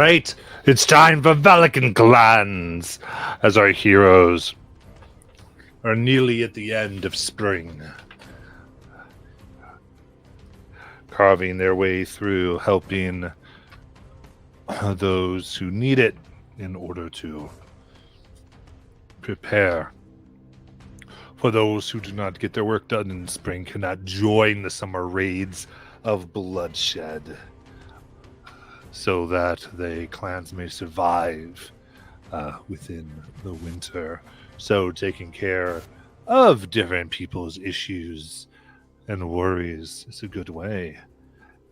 right, it's time for Valican clans, as our heroes are nearly at the end of spring, carving their way through, helping those who need it in order to prepare for those who do not get their work done in spring, cannot join the summer raids of bloodshed, so that the clans may survive within the winter. So taking care of different people's issues and worries is a good way.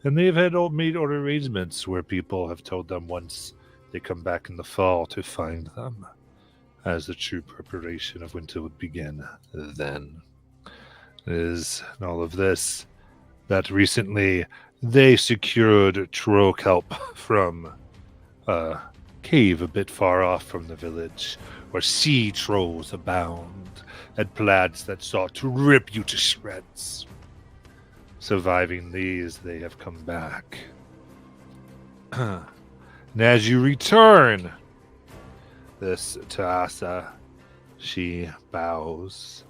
And they've had made arrangements where people have told them once they come back in the fall to find them, as the true preparation of winter would begin then. It is all of this that recently they secured troll help from a cave a bit far off from the village, where sea trolls abound, and plants that sought to rip you to shreds. Surviving these, they have come back. And as you return this to Asa, she bows,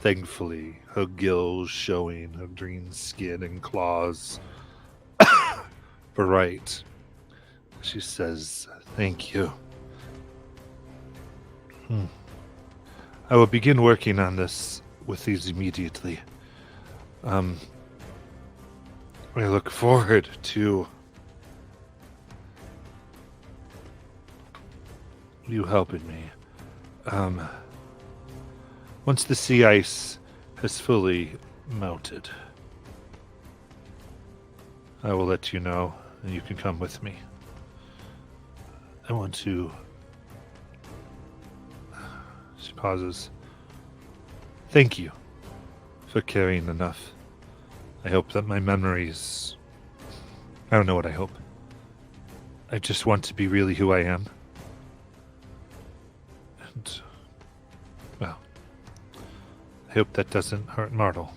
thankfully, her gills showing, her green skin and claws bright. She says, "Thank you. I will begin working on this with these immediately. I look forward to you helping me. Once the sea ice has fully melted, I will let you know, and you can come with me. I want to..." She pauses. "Thank you for caring enough. I hope that my memories... I don't know what I hope. I just want to be really who I am. And, well, I hope that doesn't hurt Martel."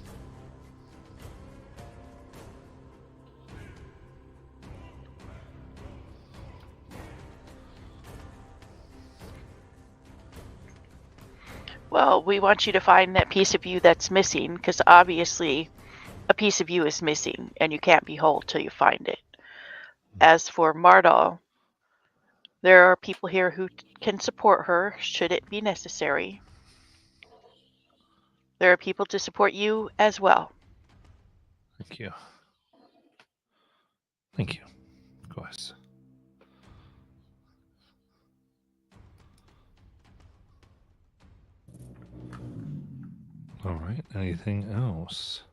Well, we want you to find that piece of you that's missing, because obviously a piece of you is missing, and you can't be whole till you find it. As for Mardal, there are people here who can support her should it be necessary. There are people to support you as well. Thank you. Thank you. Of course. All right. Anything else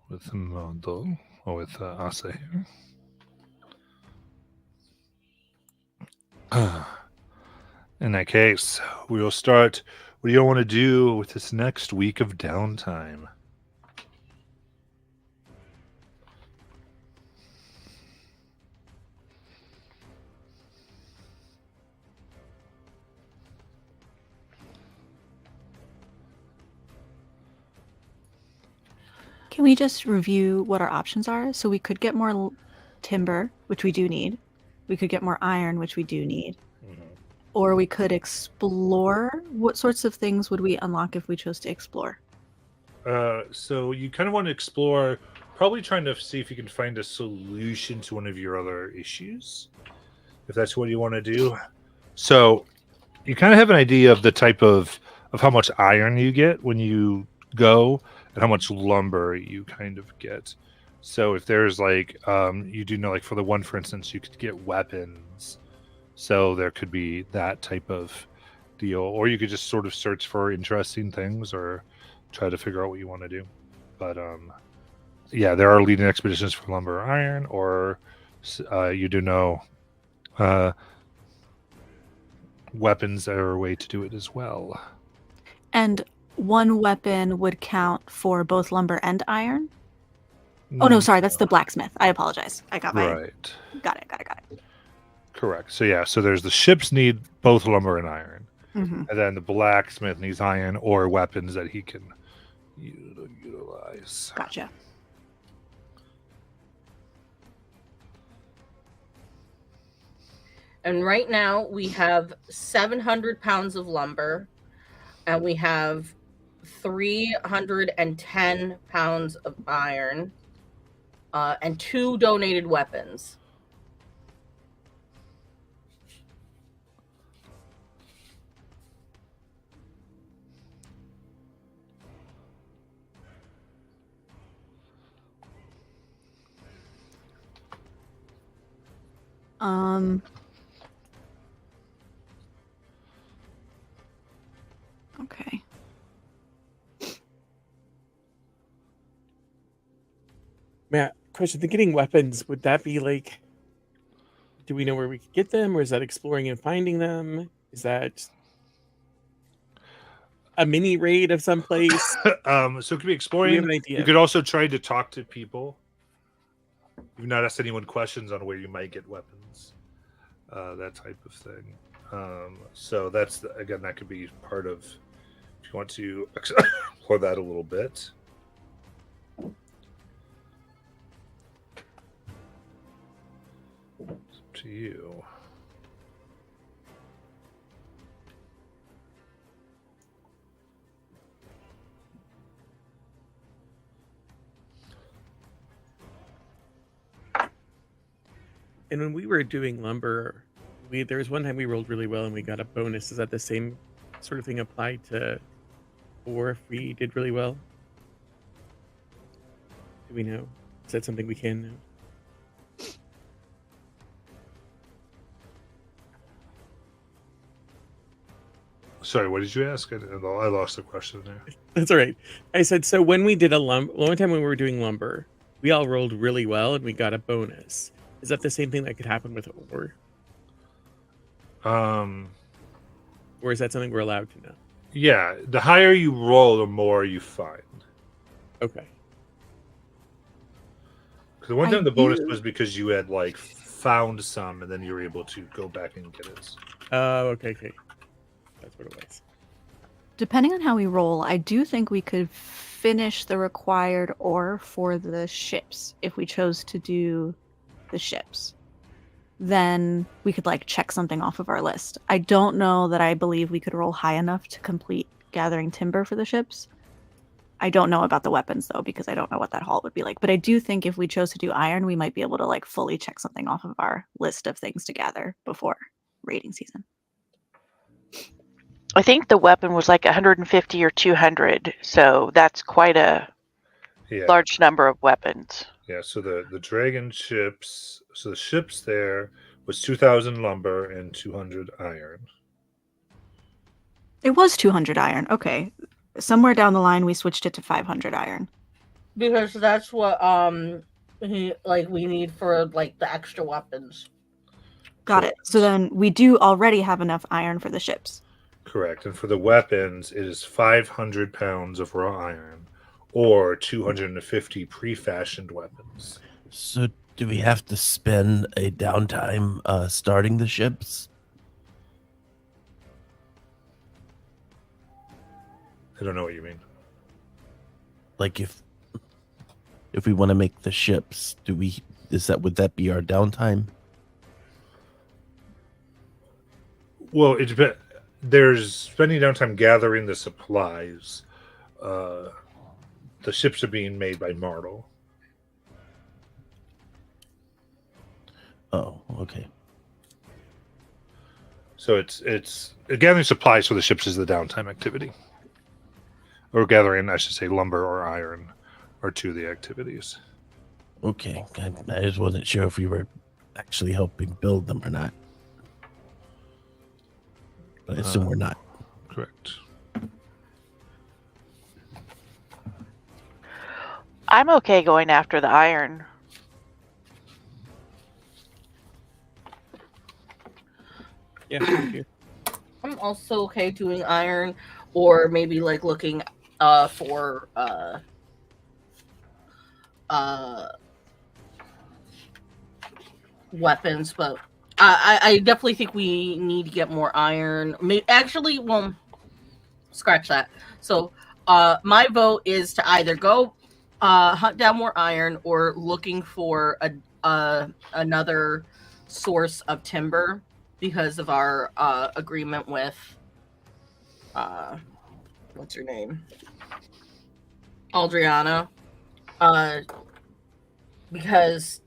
with Mondo or with Asa here? In that case, we will start. What do you want to do with this next week of downtime? Can we just review what our options are? So we could get more timber, which we do need. We could get more iron, which we do need. Mm-hmm. Or we could explore. What sorts of things would we unlock if we chose to explore? So you kind of want to explore, probably trying to see if you can find a solution to one of your other issues, if that's what you want to do. So you kind of have an idea of the type of how much iron you get when you go, and how much lumber you kind of get. So if there's like, you do know, like for the one, for instance, you could get weapons. So there could be that type of deal. Or you could just sort of search for interesting things or try to figure out what you want to do. But yeah, there are leading expeditions for lumber or iron, or you do know weapons are a way to do it as well. And one weapon would count for both lumber and iron? Oh, no, sorry, that's the blacksmith. I apologize. I got my... Right. Got it. Correct. So yeah, so there's the ships need both lumber and iron. Mm-hmm. And then the blacksmith needs iron or weapons that he can utilize. Gotcha. And right now we have 700 pounds of lumber, and we have 310 pounds of iron, and 2 donated weapons. Okay. Matt, question: the getting weapons, would that be like? Do we know where we could get them, or is that exploring and finding them? Is that a mini raid of some place? So it could be Do we exploring. have an idea? You could also try to talk to people. You've not asked anyone questions on where you might get weapons, that type of thing. So that's again, that could be part of. If you want to explore that a little bit. It's up to you. And when we were doing lumber, there was one time we rolled really well and we got a bonus. Is that the same sort of thing applied to, or if we did really well? Do we know? Is that something we can know? Sorry, what did you ask? I lost the question there. That's all right. I said, so when we did one time when we were doing lumber, we all rolled really well and we got a bonus. Is that the same thing that could happen with ore? Or is that something we're allowed to know? Yeah, the higher you roll, the more you find. Okay. Because the one time the bonus was because you had like found some, and then you were able to go back and get it. Oh, okay. That's what it was. Depending on how we roll, I do think we could finish the required ore for the ships if we chose to do the ships. Then we could like check something off of our list. I don't know that I believe we could roll high enough to complete gathering timber for the ships. I don't know about the weapons though, because I don't know what that haul would be like. But I do think if we chose to do iron, we might be able to like fully check something off of our list of things to gather before raiding season. I think the weapon was like 150 or 200, so that's quite a large number of weapons. Yeah, so the dragon ships, so the ships there was 2,000 lumber and 200 iron. It was 200 iron. Okay. Somewhere down the line we switched it to 500 iron. Because that's what we need for like the extra weapons. Got it. So then we do already have enough iron for the ships. Correct. And for the weapons, it is 500 pounds of raw iron or 250 pre-fashioned weapons. So do we have to spend a downtime starting the ships? I don't know what you mean. Like if we want to make the ships, would that be our downtime? Well, it depends. There's spending downtime gathering the supplies. The ships are being made by Martel. Oh, okay. So it's gathering supplies for the ships is the downtime activity. Or gathering, I should say, lumber or iron are two of the activities. Okay. I just wasn't sure if we were actually helping build them or not. But I assume we're not. Correct. I'm okay going after the iron. Yeah, thank you. I'm also okay doing iron, or maybe like looking for weapons, but I definitely think we need to get more iron. Actually, well, scratch that. So my vote is to either go hunt down more iron or looking for another source of timber because of our agreement with what's her name? Aldriana. Because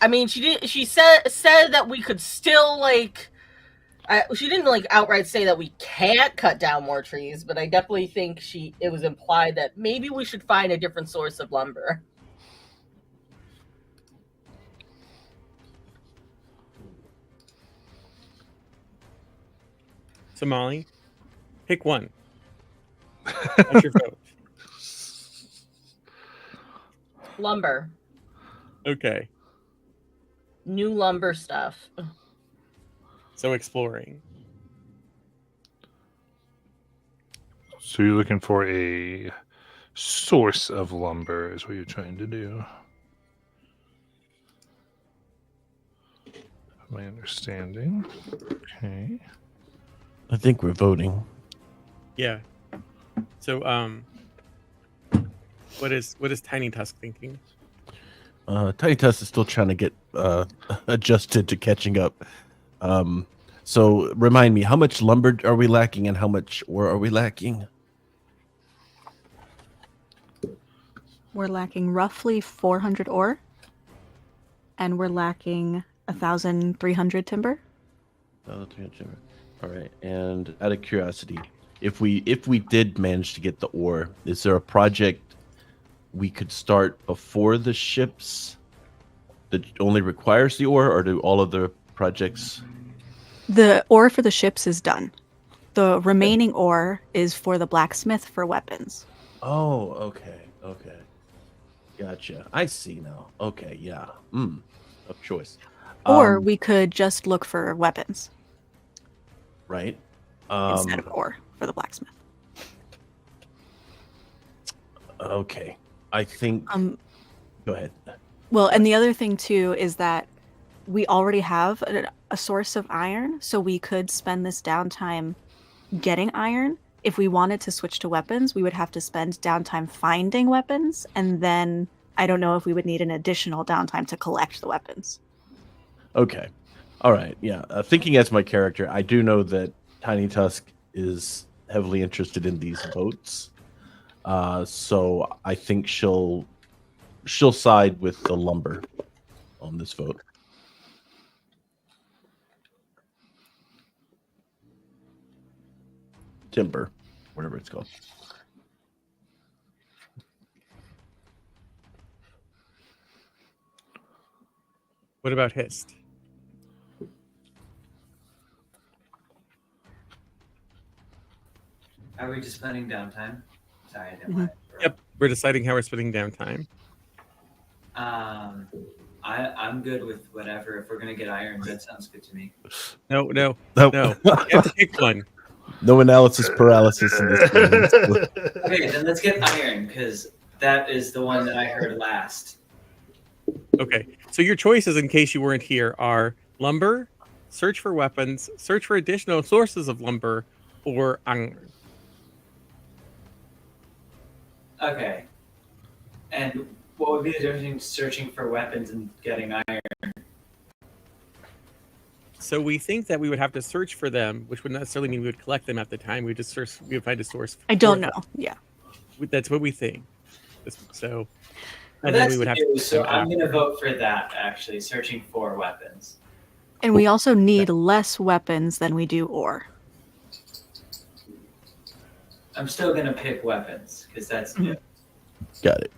I mean, she said that we could still like. She didn't like outright say that we can't cut down more trees, but I definitely think it was implied that maybe we should find a different source of lumber. So Molly, pick one. What's your vote? Lumber. Okay. New lumber stuff. So exploring. So you're looking for a source of lumber is what you're trying to do. My understanding. Okay. I think we're voting. Yeah. So what is Tiny Tusk thinking? Tiny Tusk is still trying to get adjusted to catching up. So remind me, how much lumber are we lacking and how much ore are we lacking? We're lacking roughly 400 ore, and we're lacking 1,300 timber. Oh, 300. All right. And out of curiosity, if we did manage to get the ore, is there a project we could start before the ships that only requires the ore, or do all of the projects? The ore for the ships is done. The remaining ore is for the blacksmith for weapons. Oh, okay. Okay. Gotcha. I see now. Okay, yeah. Of choice. Or we could just look for weapons Right. instead of ore for the blacksmith. Okay. I think go ahead. Well, and the other thing too is that we already have a source of iron, so we could spend this downtime getting iron. If we wanted to switch to weapons, we would have to spend downtime finding weapons, and then I don't know if we would need an additional downtime to collect the weapons. Okay. All right. Yeah. Thinking as my character, I do know that Tiny Tusk is heavily interested in these boats. So I think she'll side with the lumber on this vote. Timber, whatever it's called. What about Hist? Are we just spending downtime? Sorry, I didn't Mhm. want to interrupt. Yep, we're deciding how we're spending downtime. I'm good with whatever. If we're gonna get iron, that sounds good to me. No. Nope. You have to pick one. No analysis paralysis in this game. Okay, then let's get iron because that is the one that I heard last. Okay, so your choices, in case you weren't here, are lumber, search for weapons, search for additional sources of lumber, or iron. Okay. And what would be the difference between searching for weapons and getting iron? So we think that we would have to search for them, which would not necessarily mean we would collect them at the time. We would just search. We would find a source. I don't for know. them. Yeah. That's what we think. So, Well, and then that's we would have new, to. so I'm gonna vote for that. Actually, searching for weapons. And we also need less weapons than we do ore. I'm still gonna pick weapons because that's new. Got it.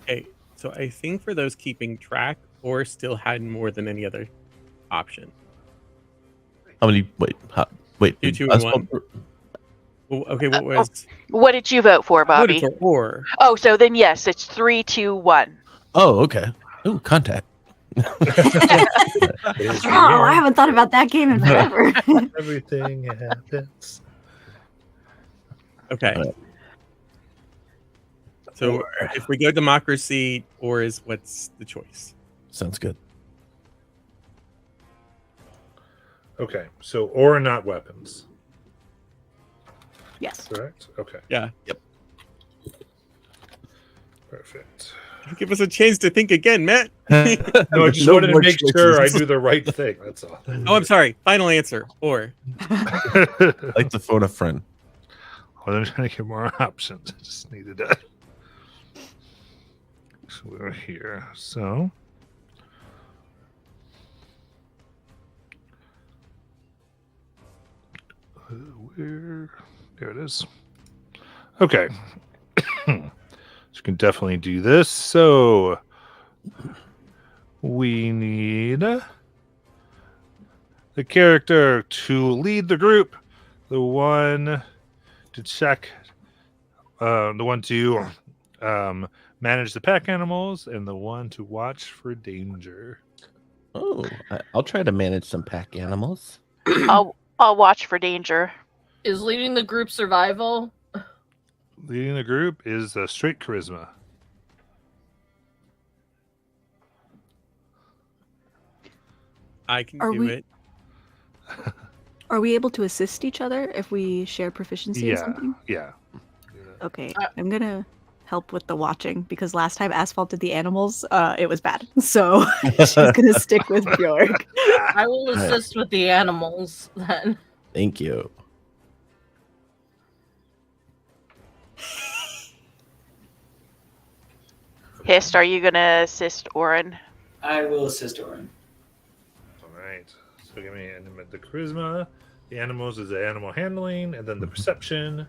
Okay, so I think for those keeping track, or still had more than any other option. How many? Wait. You two I and spoke- one. Well, okay, what was What did you vote for, Bobby? voted for or? Oh, so then yes, it's 3, 2, 1. Oh, okay. Ooh, contact. Oh, I haven't thought about that game in forever. Everything happens. Okay. Alright. So if we go democracy, or is what's the choice? Sounds good. Okay, so or not weapons, Yes. correct? Okay, Yeah. Yep. perfect. Give us a chance to think again, Matt. No, I just wanted to make sure I knew the right thing. That's all. Oh, I'm sorry. Final answer. Or Like to phone a friend. I was trying to get more options. I just needed that. So we're here. So. Where? There it is. Okay. So you can definitely do this. So we need the character to lead the group, the one to check, the one to manage the pack animals, and the one to watch for danger. Oh, I'll try to manage some pack animals. I'll watch for danger. Is leading the group survival? Leading the group is a straight charisma. I can Are do we- it. Are we able to assist each other if we share proficiency in Yeah, something? yeah. Okay, I'm gonna help with the watching because last time Asphalt did the animals, it was bad. So she's gonna stick with Bjork. I will assist with the animals then. Thank you. Hist, are you gonna assist Orin? I will assist Orin. All right. So give me the charisma. The animals is the animal handling, and then the perception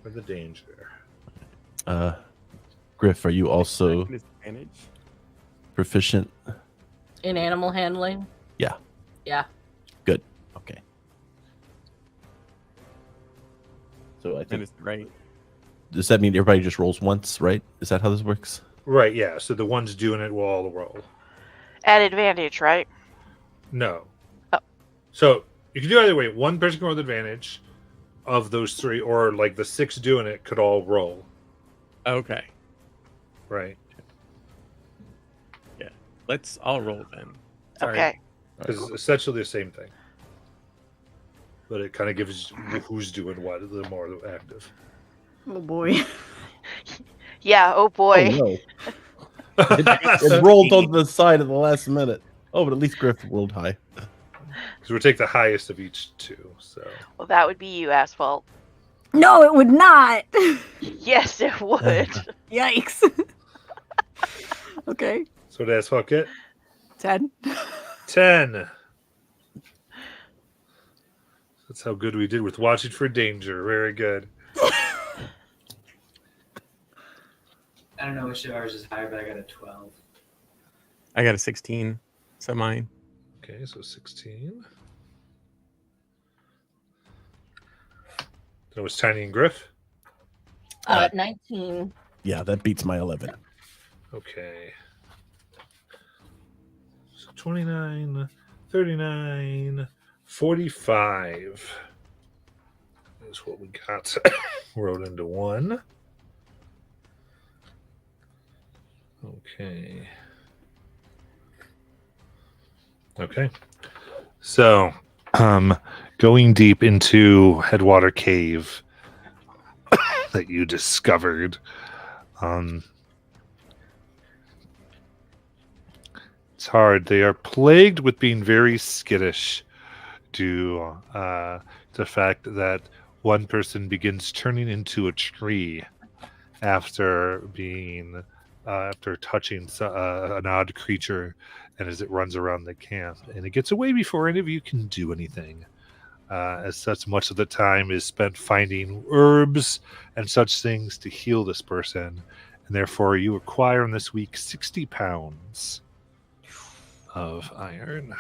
for the danger. Griff, are you also Disadvantage. proficient? In animal handling? Yeah. Yeah. Good. Okay. So I That think is right. does that mean everybody just rolls once, right? Is that how this works? Right, yeah. So the ones doing it will all roll. At advantage, right? No. Oh. So you can do either way. One person can roll with advantage of those three, or like the 6 doing it could all roll. Okay. Right. Let's all roll then. Sorry. Okay. Because it's essentially the same thing. But it kind of gives who's doing what, the more active. Oh boy. Yeah, oh boy. Oh, no. It rolled on the side at the last minute. Oh, but at least Griff rolled high. Because we'll take the highest of each two. So Well, that would be you, Asphalt. No, it would not. Yes, it would. Yikes. Okay. so that's fuck it. 10. 10. That's how good we did with watching for danger. Very good. I don't know which of ours is higher, but I got a 12. I got a 16. So mine. Okay, so 16. That was Tiny and Griff. 19. Yeah, that beats my 11. Okay. So 29, 39, 45 is what we got. Rolled into 1. Okay. Okay. So, going deep into Headwater Cave that you discovered, it's hard. They are plagued with being very skittish due to the fact that one person begins turning into a tree after being after touching an odd creature, and as it runs around the camp, and it gets away before any of you can do anything. As such, much of the time is spent finding herbs and such things to heal this person, and therefore you acquire in this week 60 pounds of iron.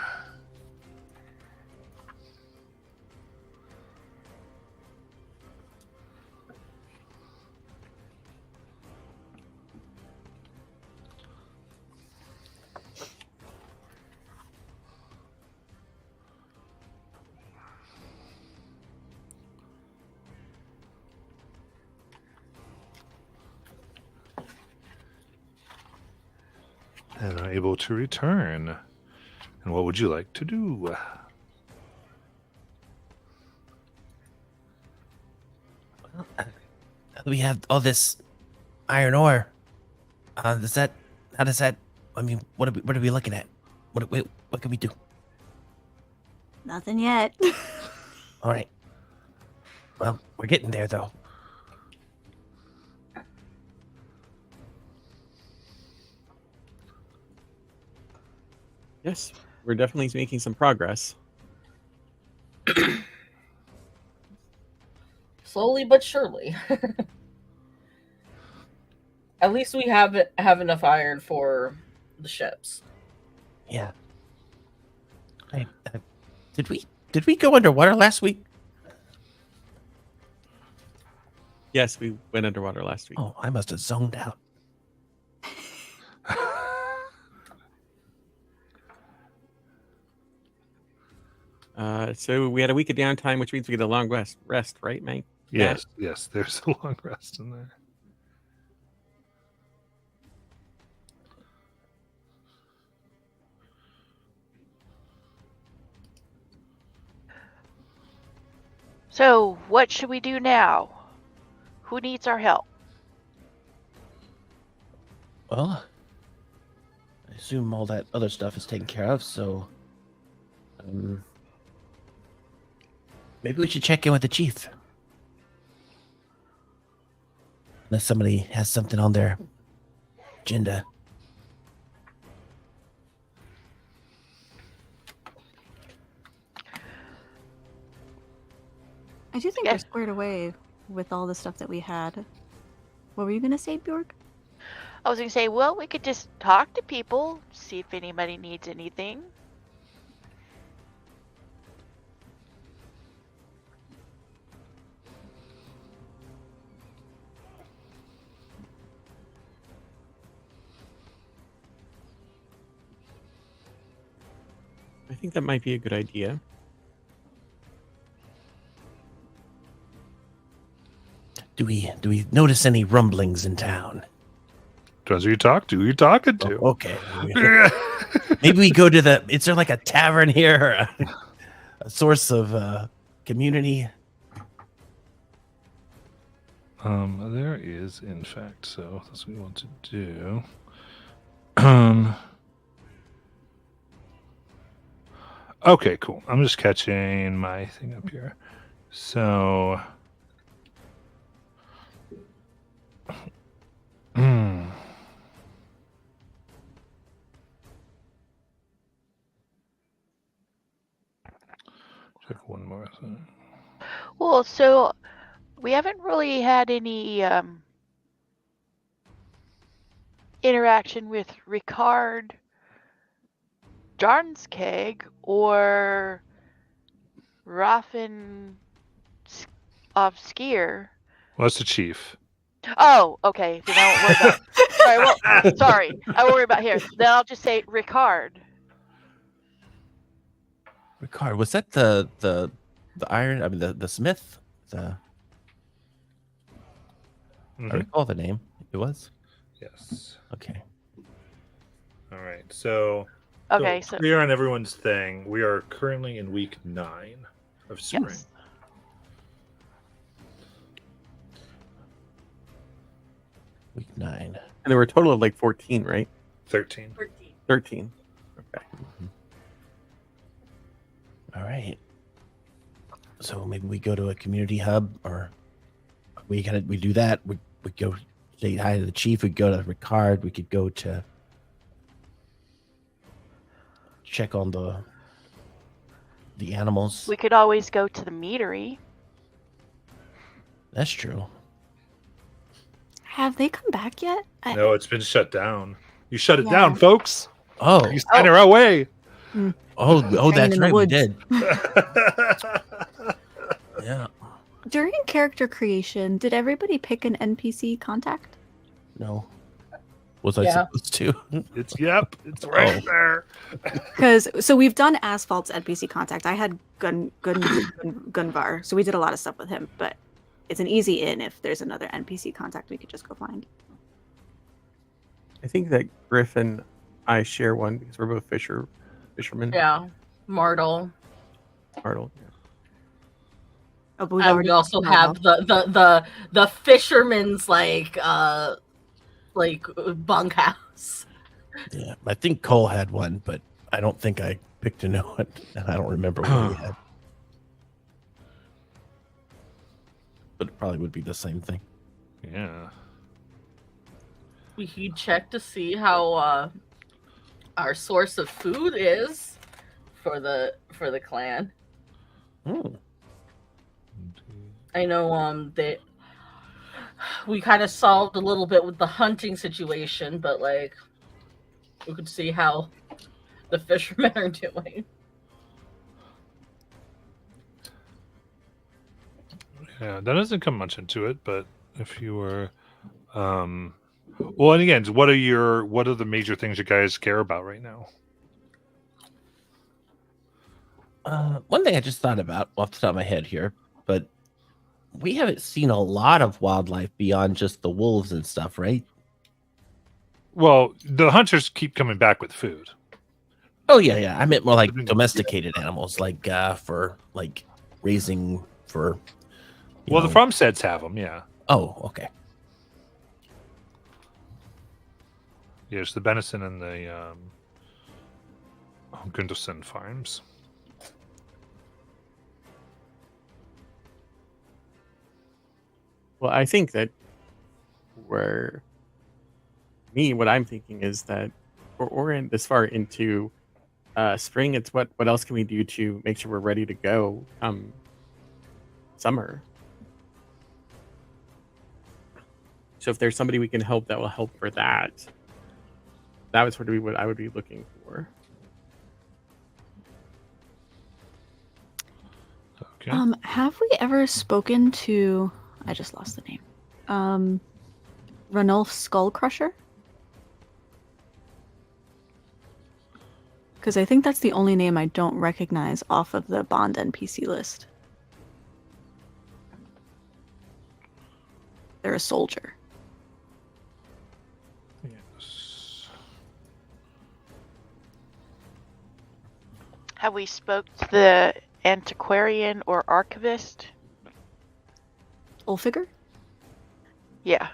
And are able to return. And what would you like to do? We have all this iron ore. How does that? I mean, what are we looking at? What can we do? Nothing yet. All right. Well, we're getting there, though. Yes, we're definitely making some progress. Slowly but surely. At least we have enough iron for the ships. Yeah. Hey, did we go underwater last week? Yes, we went underwater last week. Oh, I must have zoned out. So we had a week of downtime, which means we get a long rest, right, mate? Yes, yes. There's a long rest in there. So, what should we do now? Who needs our help? Well, I assume all that other stuff is taken care of, so maybe we should check in with the chief. Unless somebody has something on their agenda. I do think Yeah. we're squared away with all the stuff that we had. What were you gonna say, Bjork? I was going to say, well, we could just talk to people, see if anybody needs anything. I think that might be a good idea. Do we notice any rumblings in town? Depends who you talk to. Who you talking to? Oh, okay. Maybe we go to the. Is there like a tavern here, or a source of community? There is, in fact. So that's what we want to do. Okay, cool. I'm just catching my thing up here. So. Check one more thing. Well, so we haven't really had any interaction with Ricard Jarnskeg or Raffin of Skier. Well, that's the chief. Oh, okay. Then I won't worry about. Sorry, well, sorry. I won't worry about here. Then I'll just say Ricard. Ricard, was that the iron? I mean, the smith. I recall the name. It was. Yes. Okay. All right. So. Okay, so clear on everyone's thing. We are currently in week 9 of spring. yes. Week 9. And there were a total of like 14, right? 13. 13. Okay. All right. So maybe we go to a community hub, or we do that. We go say hi to the chief. We go to Ricard. We could go to check on the animals. We could always go to the meadery. That's true. Have they come back yet? No, it's been shut down. You shut it Yeah. down, folks. Oh, You sent her away. oh, that's in the right. We woods. did. Yeah. During character creation, did everybody pick an NPC contact? No. Was I Yeah. supposed to? It's right there. Because so we've done Asphalt's NPC contact. I had Gunvar, so we did a lot of stuff with him. But it's an easy in if there's another NPC contact we could just go find. I think that Griff and I share one because we're both fishermen. Yeah. Martel. Arnold. Oh, but we've And already we also done have the fisherman's like like bunkhouse. Yeah, I think Cole had one, but I don't think I picked a new one, and I don't remember what he had. But it probably would be the same thing. Yeah. We could check to see how our source of food is for the clan. Hmm. I know we kind of solved a little bit with the hunting situation, but like we could see how the fishermen are doing. Yeah, that doesn't come much into it, but if you were well, and again, what are the major things you guys care about right now? One thing I just thought about off the top of my head here, but we haven't seen a lot of wildlife beyond just the wolves and stuff, right? Well, the hunters keep coming back with food. Oh yeah. I meant more like Yeah. domesticated animals, like for like raising for. Well, the farm sets have them, yeah. Oh, okay. Yes, the Benison and the Gunderson farms. Well, I think that what I'm thinking is that we're in this far into spring. It's what else can we do to make sure we're ready to go summer? So if there's somebody we can help that will help for that, that would sort of be what I would be looking for. Okay. Have we ever spoken to? I just lost the name. Ranulf Skullcrusher? Because I think that's the only name I don't recognize off of the Bond NPC list. They're a soldier. Yes. Have we spoke to the antiquarian or archivist? Ulfiger? Yeah.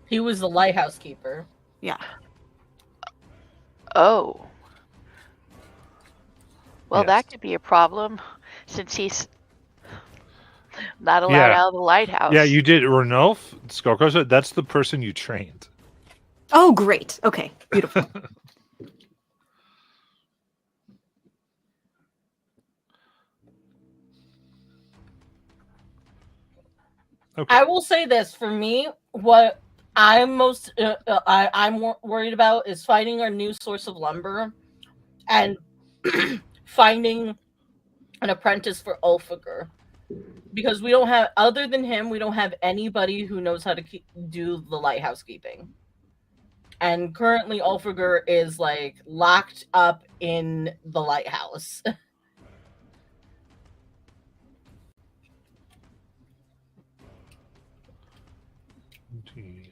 He was the lighthouse keeper. Yeah. Oh. Well, Yes. that could be a problem since he's not allowed Yeah. out of the lighthouse. Yeah, you did. Ranulf Skullcrusher, that's the person you trained. Oh, great. Okay, beautiful. Okay. I will say this for me, what I'm most I'm worried about is finding our new source of lumber and finding an apprentice for Ulfiger, because we don't have, other than him, we don't have anybody who knows how to do the lighthouse keeping. And currently Ulfiger is like locked up in the lighthouse. Indeed.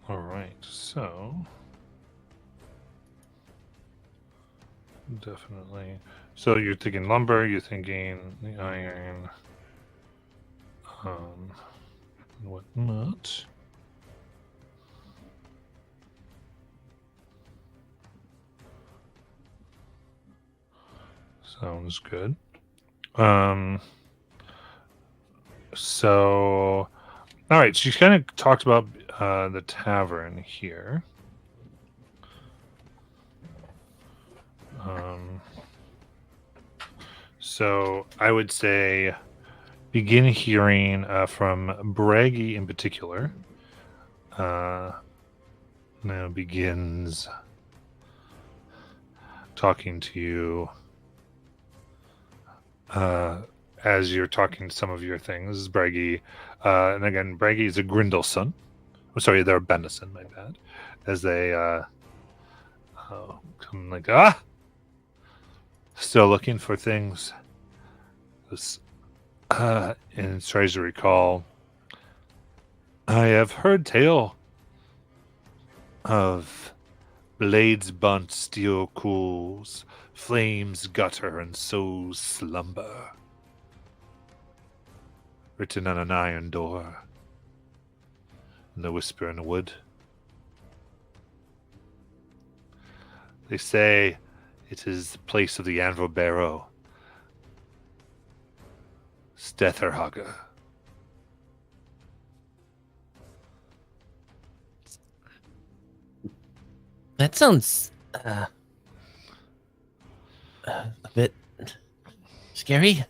All right, so definitely. So you're thinking lumber, you're thinking the iron, and whatnot. Sounds good. So, all right. She kind of talked about the tavern here. So I would say begin hearing from Braggy in particular. Now begins talking to you as you're talking to some of your things. This is Braggy. And again, Braggy is a Grindelson. I'm sorry, they're a Benison, my bad. As they come like, still looking for things. And tries to recall. I have heard tale of Blades bunt, steel cools, flames gutter, and souls slumber. Written on an iron door. And the whisper in the wood. They say it is the place of the anvil barrow. Stetherhaga. That sounds a bit scary.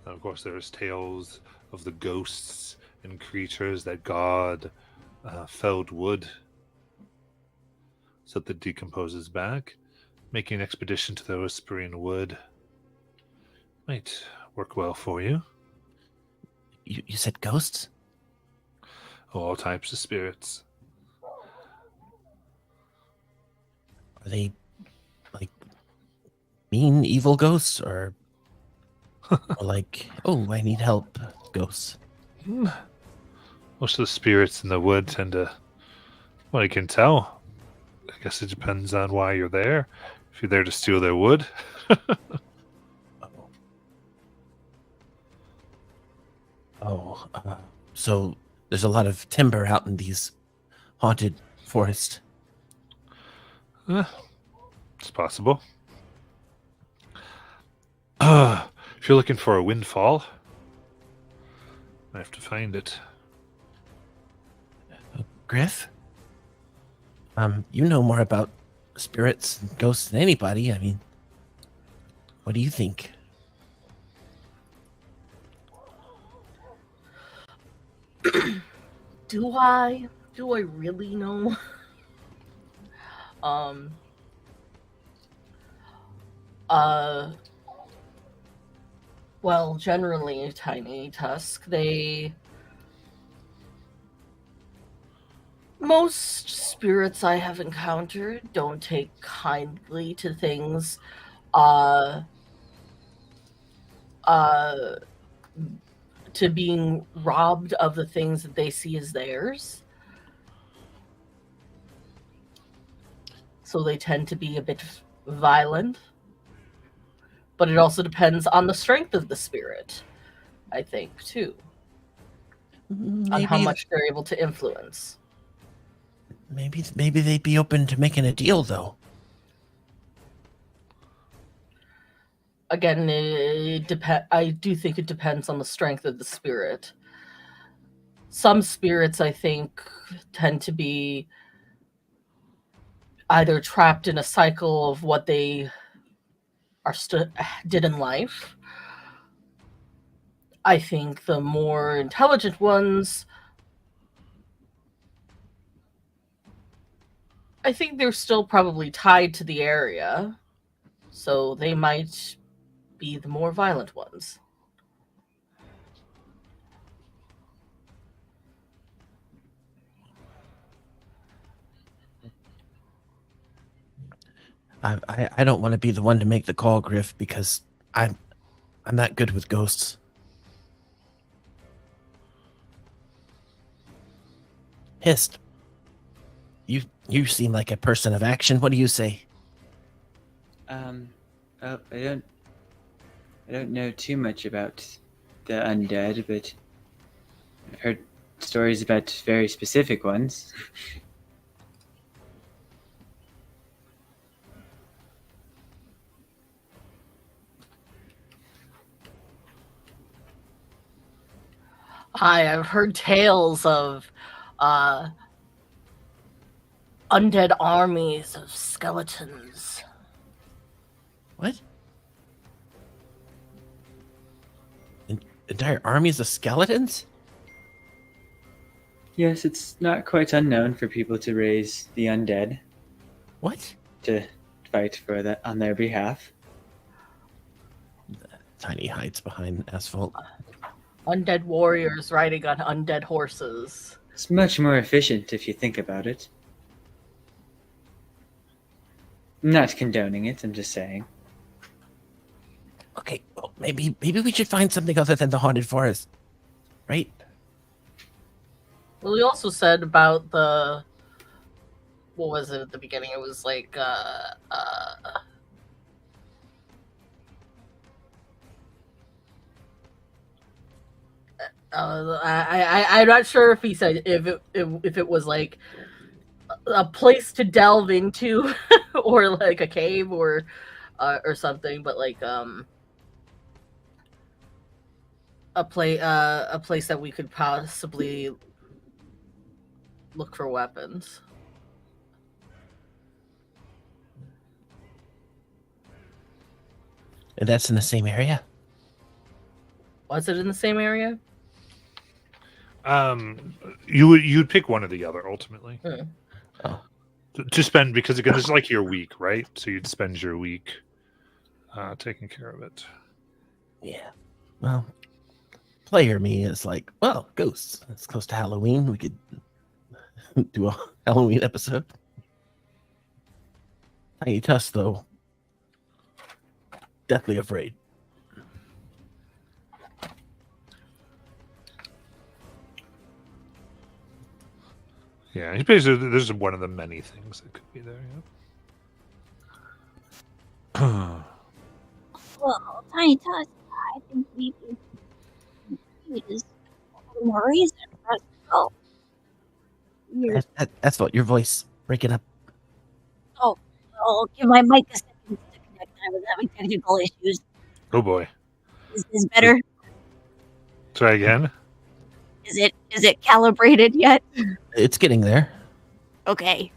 And of course, there's tales of the ghosts and creatures that God felled wood so that it decomposes back. Making an expedition to the Whispering Wood might work well for you. You said ghosts? All types of spirits. Are they like mean, evil ghosts, or like, oh, I need help ghosts? Most of the spirits in the wood tend to, well, I can tell. I guess it depends on why you're there. If you're there to steal their wood. So there's a lot of timber out in these haunted forests. It's possible. If you're looking for a windfall, I have to find it. Griff? You know more about spirits and ghosts than anybody. I mean, what do you think? Do I really know? Well, generally, Tiny Tusk, most spirits I have encountered don't take kindly to things, to being robbed of the things that they see as theirs. So they tend to be a bit violent. But it also depends on the strength of the spirit, I think, too. On how much they're able to influence. Maybe they'd be open to making a deal, though. Again, I do think it depends on the strength of the spirit. Some spirits, I think, tend to be either trapped in a cycle of what they did in life. I think the more intelligent ones, I think they're still probably tied to the area, so they might be the more violent ones. I don't want to be the one to make the call, Griff, because I'm not good with ghosts. Hist, you seem like a person of action. What do you say? I don't know too much about the undead, but I've heard stories about very specific ones. I've heard tales of undead armies of skeletons. What? Entire armies of skeletons? Yes, it's not quite unknown for people to raise the undead What? to fight for that on their behalf. Tiny hides behind asphalt. Undead warriors riding on undead horses. It's much more efficient if you think about it. I'm not condoning it, I'm just saying. Okay, well, maybe we should find something other than the haunted forest, right? Well, he also said about the what was it at the beginning? It was like I'm not sure if he said if it was like a place to delve into or like a cave or something, but like a place that we could possibly look for weapons. And that's in the same area? Was it in the same area? You'd pick one or the other ultimately. Oh. To spend, because again, this is like your week, right? So you'd spend your week taking care of it. Yeah. Well, player me is like, well, ghosts. It's close to Halloween. We could do a Halloween episode. Tiny Tusk, though, deathly afraid. Yeah, he basically, this is one of the many things that could be there. Yeah. Well, Tiny Tusk, I think maybe is more reason for us to go. That's what your voice breaking up. Oh, I'll give my mic a second to connect. I was having technical issues. Oh boy. Is this better? Try again. Is it calibrated yet? It's getting there. Okay.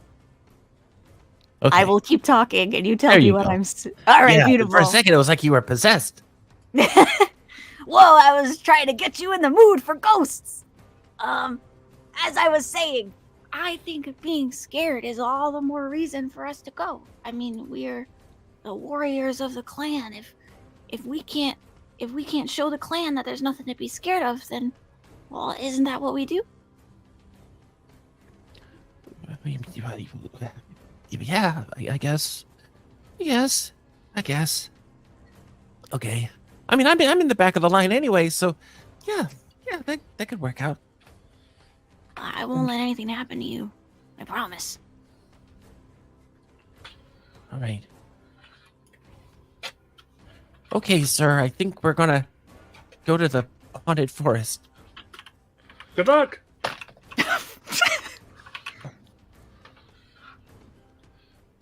Okay. I will keep talking, and you tell There me you what go. I'm. All right, Yeah, beautiful. For a second, it was like you were possessed. Whoa, I was trying to get you in the mood for ghosts. As I was saying, I think being scared is all the more reason for us to go. I mean, we're the warriors of the clan. If we can't show the clan that there's nothing to be scared of, then, well, isn't that what we do? Yeah, I guess. Yes, I guess. Okay. I mean, I'm in the back of the line anyway, so yeah, that could work out. I won't let anything happen to you. I promise. All right. Okay, sir. I think we're gonna go to the haunted forest. Good luck.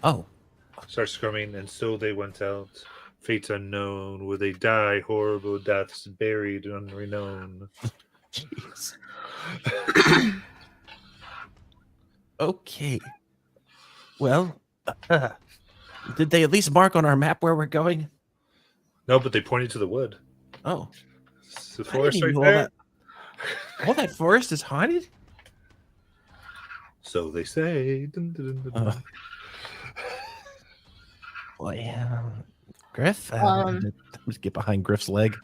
Oh, Start screaming, and so they went out. Fates unknown, where they die horrible deaths, buried and unrenown. jeez. Okay. Well, did they at least mark on our map where we're going? No, but they pointed to the wood. Oh, It's the I didn't forest even right know there. all that forest is haunted? So they say. Dun, dun, dun, dun, dun. Boy, Griff, let's get behind Griff's leg.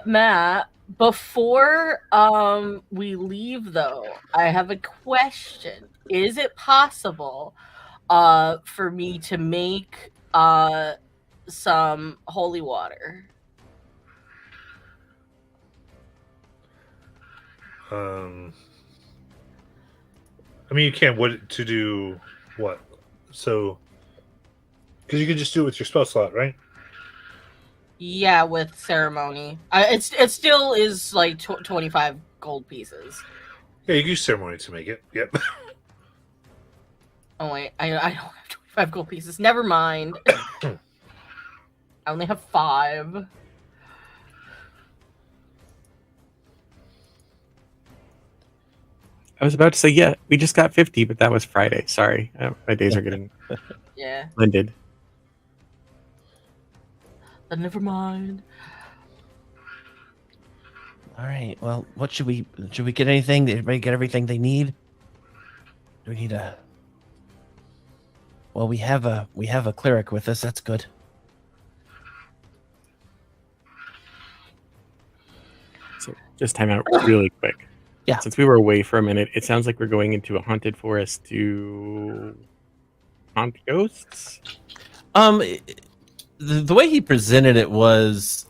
Matt, before we leave though, I have a question. Is it possible for me to make some holy water? I mean, you can. What to do? What? So, because you can just do it with your spell slot, right? Yeah, with ceremony. It still is like 25 gold pieces. Yeah, you can use ceremony to make it. Yep. Oh wait, I don't have 25 gold pieces. Never mind. I only have 5. I was about to say, yeah, we just got 50, but that was Friday. Sorry. My days are getting Yeah. blended. But never mind. All right. Well, what should we get anything? Did everybody get everything they need? Do we need a? Well, we have a cleric with us. That's good. So just time out really quick. Yeah. Since we were away for a minute, it sounds like we're going into a haunted forest to haunt ghosts. The way he presented it was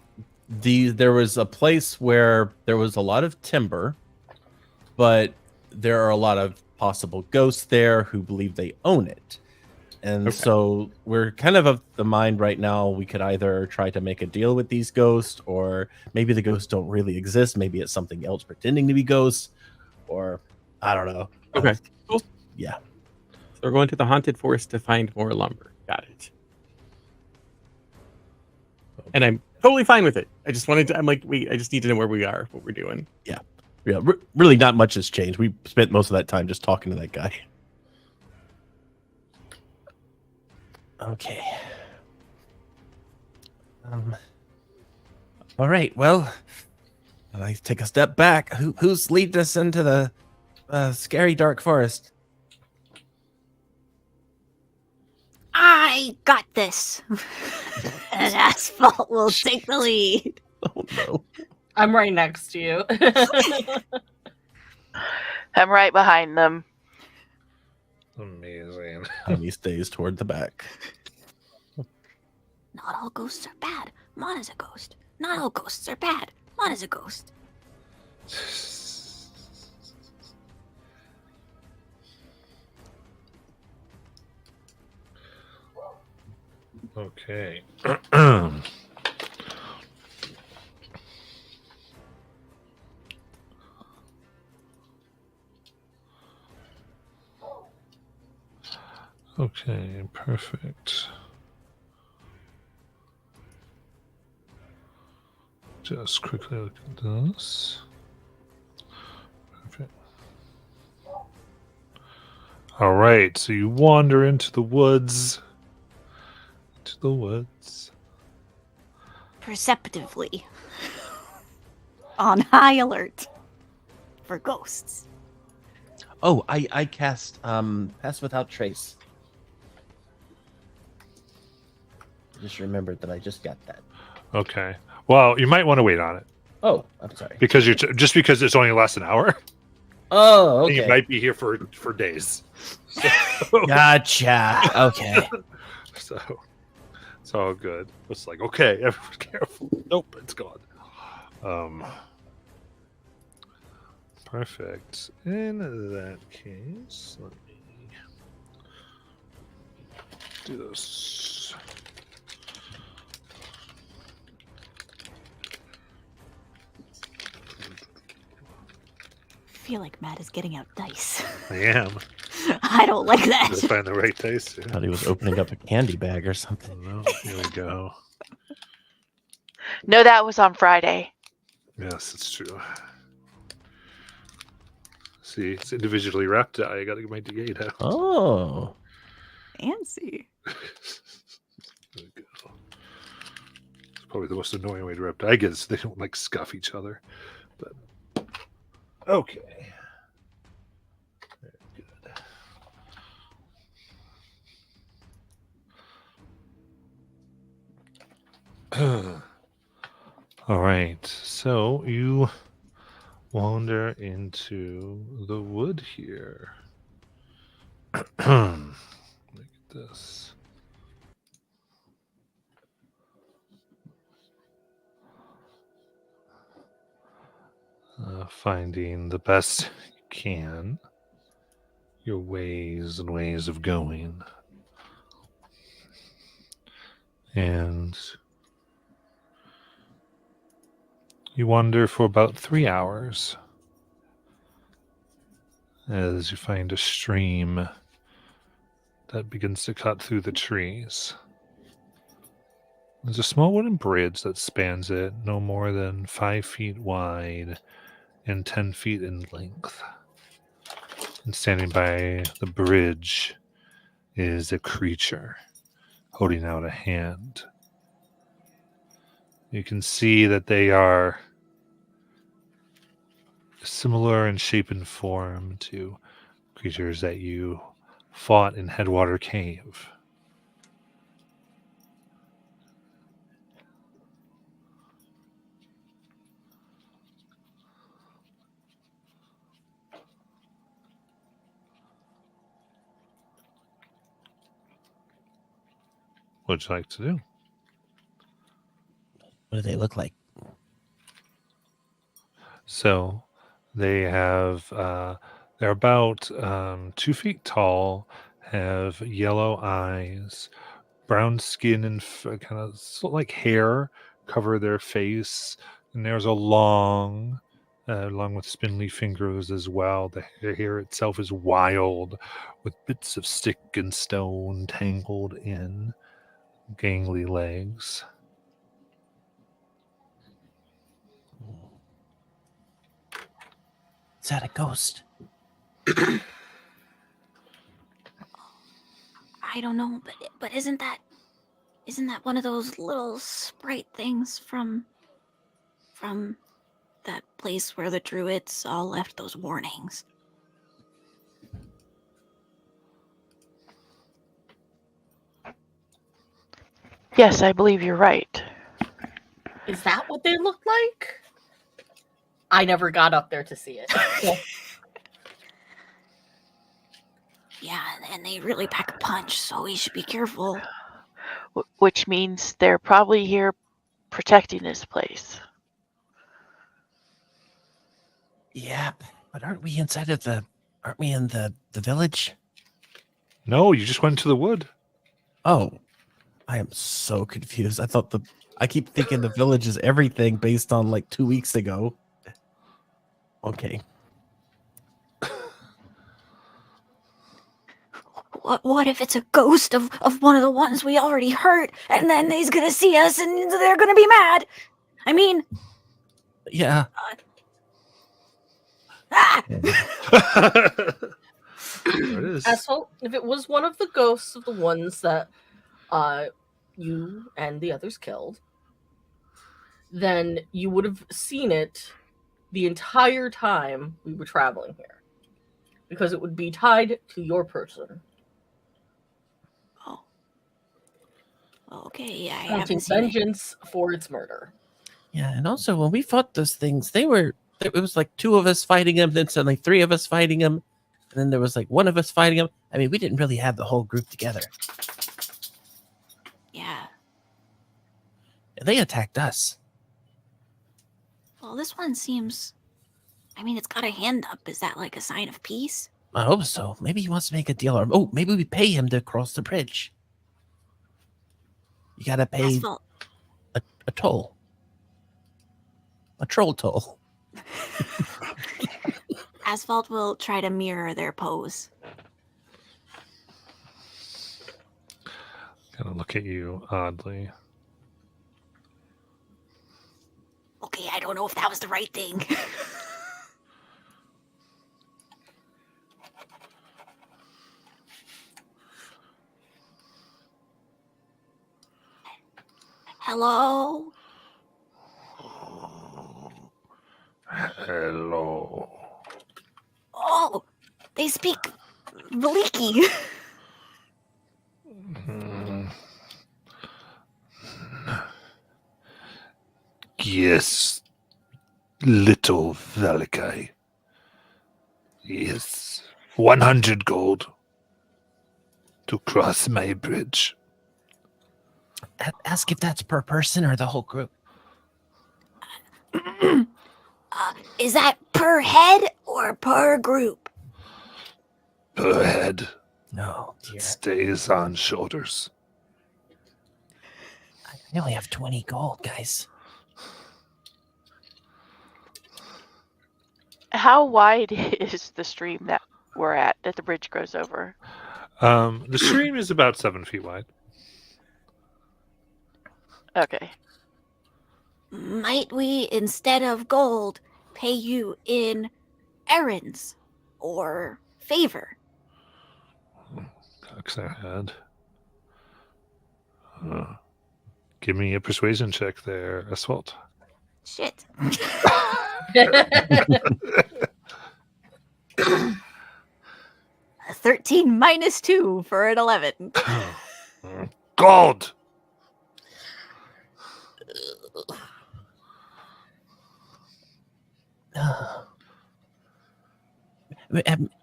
there was a place where there was a lot of timber, but there are a lot of possible ghosts there who believe they own it. And Okay. so we're kind of the mind right now, we could either try to make a deal with these ghosts, or maybe the ghosts don't really exist. Maybe it's something else pretending to be ghosts, or I don't know. Okay, cool. Yeah. So we're going to the haunted forest to find more lumber. Got it. And I'm totally fine with it. I just wanted to. I'm like, I just need to know where we are, what we're doing. Yeah, really not much has changed. We spent most of that time just talking to that guy. Okay. All right. Well, I take a step back. Who's leading us into the scary dark forest? I got this. And Asphalt will take the lead. Oh no. I'm right next to you. I'm right behind them. Amazing. Honey stays toward the back. Not all ghosts are bad. Mon is a ghost. Not all ghosts are bad. Mon is a ghost. Okay. Okay, perfect. Just quickly look at this. Perfect. All right, so you wander into the woods. To the woods. Perceptively. On high alert. For ghosts. Oh, I cast Pass Without Trace. Just remembered that I just got that. Okay. Well, you might want to wait on it Oh, I'm sorry. because you're just because it's only lasts an hour. Oh, You okay. might be here for days. Gotcha. Okay. So it's all good. It's like, okay, everyone careful. Nope, it's gone. Perfect. In that case, let me do this. I feel like Matt is getting out dice. I am. I don't like that. Did I find the right dice? Yeah. Thought he was opening up a candy bag or something. No, here we go. No, that was on Friday. Yes, it's true. See, it's individually wrapped. I gotta get my D8 out. Oh. Fancy. There we go. It's probably the most annoying way to wrap. I guess they don't like scuff each other, but okay. Very good. All right, so you wander into the wood here. Look at this. Finding the best you can, your ways and ways of going. And you wander for about 3 hours as you find a stream that begins to cut through the trees. There's a small wooden bridge that spans it, no more than 5 feet wide and 10 feet in length. And standing by the bridge is a creature holding out a hand. You can see that they are similar in shape and form to creatures that you fought in Headwater Cave. What'd you like to do? What do they look like? So they have They're about 2 feet tall, have yellow eyes, brown skin, and kind of like hair cover their face. And there's a along with spindly fingers as well. The hair itself is wild, with bits of stick and stone tangled in, gangly legs. Is that a ghost? I don't know, but isn't that one of those little sprite things from that place where the druids all left those warnings? Yes, I believe you're right. Is that what they look like? I never got up there to see it. Yeah, and they really pack a punch, so we should be careful. Which means they're probably here protecting this place. Yeah, but aren't we in the village? No, you just went to the wood. Oh, I am so confused. I keep thinking the village is everything based on like 2 weeks ago. Okay. What if it's a ghost of one of the ones we already hurt, and then he's gonna see us and they're gonna be mad? I mean, Yeah. There it is. Asshole, if it was one of the ghosts of the ones that you and the others killed, then you would have seen it the entire time we were traveling here. Because it would be tied to your person. Oh. Okay, yeah, I Wanting haven't seen it. vengeance for its murder. Yeah, and also when we fought those things, it was like 2 of us fighting them, then suddenly 3 of us fighting them, and then there was like 1 of us fighting them. I mean, we didn't really have the whole group together. Yeah. And they attacked us. Well, this one seems... I mean, it's got a hand up. Is that like a sign of peace? I hope so. Maybe he wants to make a deal. Or maybe we pay him to cross the bridge. You gotta pay Asphalt. a toll. A troll toll. Asphalt will try to mirror their pose. Kind of look at you oddly. Okay, I don't know if that was the right thing. Hello? Hello. Oh, they speak Valiki. Yes, little Valika. Yes, 100 gold to cross my bridge. Ask if that's per person or the whole group. Is that per head or per group? Per head. No, dear. Stays on shoulders. I only have 20 gold, guys. How wide is the stream that we're at, that the bridge goes over? The stream is about 7 feet wide. Okay. Might we, instead of gold, pay you in errands or favor? Cocks their head. Give me a persuasion check there, Asphalt. Shit. 13 minus 2 for an 11. God!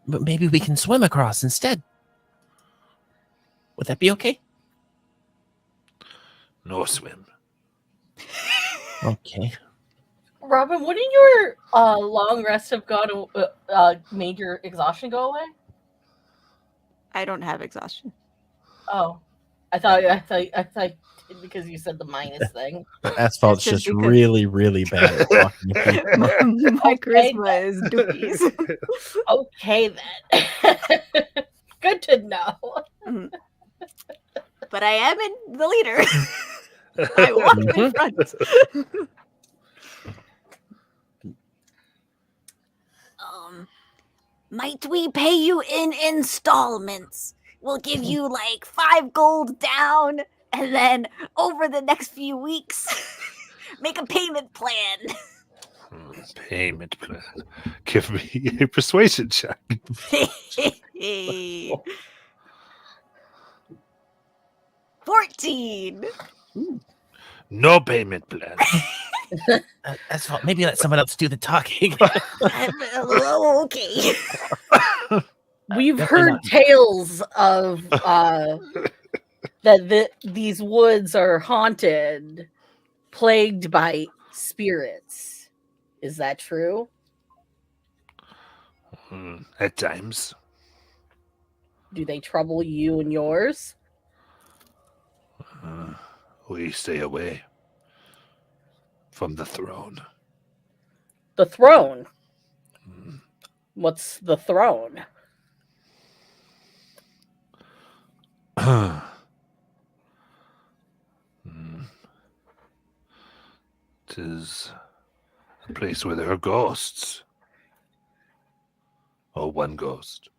Maybe we can swim across instead. Would that be okay? No swim. Okay. Robin, wouldn't your long rest have made your exhaustion go away? I don't have exhaustion. Oh, I thought because you said the minus thing. Asphalt's It's just just because- really, really bad at talking to people. My Okay, charisma is dookies. Okay then. Good to know. But I am in the leader. I walk in front. Might we pay you in installments? We'll give you like 5 gold down, and then over the next few weeks, make a payment plan. Payment plan. Give me a persuasion check. 14. No payment plan. Asphalt, maybe let someone else do the talking. Okay. We've Definitely heard not. tales of that these woods are haunted, plagued by spirits. Is that true? At times. Do they trouble you and yours? We stay away from the throne. The throne. What's the throne? Tis a place where there are ghosts. Oh, one ghost.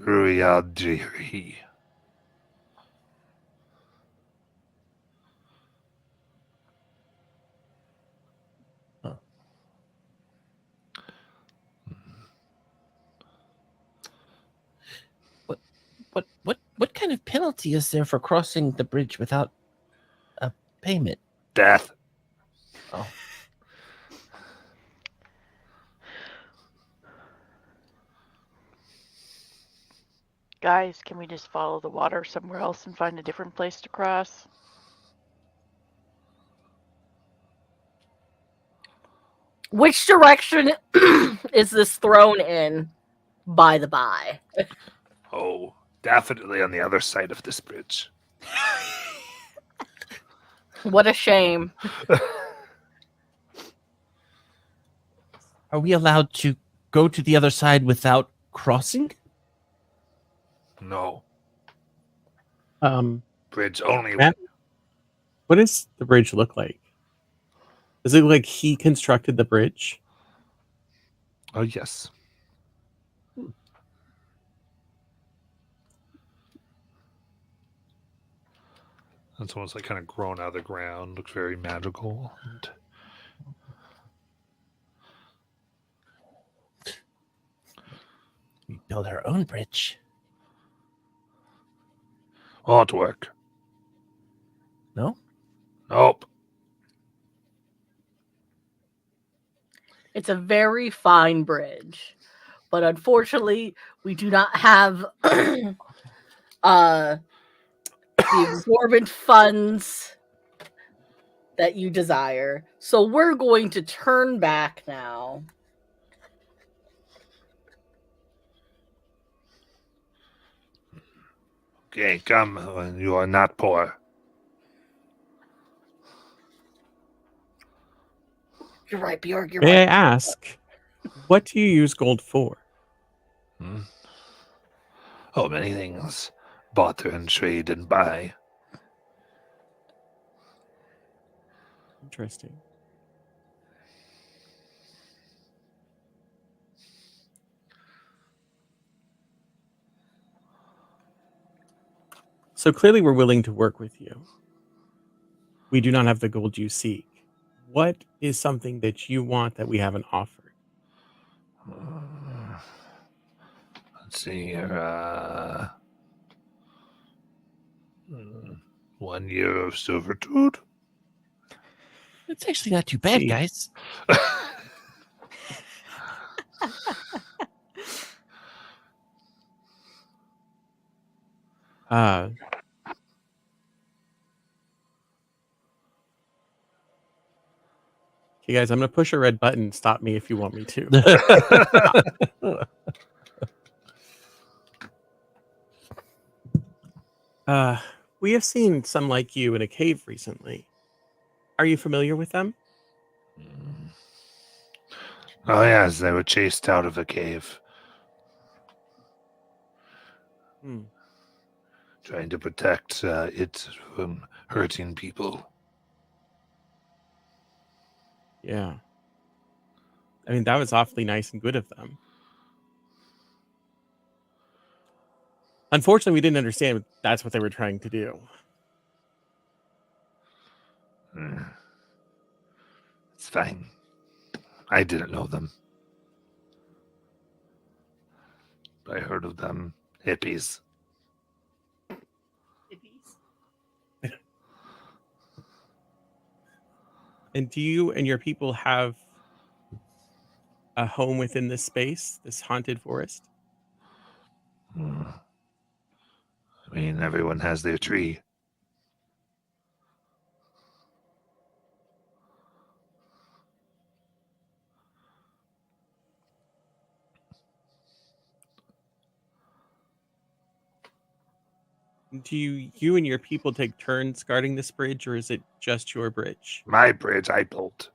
Ruyadiri. What kind of penalty is there for crossing the bridge without a payment? Death. Oh. Guys, can we just follow the water somewhere else and find a different place to cross? Which direction is this throne in, by the by? Oh, definitely on the other side of this bridge. What a shame. Are we allowed to go to the other side without crossing? No. Bridge only. Matt? What does the bridge look like? Does it look like he constructed the bridge? Oh, yes. It's almost like kind of grown out of the ground. Looks very magical. And We build our own bridge. won't work. No? Nope. It's a very fine bridge, but unfortunately, we do not have the exorbitant funds that you desire. So we're going to turn back now. Okay, come when you are not poor. You're right, Bjorg. You're May I right. ask, what do you use gold for? Oh, many things. Barter and trade and buy. Interesting. So clearly we're willing to work with you. We do not have the gold you seek. What is something that you want that we haven't offered? Let's see here. 1 year of servitude. It's actually not too bad, See. guys. Okay, guys, I'm gonna push a red button. Stop me if you want me to. We have seen some like you in a cave recently. Are you familiar with them? Oh, yes, they were chased out of a cave, Hmm. trying to protect it from hurting people. Yeah. I mean, that was awfully nice and good of them. Unfortunately, we didn't understand that's what they were trying to do. It's fine. I didn't know them. I heard of them. Hippies. And do you and your people have a home within this space, this haunted forest? I mean, everyone has their tree. Do you and your people take turns guarding this bridge, or is it just your bridge? My bridge I built.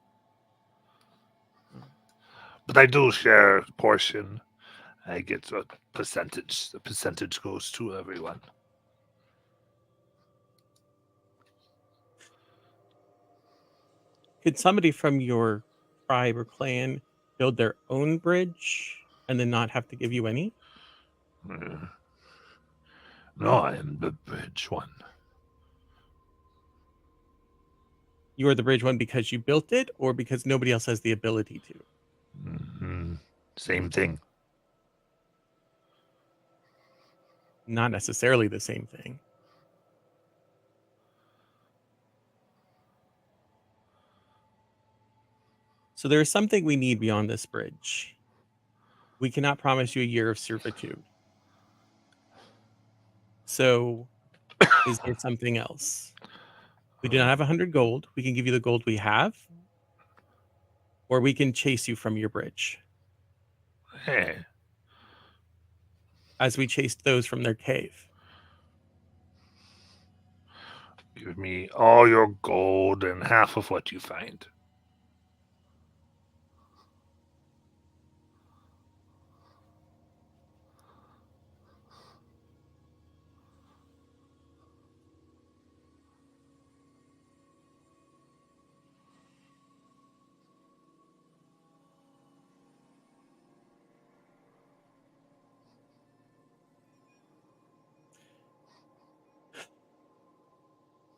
But I do share a portion. I get a percentage. The percentage goes to everyone. Could somebody from your tribe or clan build their own bridge and then not have to give you any? No, I am the bridge one. You are the bridge one because you built it, or because nobody else has the ability to? Same thing. Not necessarily the same thing. So there is something we need beyond this bridge. We cannot promise you a year of servitude. So is there something else? We do not have 100 gold. We can give you the gold we have, or we can chase you from your bridge, Hey, as we chased those from their cave. give me all your gold and half of what you find.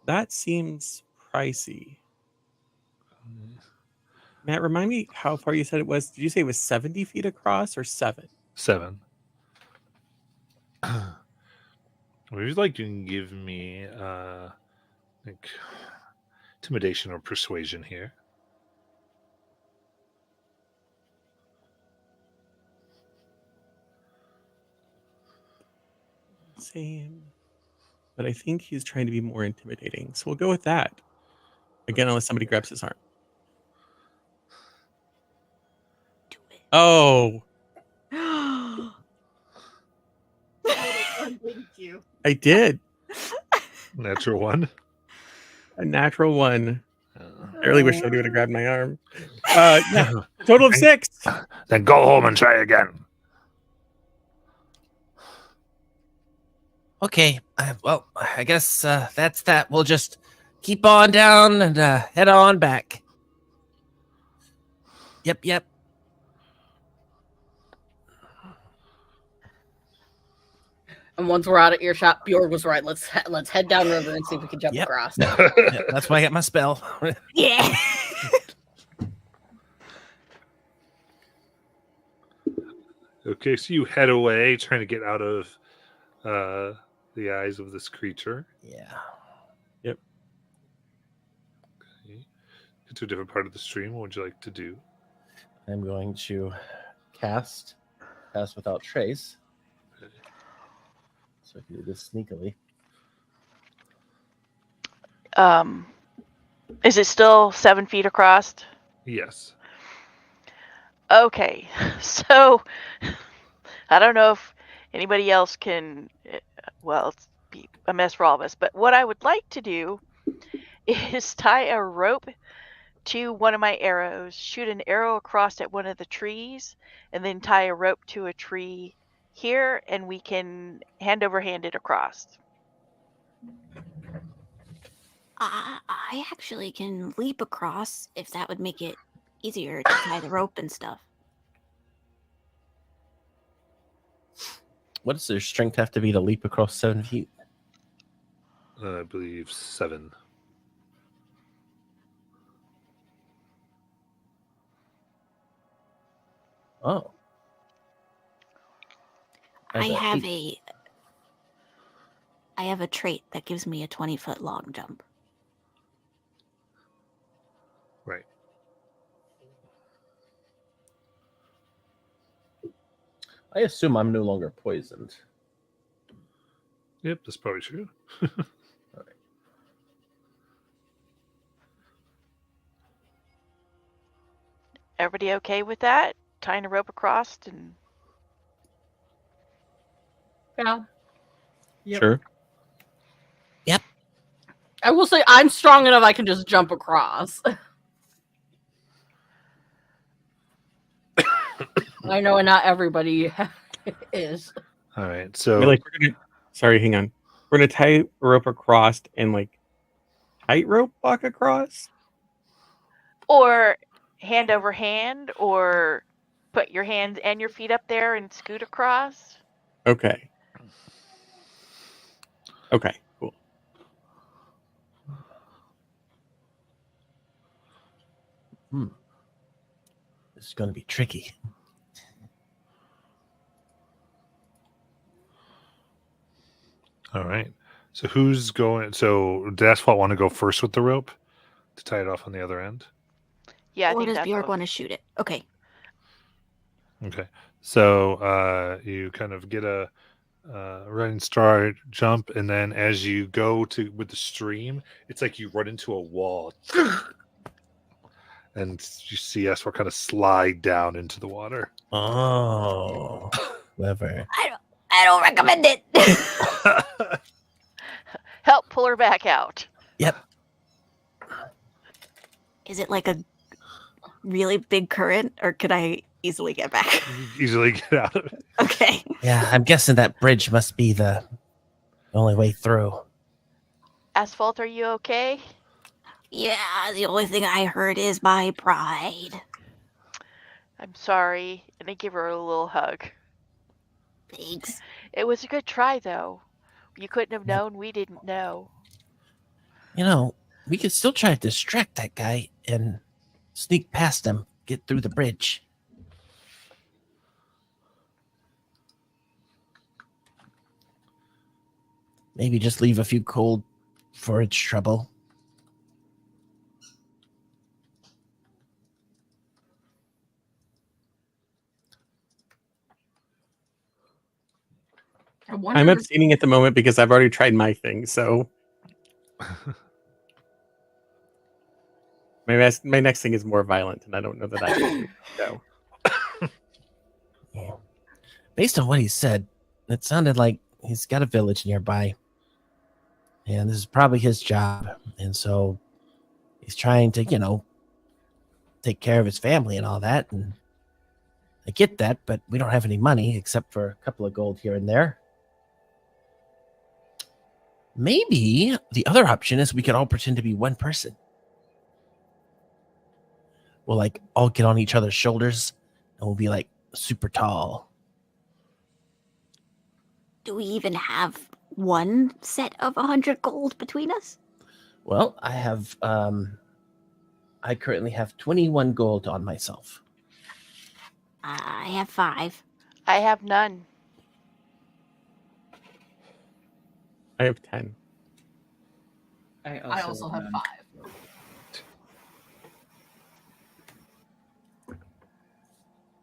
That seems pricey. Matt, remind me how far you said it was. Did you say it was 70 feet across or 7? 7. Would you like to give me like intimidation or persuasion here? Same. But I think he's trying to be more intimidating. So we'll go with that. Again, unless somebody grabs his arm. Oh, Thank you. I did. Natural 1. A natural 1. I really wish somebody would have grabbed my arm. Yeah, total of 6. Then go home and try again. Okay. Well, I guess that's that. We'll just keep on down and head on back. Yep. And once we're out of earshot, Bjorg was right. Let's head downriver and see if we can jump across. Yeah, that's why I got my spell. Yeah. Okay, so you head away, trying to get out of the eyes of this creature. Yeah. Okay. Get to a different part of the stream. What would you like to do? I'm going to cast without trace. So I can do this sneakily. Is it still 7 feet across? Yes. Okay, so I don't know if anybody else can. Well, it's be a mess for all of us. But what I would like to do is tie a rope to one of my arrows, shoot an arrow across at one of the trees, and then tie a rope to a tree here, and we can hand over hand it across. I actually can leap across if that would make it easier to tie the rope and stuff. What does their strength have to be to leap across 7 feet? I believe 7. Oh. I have eight. a trait that gives me a 20-foot long jump. Right. I assume I'm no longer poisoned. Yep, that's probably true. Everybody okay with that? Tying a rope across and Yeah. Yep. Sure. I will say I'm strong enough I can just jump across. I know not everybody is. All right. I So mean, like sorry, hang on. We're gonna tie a rope across and like tightrope walk across. or hand over hand, or put your hands and your feet up there and scoot across. Okay. Okay. Cool. This is going to be tricky. all right. So who's going? So does Asphalt want to go first with the rope to tie it off on the other end? Yeah, I Or think does that's Bjork what- want to shoot it? Okay. Okay. So you kind of get a running start jump, and then as you go to with the stream, it's like you run into a wall, and you see Asphalt kind of slide down into the water. Oh, clever. I don't recommend it. help pull her back out. Yep. Is it like a really big current, or could I easily get back? Easily get out of it. Okay. Yeah, I'm guessing that bridge must be the only way through. Asphalt, are you okay? Yeah, the only thing I heard is my pride. I'm sorry. And they give her a little hug. Thanks. It was a good try, though. You couldn't have Yep. known. We didn't know. You know, we could still try to distract that guy and sneak past him, get through the bridge. Maybe just leave a few cold forage trouble. I wonder I'm if- abstaining at the moment because I've already tried my thing. So my next thing is more violent, and I don't know that I can go. Yeah. Based on what he said, it sounded like he's got a village nearby. And this is probably his job. And so he's trying to, take care of his family and all that. And I get that, but we don't have any money except for a couple of gold here and there. Maybe the other option is we could all pretend to be one person. We'll like all get on each other's shoulders and we'll be like super tall. Do we even have one set of 100 gold between us? Well, I currently have 21 gold on myself. I have 5. I have none. I have 10. I I also have none. 5.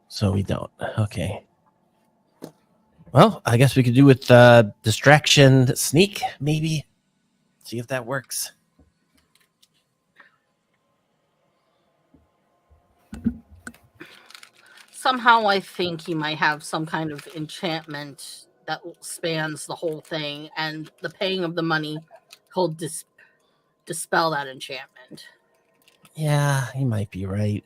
So we don't. Okay. Well, I guess we could do with distraction sneak, maybe. See if that works. somehow I think he might have some kind of enchantment that spans the whole thing, and the paying of the money will dispel that enchantment. Yeah, he might be right.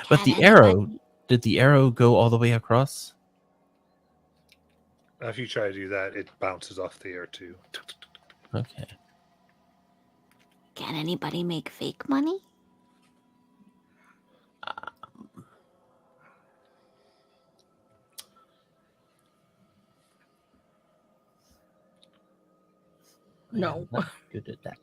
But Can the anybody- arrow, did the arrow go all the way across? If you try to do that, it bounces off the air too. Okay. Can anybody make fake money? No. I'm not good at that.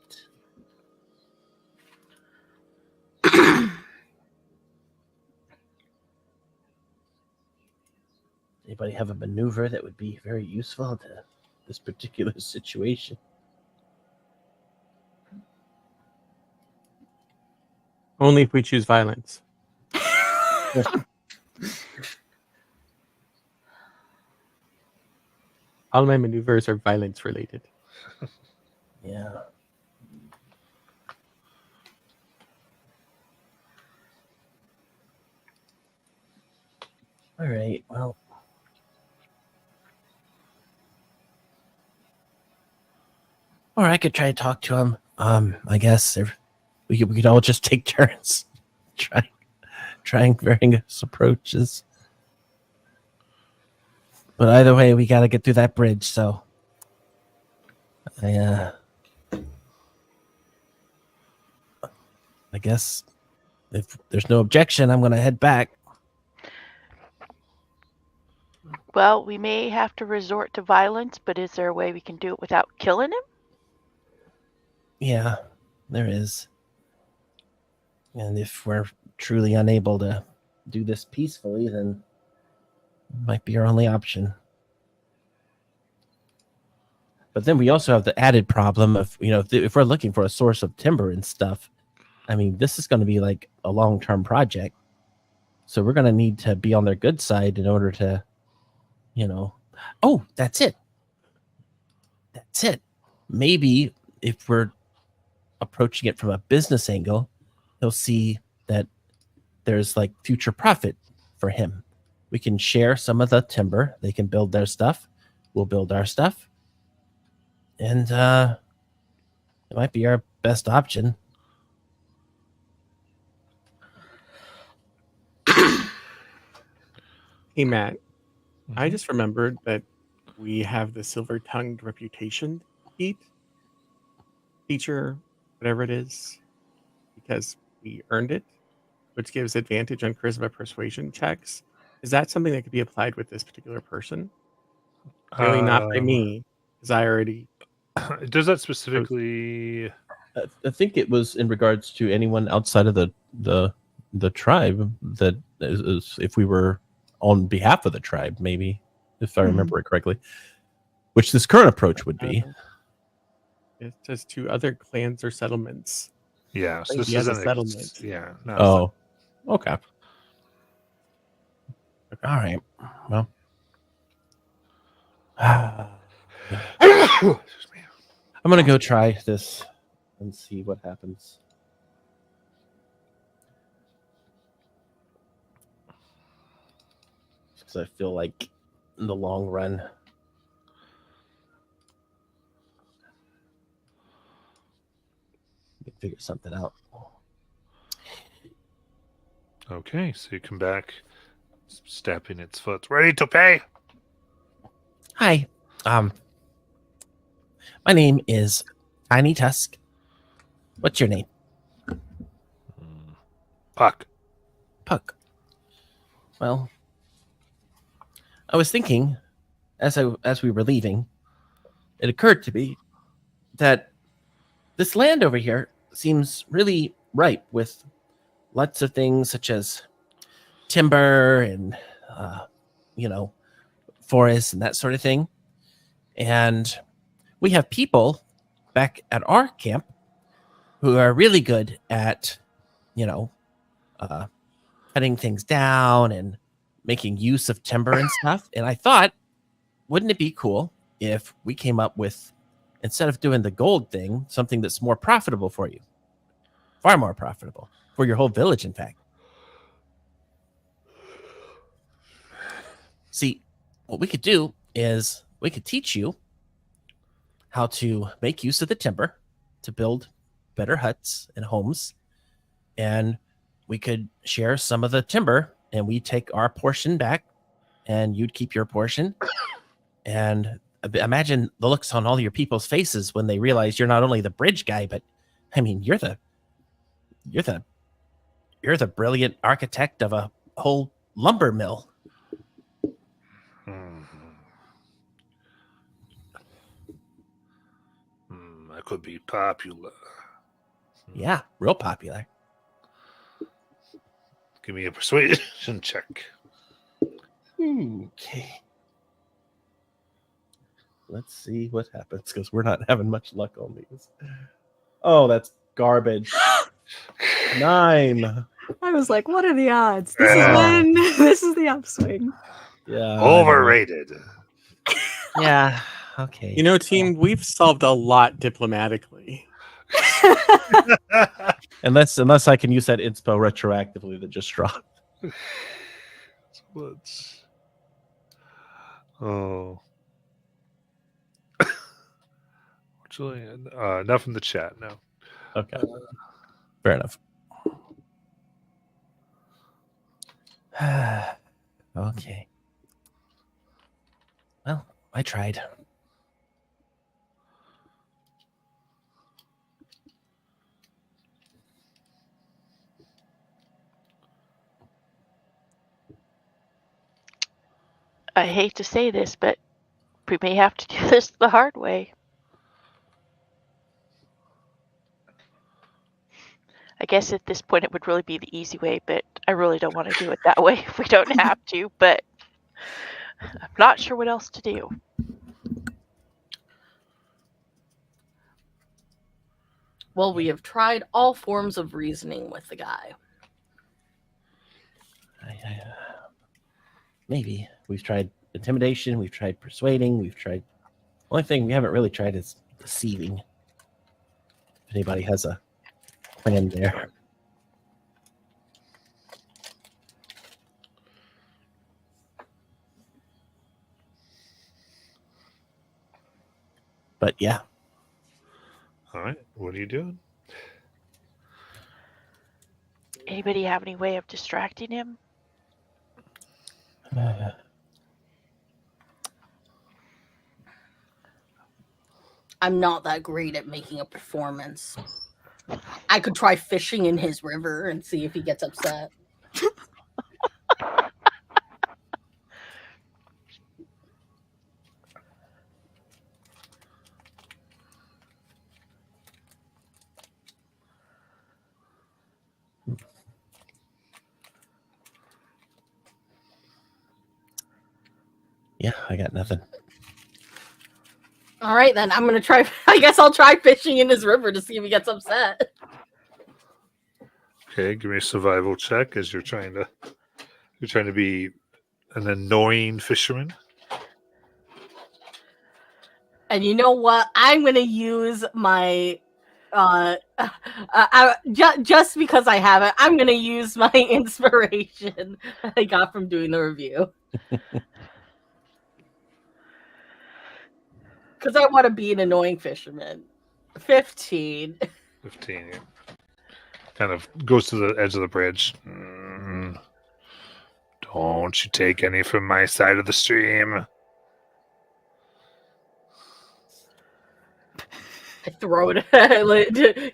Anybody have a maneuver that would be very useful to this particular situation? Only if we choose violence. All my maneuvers are violence related. Yeah. All right. Well. Or I could try to talk to him. I guess if we could all just take turns trying various approaches. But either way, we gotta get through that bridge. So, I guess if there's no objection, I'm gonna head back. Well, we may have to resort to violence, but is there a way we can do it without killing him? Yeah, there is. And if we're truly unable to do this peacefully, then it might be our only option. But then we also have the added problem of, if we're looking for a source of timber and stuff, I mean, this is going to be like a long-term project. So we're going to need to be on their good side in order to, oh, that's it. That's it. Maybe if we're approaching it from a business angle, he'll see that there's like future profit for him. We can share some of the timber. They can build their stuff. We'll build our stuff. And it might be our best option. Hey, Matt, I just remembered that we have the silver-tongued reputation feature, whatever it is, because we earned it, which gives advantage on charisma persuasion checks. Is that something that could be applied with this particular person? Really not by me, because I already... Does that specifically? I think it was in regards to anyone outside of the tribe that is if we were on behalf of the tribe, maybe, if I remember it correctly, which this current approach would be. It says to other clans or settlements. Yeah, so Like, this he has a isn't settlement. Yeah. Oh, okay. All right. Well. Excuse me. I'm going to go try this and see what happens. Because I feel like in the long run, we can figure something out. Okay, so you come back, stamping its foot. Ready to pay? Hi. My name is Tiny Tusk. What's your name? Puck. Puck. Well, I was thinking, as we were leaving, it occurred to me that this land over here seems really ripe with lots of things such as timber and forests and that sort of thing. And we have people back at our camp who are really good at, cutting things down and making use of timber and stuff. And I thought, wouldn't it be cool if we came up with, instead of doing the gold thing, something that's more profitable for you? Far more profitable for your whole village, in fact. See, what we could do is we could teach you how to make use of the timber to build better huts and homes. And we could share some of the timber and we take our portion back and you'd keep your portion. And imagine the looks on all your people's faces when they realize you're not only the bridge guy, but I mean, you're the brilliant architect of a whole lumber mill. That could be popular. Yeah, real popular. Give me a persuasion check. Okay. Let's see what happens because we're not having much luck on these. Oh, that's garbage. 9. I was like, what are the odds? This is when this is the upswing. Yeah. Overrated. Yeah. Okay. You know, team, we've solved a lot diplomatically. Unless I can use that inspo retroactively that just dropped. Let's. Oh. Actually, enough in the chat now. Okay. Fair enough. Okay. Well, I tried. I hate to say this, but we may have to do this the hard way. I guess at this point it would really be the easy way, but I really don't want to do it that way if we don't have to, but I'm not sure what else to do. Well, we have tried all forms of reasoning with the guy. Maybe. We've tried intimidation, we've tried persuading, we've tried... Only thing we haven't really tried is deceiving. If anybody has a plan there. But yeah. All right. What are you doing? Anybody have any way of distracting him? I'm not that great at making a performance. I could try fishing in his river and see if he gets upset. Yeah, I got nothing. All right, then I'm gonna try. I guess I'll try fishing in his river to see if he gets upset. Okay, give me a survival check as you're trying to be an annoying fisherman. And you know what? I'm gonna use my just because I have it. I'm gonna use my inspiration I got from doing the review. Because I want to be an annoying fisherman. 15. 15. Yeah. Kind of goes to the edge of the bridge. Don't you take any from my side of the stream. I throw it.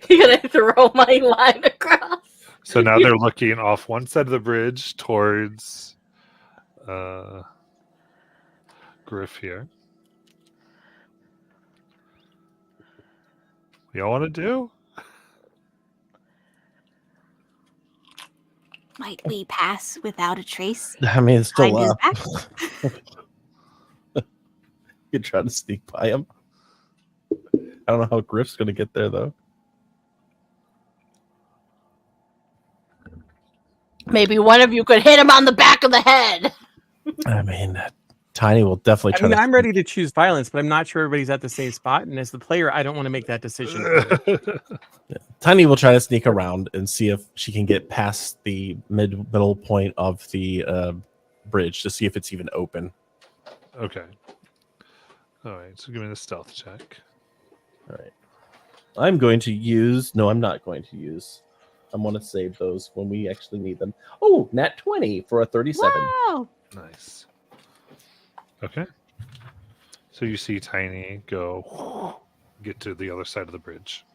You're gonna throw my line across. So now they're looking off one side of the bridge towards Griff here. What y'all want to do? Might we pass without a trace? I mean, it's still Behind up. his back? You try to sneak by him. I don't know how Griff's going to get there, though. Maybe one of you could hit him on the back of the head. I mean, Tiny will definitely I try mean, to. I'm ready to choose violence, but I'm not sure everybody's at the same spot. And as the player, I don't want to make that decision early. Tiny will try to sneak around and see if she can get past the middle point of the bridge to see if it's even open. Okay. All right. So give me the stealth check. All right. I'm going to use. No, I'm not going to use. I'm going to save those when we actually need them. Oh, nat 20 for a 37. Wow. Nice. Okay. So you see Tiny go get to the other side of the bridge.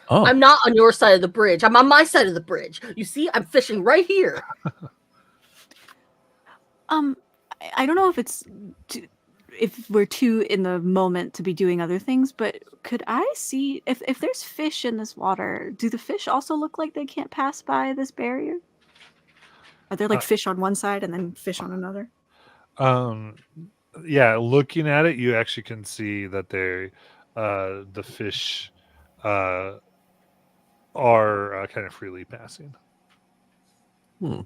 Oh, I'm not on your side of the bridge. I'm on my side of the bridge. You see, I'm fishing right here. I don't know if if we're too in the moment to be doing other things, but could I see if there's fish in this water? Do the fish also look like they can't pass by this barrier? Are there like fish on one side and then fish on another? Yeah, looking at it, you actually can see that they, the fish, are kind of freely passing. Maybe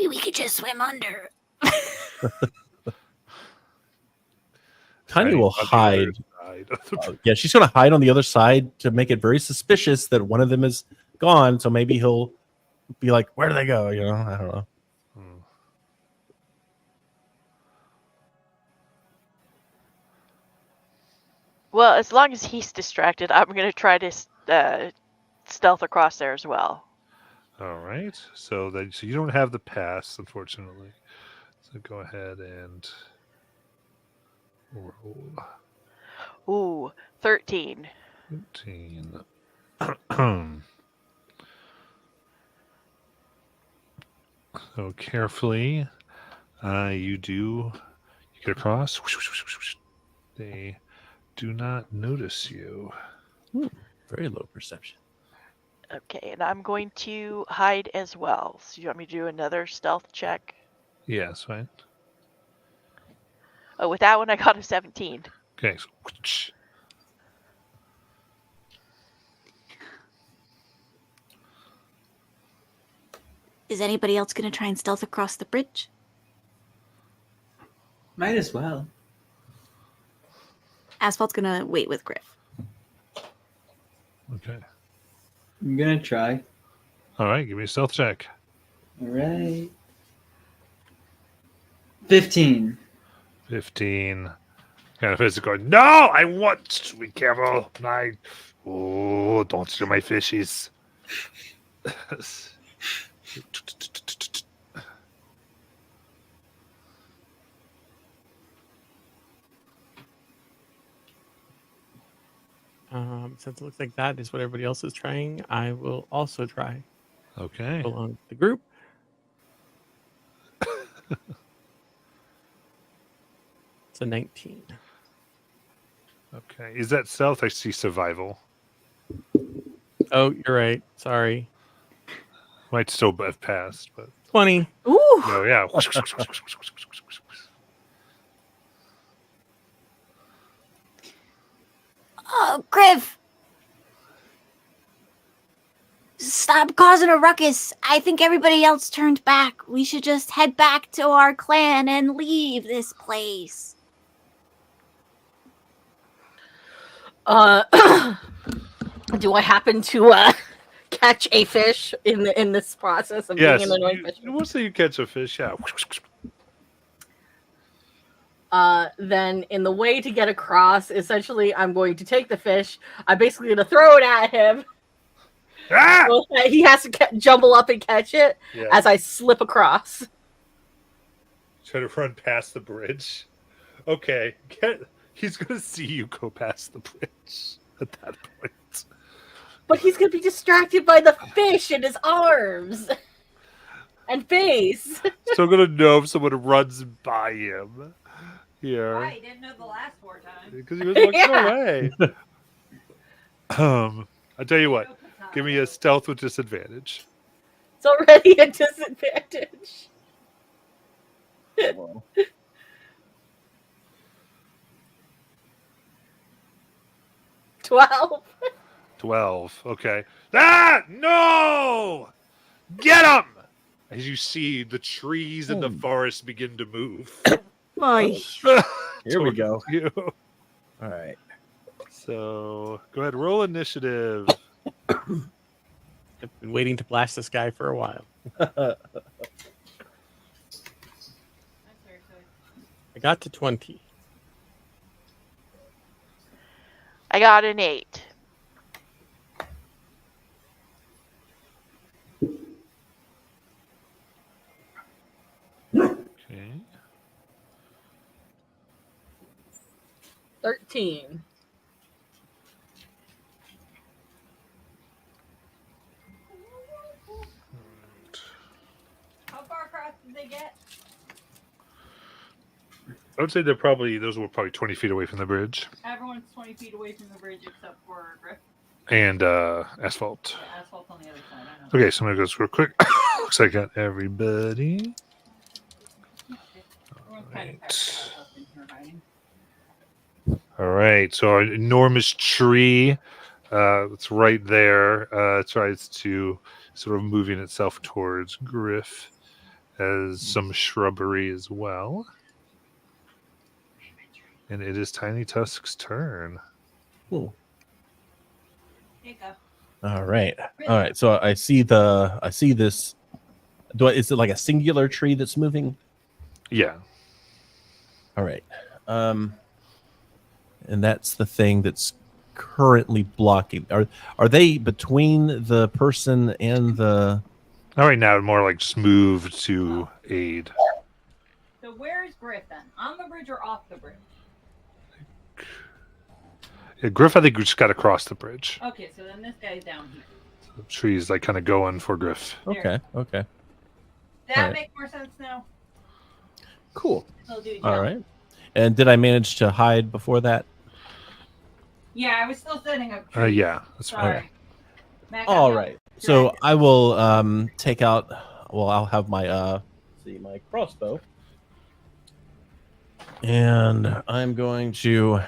we could just swim under. Tiny will on the hide. other side of the bridge. Yeah, she's going to hide on the other side to make it very suspicious that one of them is gone. So maybe he'll be like, "Where do they go?" You know, I don't know. Hmm. Well, as long as he's distracted, I'm going to try to stealth across there as well. All right. So you don't have the pass, unfortunately. So go ahead and roll. Ooh, 13. 13. So carefully, you get across. They do not notice you. Very low perception. Okay, and I'm going to hide as well. So you want me to do another stealth check? Yes, fine. Oh, with that one, I got a 17. Okay. So, Is anybody else going to try and stealth across the bridge? Might as well. Asphalt's gonna wait with Griff. okay. I'm gonna try. All right. Give me a stealth check. All right. 15. 15. Kind of physical. No, I want to be careful. Don't steal my fishies. Since it looks like that is what everybody else is trying, I will also try Okay. along with the group. It's a 19. Okay. Is that stealth? I see survival. Oh, you're right. Sorry. Might still have passed, but 20. Ooh. no, yeah. Oh, Griff! Stop causing a ruckus. I think everybody else turned back. We should just head back to our clan and leave this place. Do I happen to catch a fish in this process of Yes. being an annoying fish? Once you catch a fish, yeah. Then in the way to get across, essentially, I'm going to take the fish. I'm basically going to throw it at him. Ah! So that he has to jumble up and catch it Yeah. as I slip across. Try to run past the bridge. Okay. He's going to see you go past the bridge at that point. But he's going to be distracted by the fish in his arms and face. Still going to know if someone runs by him. Here. Why? You didn't know the last 4 times. Because he was looking Yeah. away. I'll tell you what. Give me a stealth with disadvantage. It's already a disadvantage. 12. 12. Okay. Ah! No! Get him! As you see the trees in the forest begin to move. Boy. Here we go. You. All right. So go ahead, roll initiative. I've been waiting to blast this guy for a while. I got to 20. I got an 8. Okay. 13. How far across did they get? I would say those were probably 20 feet away from the bridge. Everyone's 20 feet away from the bridge except for Griff. And asphalt. Yeah, asphalt's on the other side. I know. Okay, so I'm gonna go real quick. Looks like I got everybody. Everyone's kind of packed up in here hiding. All right, so an enormous tree. It's right there. Tries to sort of moving itself towards Griff, as some shrubbery as well. And it is Tiny Tusk's turn. Cool. Here you go. All right. All right. So I see this. Is it like a singular tree that's moving? Yeah. All right. And that's the thing that's currently blocking. Are they between the person and the? All right, now more like just move to aid. So where's Griff then? On the bridge or off the bridge? Yeah, Griff, I think we just got across the bridge. Okay, so then this guy's down here. The tree's like kind of going for Griff. Okay. Okay. That Alright. make more sense now? Cool. He'll do All job. right. And did I manage to hide before that? Yeah, I was still setting up. Yeah, that's fine. Sorry. Mac, All I'm right. So I will take out. Well, I'll have my my crossbow, and I'm going to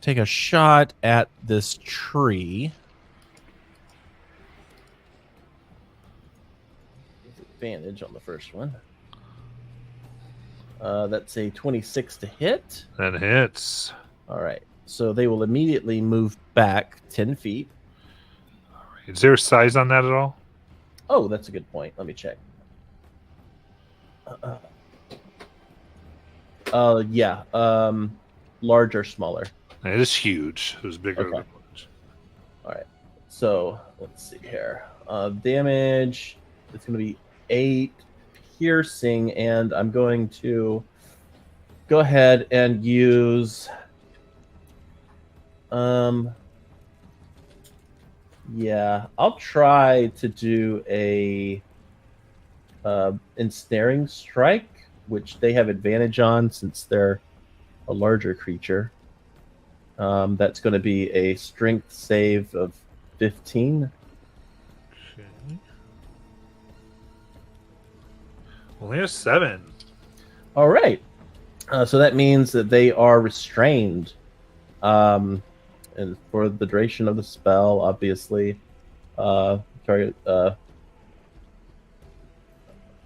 take a shot at this tree. Advantage on the first one. That's a 26 to hit. That hits. All right. So they will immediately move back 10 feet. Is there a size on that at all? Oh, that's a good point. Let me check. Yeah. Large or smaller. It is huge. It was bigger Okay. than large. All right. So let's see here. Damage. It's going to be 8 piercing, and I'm going to go ahead and use. Yeah, I'll try to do a ensnaring strike, which they have advantage on since they're a larger creature. That's going to be a strength save of 15. Okay. Only a 7. All right. So that means that they are restrained. And for the duration of the spell, obviously, target. Let's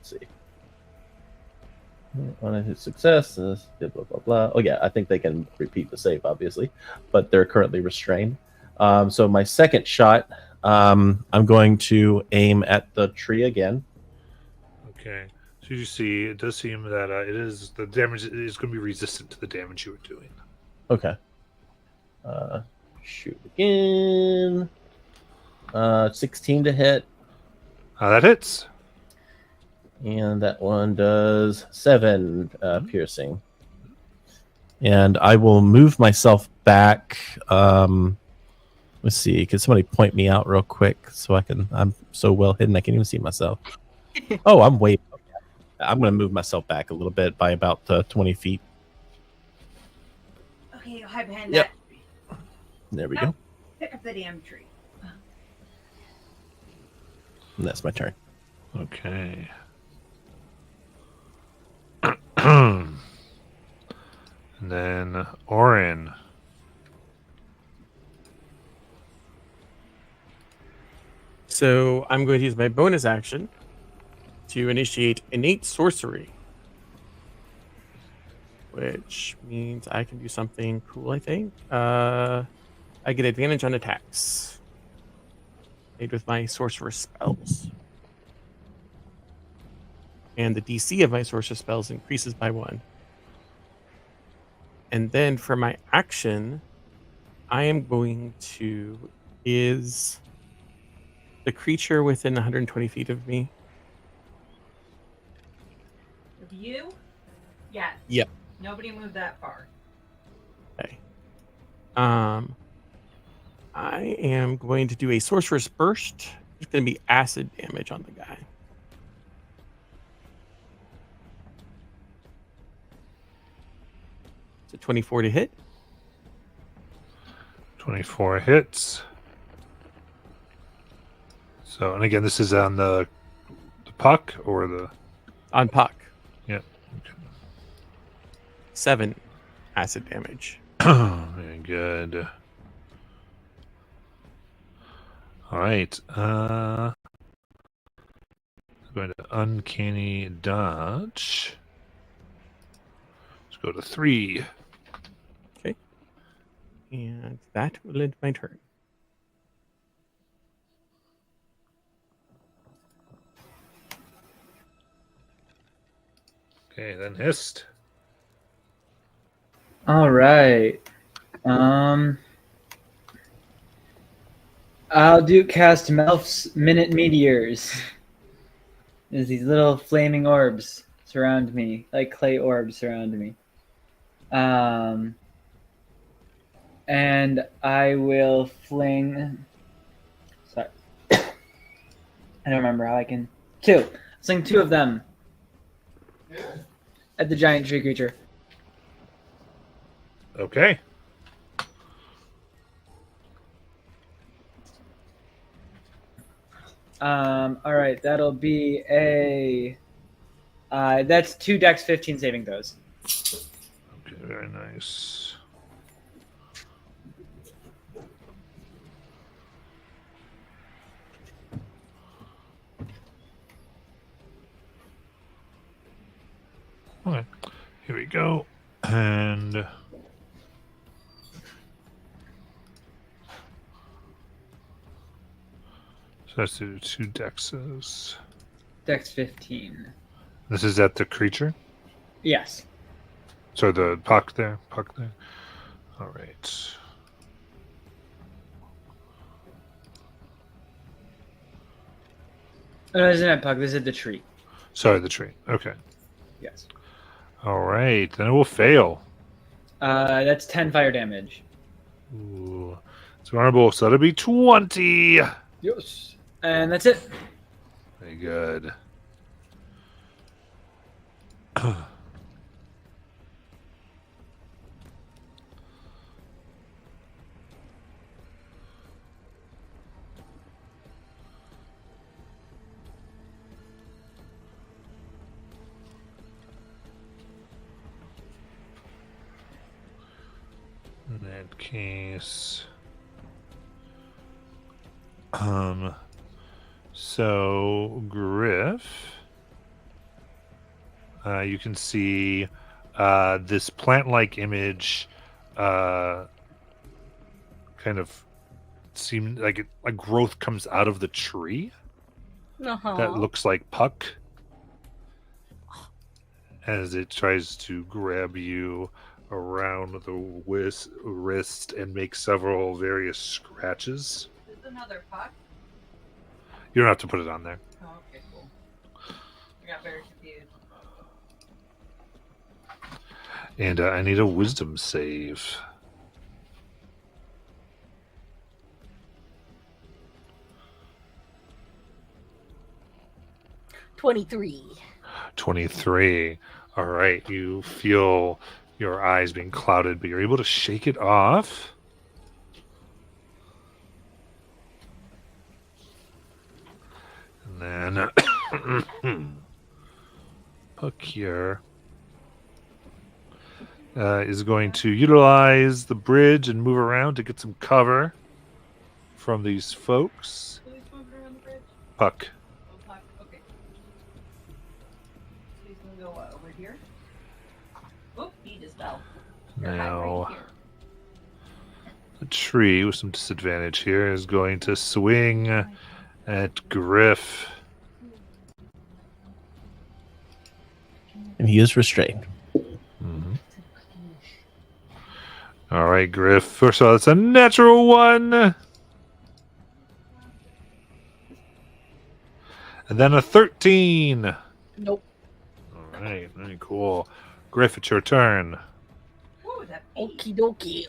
see. On a success, blah blah blah. Oh yeah, I think they can repeat the save, obviously, but they're currently restrained. So my second shot, I'm going to aim at the tree again. Okay. So you see, it does seem that the damage is going to be resistant to the damage you were doing. Okay. Shoot again. 16 to hit. That hits. And that one does 7 piercing. And I will move myself back. Let's see. Can somebody point me out real quick so I can? I'm so well hidden I can't even see myself. Oh, I'm way. I'm going to move myself back a little bit by about 20 feet. Okay, I'll hide behind Yep. that. There we No. go. Pick up the damn tree. And that's my turn. Okay. And then Orin. So I'm going to use my bonus action to initiate innate sorcery. which means I can do something cool, I think. I get advantage on attacks made with my sorcerer spells. And the DC of my sorcerer spells increases by 1. And then for my action, I am going to... Is the creature within 120 feet of me? With you? Yes. Yep. Nobody moved that far. Okay. I am going to do a sorcerer's burst. It's going to be acid damage on the guy. It's a 24 to hit. 24 hits. So, and again, this is on the puck or the... On puck. Yeah. 7 acid damage. Very good. All right. I'm going to uncanny dodge. Let's go to 3. Okay. And that will end my turn. Okay, then hissed. All right. I'll do cast Melf's Minute Meteors. There's these little flaming orbs surround me, like clay orbs surround me. And I will fling. Sorry. I don't remember how I can. 2. Sling 2 of them at the giant tree creature. Okay. All right, that'll be a. That's 2 Dex 15 saving throws. Okay, very nice. Okay, here we go. And so that's 2 dexes. Dex 15. This is at the creature? Yes. So the puck there. All right. Oh, no, this isn't a puck. This is the tree. Sorry, the tree. Okay. Yes. All right. Then it will fail. That's 10 fire damage. Ooh. It's vulnerable, so that'll be 20. Yes. And that's it. Very good. In that case, so Griff, you can see this plant-like image kind of seem like a growth comes out of the tree that looks like Puck as it tries to grab you around the wrist and make several various scratches. There's another puck. You don't have to put it on there. Oh, okay, cool. I got very confused. And I need a wisdom save. $23. 23. All right. You feel your eyes being clouded, but you're able to shake it off. And then Puck here is going to utilize the bridge and move around to get some cover from these folks. Who's moving around the bridge? Puck. Oh, puck. Okay. So he's gonna go what, over here? Oh, he So you're hiding right Now, here. the tree with some disadvantage here is going to swing at Griff. And he is restrained. Mhm. All right, Griff. First of all, it's a natural 1. And then a 13. Nope. All right, very cool. Griff, it's your turn. What was that? Okie dokie.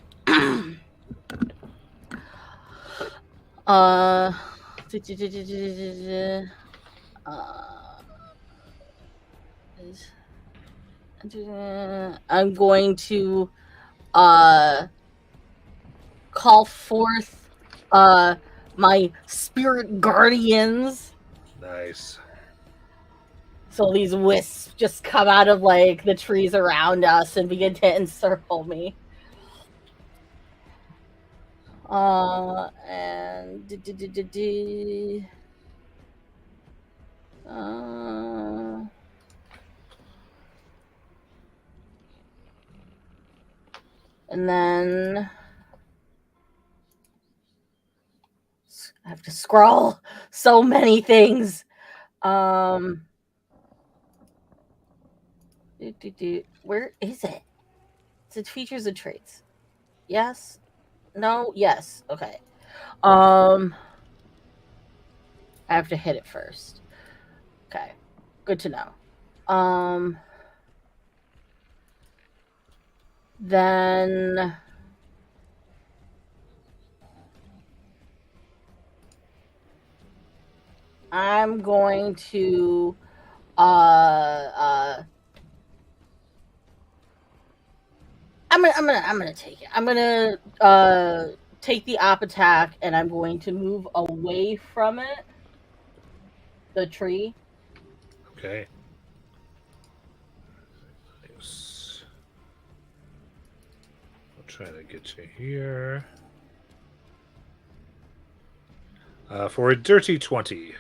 uh, I'm going to call forth my spirit guardians. Nice. So these wisps just come out of like the trees around us and begin to encircle me. And and then I have to scroll so many things. Where is it? It features and traits. Yes. No. Yes. Okay. I have to hit it first. Okay. Good to know. Then I'm going to I'm gonna take it. I'm gonna take the op attack and I'm going to move away from it. The tree. Okay. Nice. I'll try to get you here. For a dirty 20.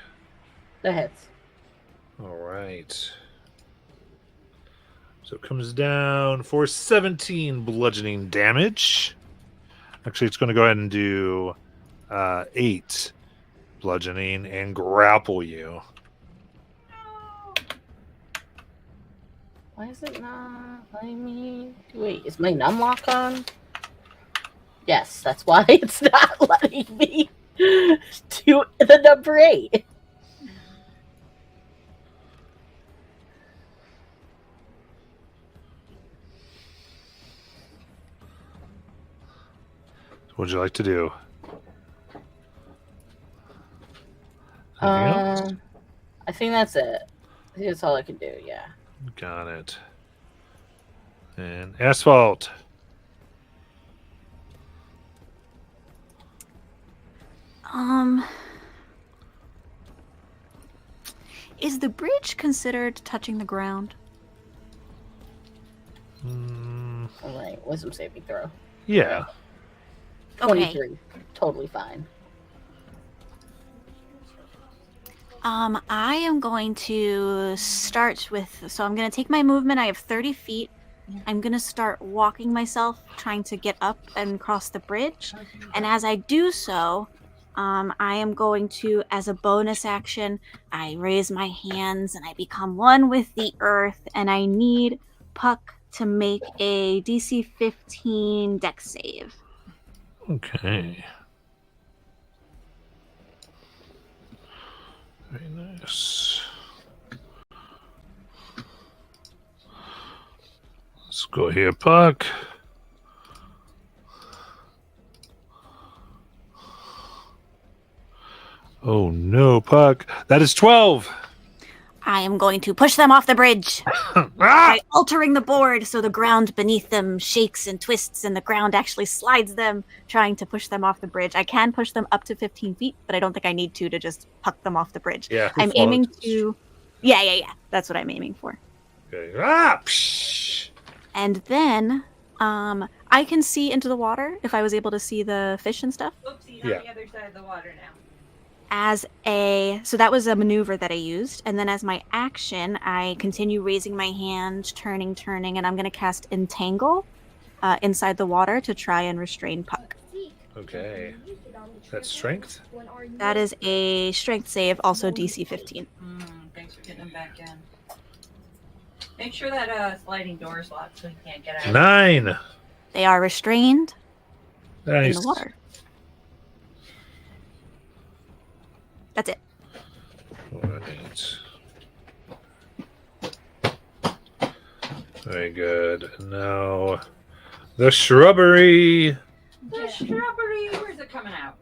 That hits. All right. So it comes down for 17 bludgeoning damage. Actually, it's going to go ahead and do 8 bludgeoning and grapple you. Why is it not letting me? Wait, is my numlock on? Yes, that's why it's not letting me do the number 8. What would you like to do? Anything else? I think that's it. I think that's all I can do. Yeah. Got it. And asphalt. Is the bridge considered touching the ground? All right. Wisdom saving throw. Yeah. 23. Totally fine. I am going to start with, so I'm going to take my movement. I have 30 feet. I'm going to start walking myself, trying to get up and cross the bridge. And as I do so, I am going to, as a bonus action, I raise my hands and I become one with the earth. And I need Puck to make a DC 15 dex save. Okay. Very nice. Let's go here, Puck. Oh no, Puck. That is 12. I am going to push them off the bridge by altering the board so the ground beneath them shakes and twists and the ground actually slides them, trying to push them off the bridge. I can push them up to 15 feet, but I don't think I need to just puck them off the bridge. Yeah, I'm aiming to... Yeah. That's what I'm aiming for. Okay. And then I can see into the water if I was able to see the fish and stuff. Oopsie, Yeah. on the other side of the water now. So that was a maneuver that I used, and then as my action, I continue raising my hand, turning, and I'm going to cast Entangle inside the water to try and restrain Puck. Okay. That's strength? That is a strength save, also DC 15. Thanks for getting him back in. Make sure that sliding door is locked so he can't get out. 9. They are restrained in Nice. the water. That's it. Right. Very good. Now, the shrubbery. The shrubbery, where's it coming out?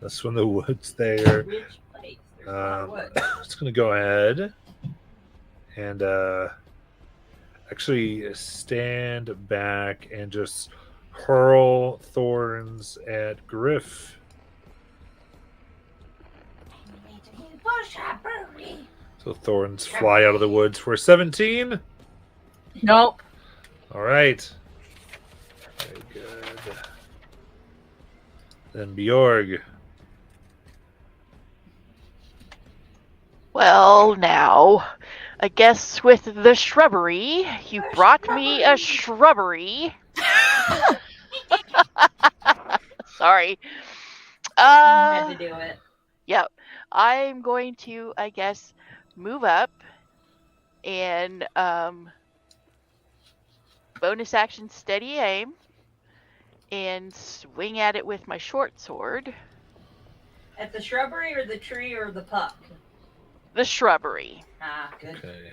That's from the woods there. Which place? There's a lot of wood. It's going to go ahead and actually stand back and just hurl thorns at Griff. So thorns fly out of the woods for 17. Nope. All right. Very good. Then Bjorg. Well, now, I guess with the shrubbery, you brought me a shrubbery. Sorry. Had to do it. Yep. I'm going to, I guess, move up and bonus action steady aim and swing at it with my short sword. At the shrubbery or the tree or the puck? The shrubbery. Ah, good. Okay.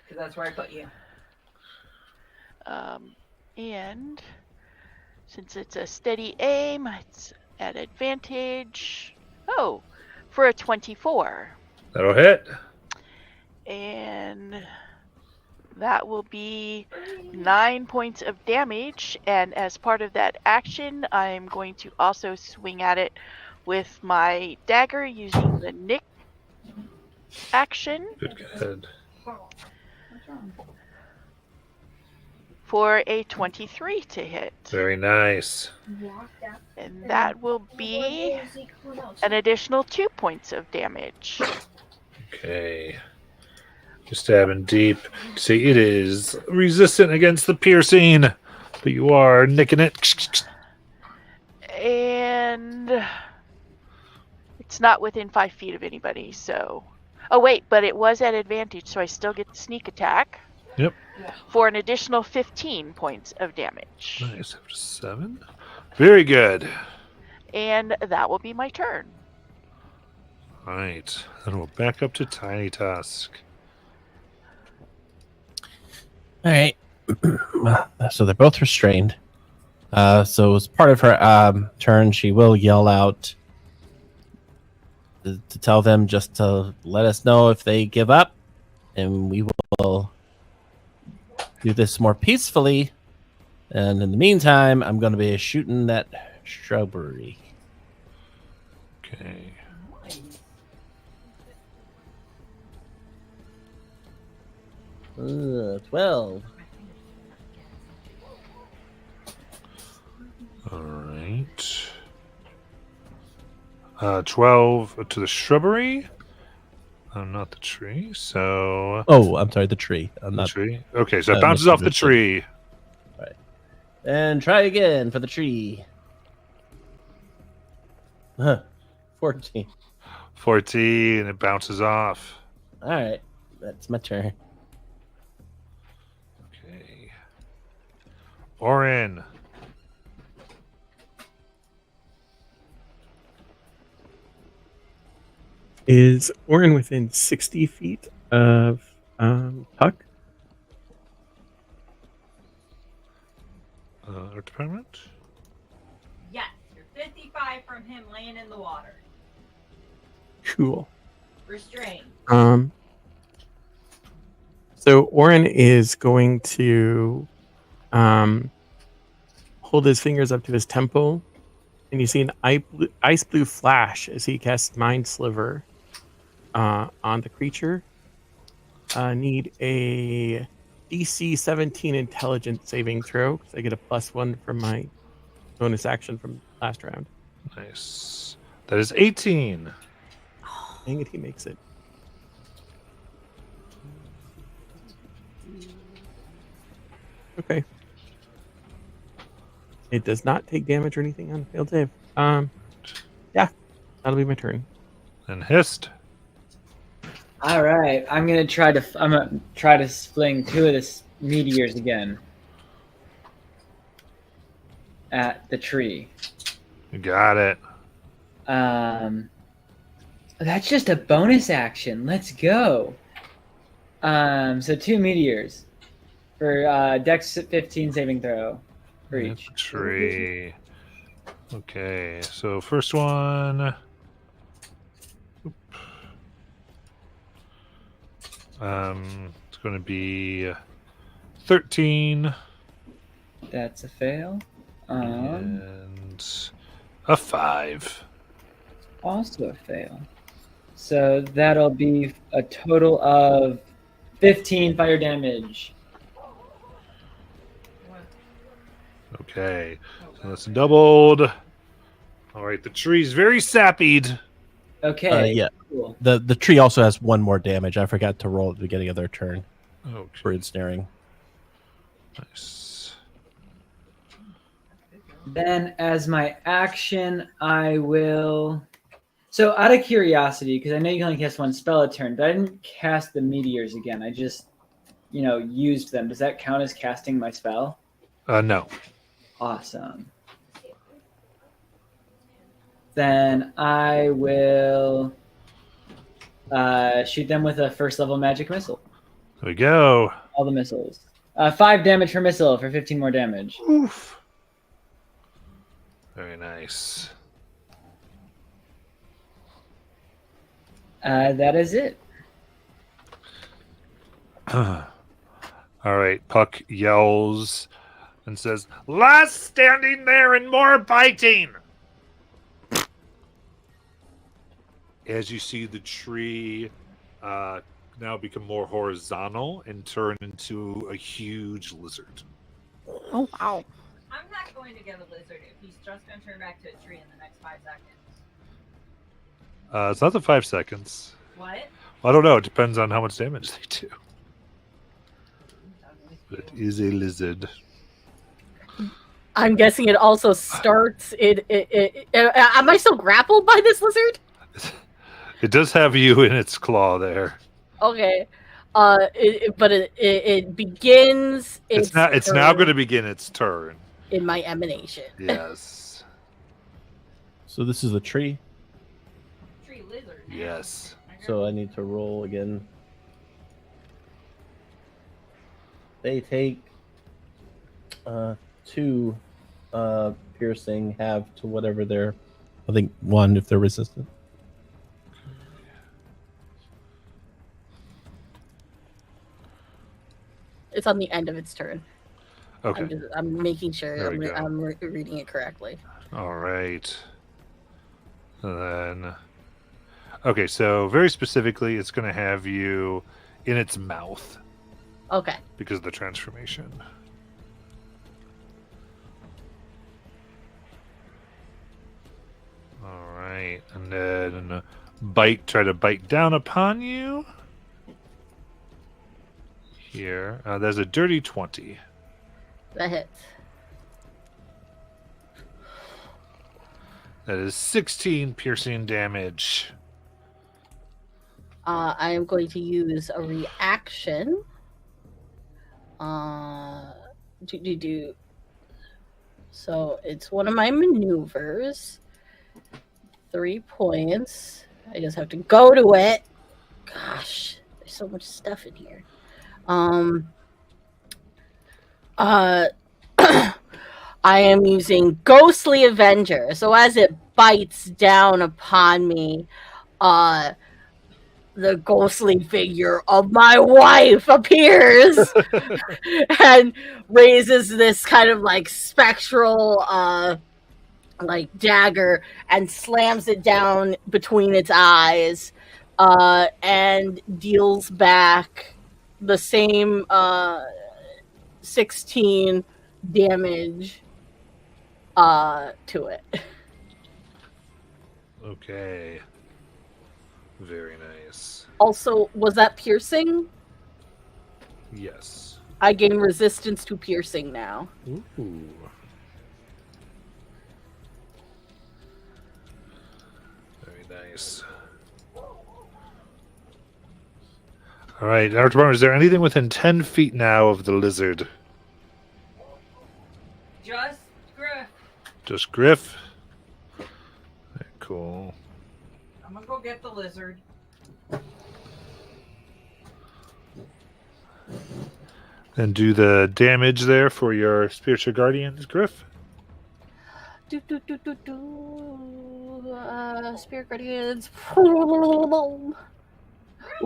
Because that's where I put you. And since it's a steady aim, it's at advantage. Oh, for a 24. That'll hit. And that will be 9 points of damage. And as part of that action, I'm going to also swing at it with my dagger using the nick action. Good. For a 23 to hit. Very nice. And that will be an additional 2 points of damage. Okay. Just stabbing deep. See, it is resistant against the piercing, but you are nicking it. And it's not within 5 feet of anybody, so... Oh, wait, but it was at advantage, so I still get the sneak attack. Yep. For an additional 15 points of damage. Nice. Up to 7. Very good. And that will be my turn. All right. Then we'll back up to Tiny Tusk. All right. So they're both restrained. So as part of her turn, she will yell out to tell them just to let us know if they give up, and we will do this more peacefully. And in the meantime, I'm going to be shooting that shrubbery. Okay. Uh, 12. All right. 12 to the shrubbery. Not the tree. So. Oh, I'm sorry, the tree. I'm The not. tree. Okay, so it bounces off the tree. And try again for the tree. 14. 14. It bounces off. All right, that's my turn. Okay. Orin. Is Orin within 60 feet of Puck? Art department. Yes, you're 55 from him laying in the water. Cool. Restrained. So Orin is going to hold his fingers up to his temple, and you see an ice blue flash as he casts Mind Sliver on the creature. Need a DC 17 intelligence saving throw, because I get a +1 from my bonus action from last round. Nice. That is 18. Dang it, he makes it. Okay. It does not take damage or anything on failed save. Yeah, that'll be my turn. And hissed. All right, I'm gonna try to fling 2 of the meteors again at the tree. You got it. That's just a bonus action. Let's go. So 2 meteors for Dex 15 saving throw for Hit each. the tree. Okay, so first one. It's going to be 13. That's a fail. And a 5. Also a fail. So that'll be a total of 15 fire damage. Okay, so that's doubled. All right, the tree's very sappied. Okay. Yeah. Cool. The tree also has 1 more damage. I forgot to roll at the beginning of their turn Okay, for ensnaring. nice. Then, as my action, I will. So, out of curiosity, because I know you can only cast 1 spell a turn, but I didn't cast the meteors again. I just, used them. Does that count as casting my spell? No. Awesome. Then I will shoot them with a 1st level magic missile. There we go. All the missiles. 5 damage per missile for 15 more damage. Oof. Very nice. That is it. All right, Puck yells and says, "Less standing there and more biting!" As you see the tree now become more horizontal and turn into a huge lizard. Oh wow. I'm not going to get a lizard if he's just going to turn back to a tree in the next 5 seconds. It's not the 5 seconds. What? I don't know. It depends on how much damage they do. But it is a lizard. I'm guessing it also starts. Am I still grappled by this lizard? It does have you in its claw there. Okay. But it begins. It's now turn going to begin its turn. in my emanation. Yes. So this is a tree. Tree lizard. now. Yes. So I need to roll again. They take 2 piercing, half to whatever they're. I think 1 if they're resistant. It's on the end of its turn. Okay. I'm making sure There we go. I'm reading it correctly. All right. And then, okay, so very specifically, it's going to have you in its mouth Okay. because of the transformation. All right, and then try to bite down upon you. Here, there's a dirty 20. That hits. That is 16 piercing damage. I am going to use a reaction. So it's one of my maneuvers. 3 points. I just have to go to it. Gosh, there's so much stuff in here. I am using Ghostly Avenger. So as it bites down upon me, the ghostly figure of my wife appears and raises this kind of like spectral like dagger and slams it down between its eyes and deals back the same 16 damage to it. Okay. Very nice. Also, was that piercing? Yes. I gain resistance to piercing now. Ooh. Very nice. All right, Art Department, is there anything within 10 feet now of the lizard? Just Griff. Just Griff? Very cool. I'm gonna go get the lizard. And do the damage there for your spiritual guardians, Griff. Spirit guardians.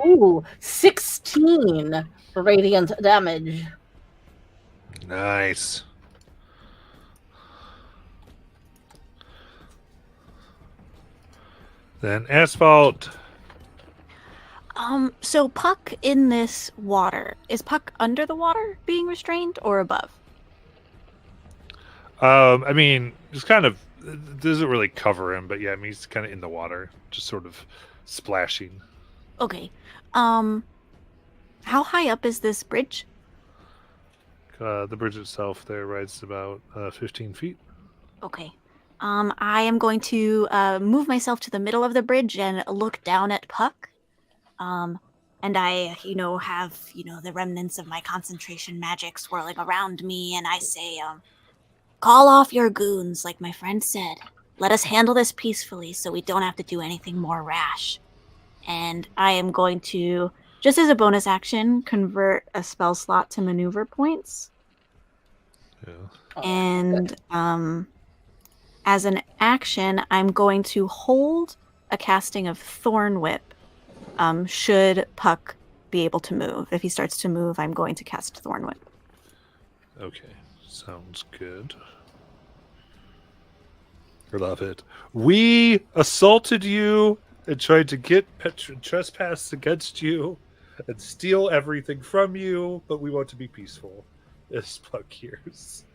Ooh, 16 radiant damage. Nice. Then Asphalt. So Puck in this water, is Puck under the water being restrained or above? I mean, it's kind of it doesn't really cover him, but yeah, I mean he's kind of in the water, just sort of splashing. Okay. How high up is this bridge? The bridge itself there rides about 15 feet. Okay. I am going to move myself to the middle of the bridge and look down at Puck. And I, have, the remnants of my concentration magic swirling around me, and I say, call off your goons, like my friend said. Let us handle this peacefully so we don't have to do anything more rash. And I am going to, just as a bonus action, convert a spell slot to maneuver points. Yeah. And as an action, I'm going to hold a casting of Thorn Whip. Should Puck be able to move? If he starts to move, I'm going to cast Thorn Whip. Okay, sounds good. I love it. We assaulted you and tried to get trespass against you and steal everything from you, but we want to be peaceful. As Puck hears.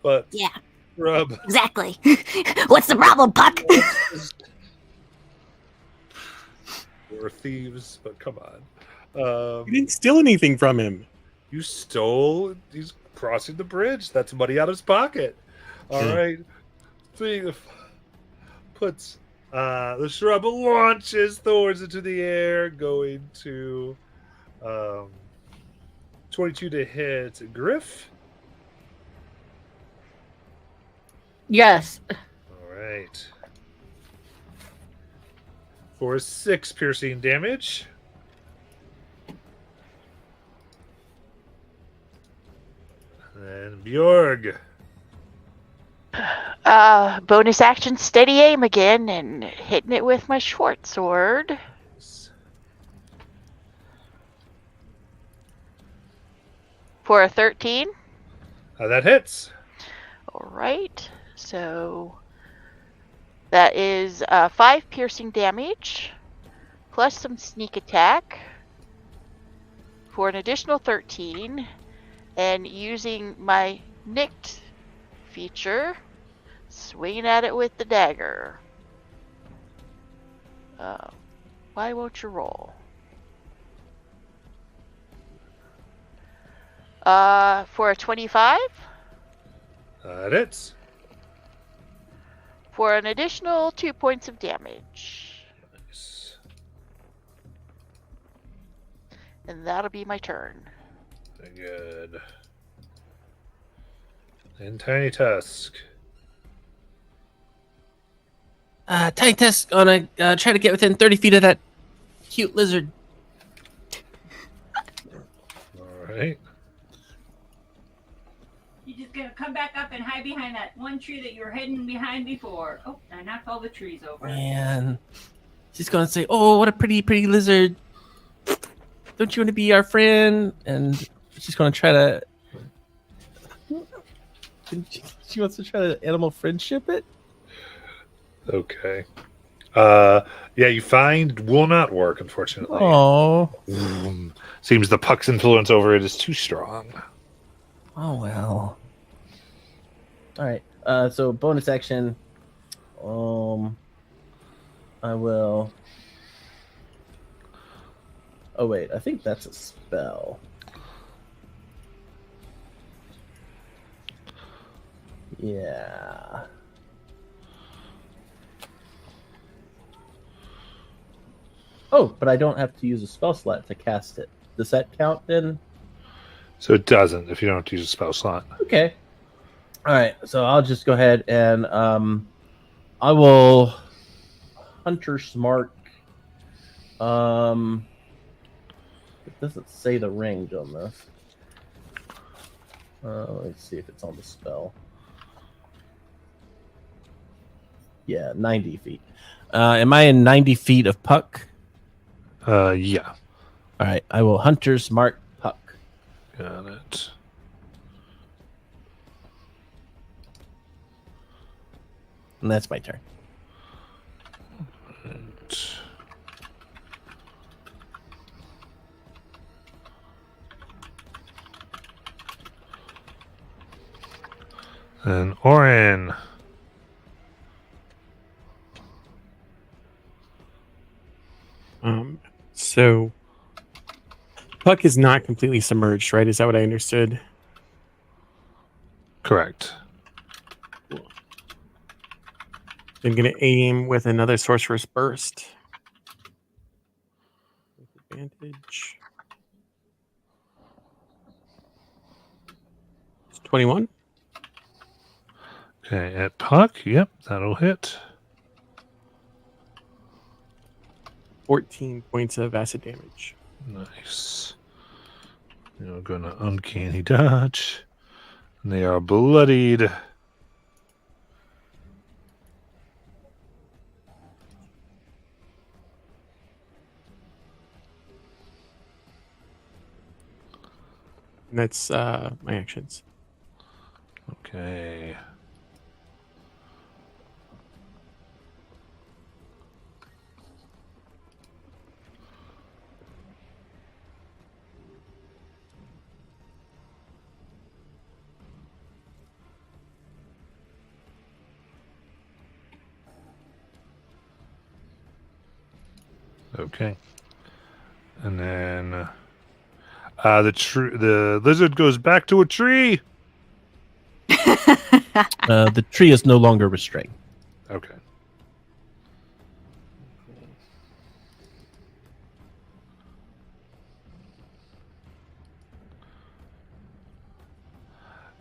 But Yeah, Rub, exactly. What's the problem, Puck? we're thieves, but come on. You didn't steal anything from him. You stole. He's crossing the bridge. That's money out of his pocket. All right. Thing puts the shrub launches thorns into the air, going to 22 to hit Griff. Yes. All right. For 6 piercing damage. And Bjorg. Bonus action, steady aim again, and hitting it with my short sword. For a 13. That hits. All right. So that is 5 piercing damage, plus some sneak attack for an additional 13. And using my nicked feature, swinging at it with the dagger. Why won't you roll? For a 25. That hits. For an additional 2 points of damage. Nice. And that'll be my turn. Very good. And Tiny Tusk. Tiny Tusk gonna try to get within 30 feet of that cute lizard. All right. You're just gonna come back up and hide behind that one tree that you were hidden behind before. Oh, I knocked all the trees over. And she's gonna say, "Oh, what a pretty, pretty lizard! Don't you want to be our friend?" And she's gonna try to. She wants to try to animal friendship it. Okay. Yeah, you find will not work, unfortunately. Oh. Seems the Puck's influence over it is too strong. Oh well. All right. So bonus action. I will. Oh wait, I think that's a spell. Yeah. Oh, but I don't have to use a spell slot to cast it. Does that count then? So it doesn't if you don't use a spell slot. Okay. All right. So I'll just go ahead and I will Hunter's Mark. It doesn't say the range on this. Let's see if it's on the spell. Yeah, 90 feet. Am I in 90 feet of Puck? Yeah. All right. I will Hunter's Mark Puck. Got it. And that's my turn. Right. And Orin. So Puck is not completely submerged, right? Is that what I understood? Correct. I'm going to aim with another Sorcerer's Burst. With advantage. It's 21. Okay, at Puck. Yep, that'll hit. 14 points of acid damage. Nice. You're gonna uncanny dodge. And they are bloodied. And that's my actions. Okay. Okay. And then the lizard goes back to a tree. The tree is no longer restrained. Okay.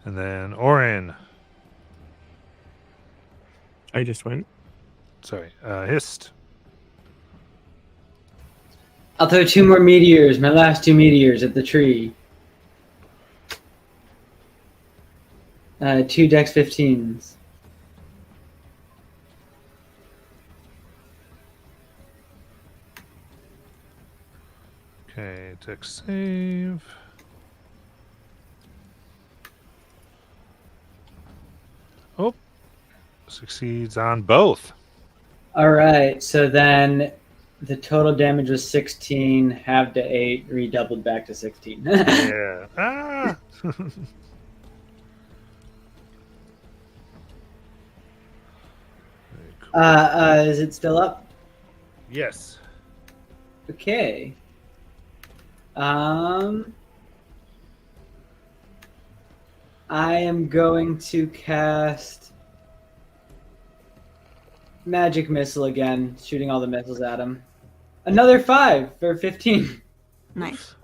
And then Orin. I just went. Sorry, Hist. I'll throw 2 more meteors, my last 2 meteors at the tree. 2 Dex 15s. Okay, Dex save. Oh, succeeds on both. All right, so then the total damage was 16, halved to 8, redoubled back to 16. Yeah. Ah. Very cool. Is it still up? Yes. Okay. I am going to cast Magic Missile again, shooting all the missiles at him. Another 5 for 15. Nice.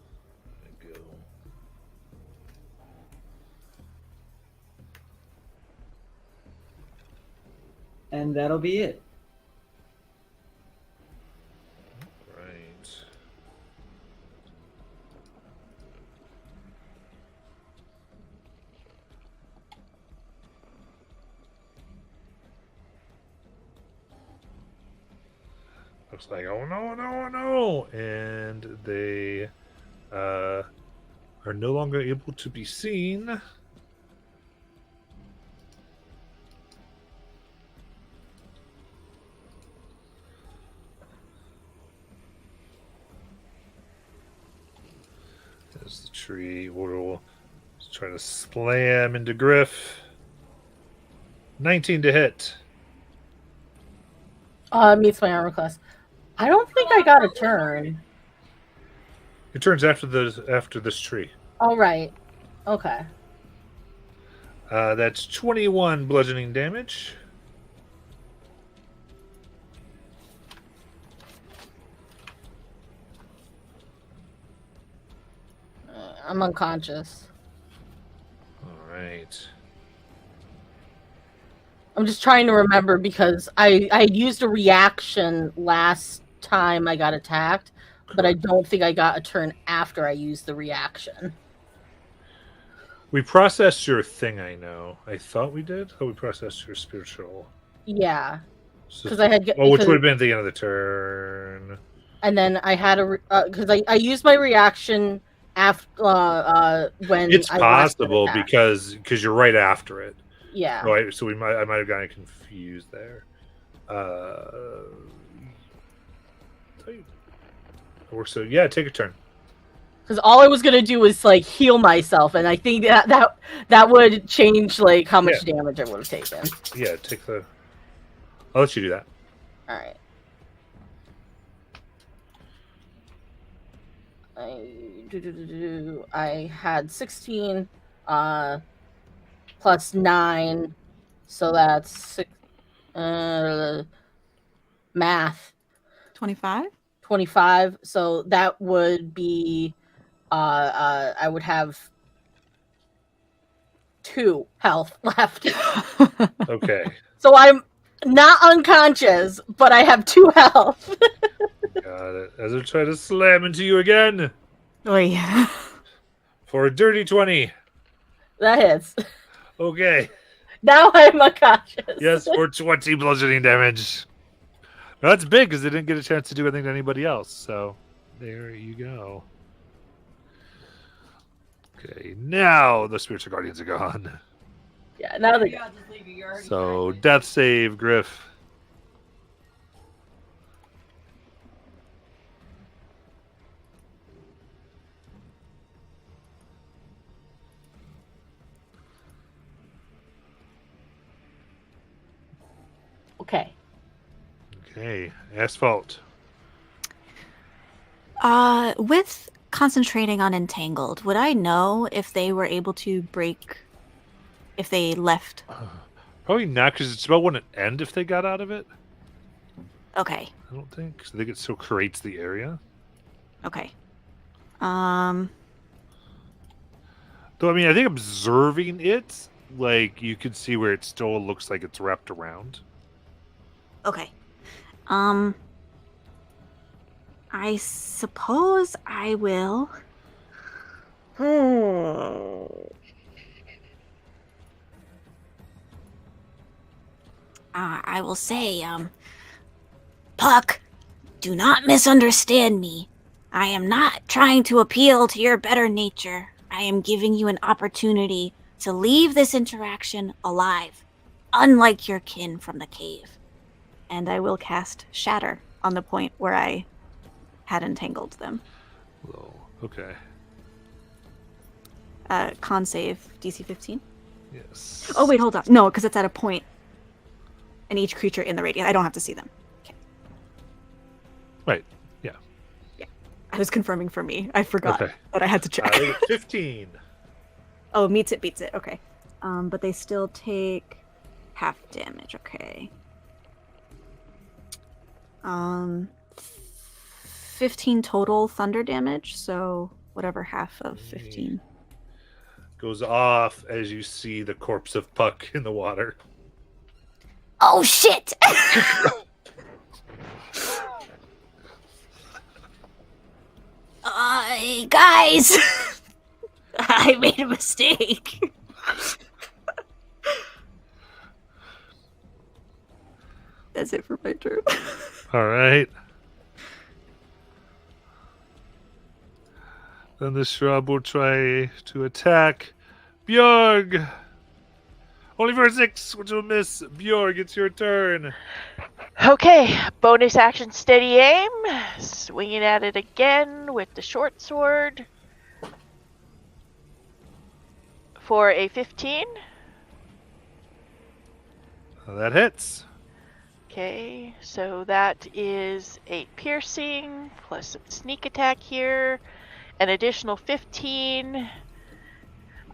There we go. And that'll be it. Right. Looks like, oh no, no, no. And they are no longer able to be seen. As the tree will try to slam into Griff. 19 to hit. Meets my armor class. I don't think I got a turn. It turns after this tree. All right. Okay. That's 21 bludgeoning damage. I'm unconscious. All right. I'm just trying to remember because I used a reaction last time I got attacked, but I don't think I got a turn after I used the reaction. We processed your thing, I know. I thought we did. Oh, we processed your spiritual. Yeah, So, because I had which would have been at the end of the turn. and then I had a because I used my reaction after when It's I possible because you're right after it. Yeah. Right. So I might have gotten confused there. So yeah, take a turn. Because all I was gonna do was like heal myself, and I think that would change like how much damage I would have taken. Yeah, take the. I'll let you do that. All right. I had 16 plus 9, so that's 6, math. 25? 25, so that would be I would have 2 health left. Okay. So I'm not unconscious, but I have 2 health. Got it. As I try to slam into you again. Oh yeah. For a dirty 20. That hits. Okay. Now I'm unconscious. Yes, for 20 bludgeoning damage. That's big because they didn't get a chance to do anything to anybody else. So there you go. Okay, now the spiritual guardians are gone. Yeah, now they got to leave you. So death save, Griff. Okay. Okay, asphalt. With concentrating on entangled, would I know if they were able to break if they left? Probably not, because it's about when it end if they got out of it. Okay. I don't think. So I think it still creates the area. Okay. Though I mean, I think observing it, like you could see where it still looks like it's wrapped around. Okay. I suppose I will. I will say, Puck, do not misunderstand me. I am not trying to appeal to your better nature. I am giving you an opportunity to leave this interaction alive, unlike your kin from the cave. And I will cast Shatter on the point where I had entangled them. Oh, okay. Con save, DC 15? Yes. Oh, wait, hold on. No, because it's at a point. And each creature in the radius. I don't have to see them. Okay. Right. Yeah. Yeah. I was confirming for me. I forgot that I had to check. 15. Oh, meets it, beats it. Okay. But they still take half damage. Okay. 15 total thunder damage, so whatever half of 15. Goes off as you see the corpse of Puck in the water. Oh shit! Guys, I made a mistake. That's it for my turn. All right. Then the shrub will try to attack Bjorg. Only for 6, which will miss. Bjorg, it's your turn. Okay, bonus action steady aim. Swinging at it again with the short sword. For a 15. That hits. Okay, so that is 8 piercing plus some sneak attack here, an additional 15.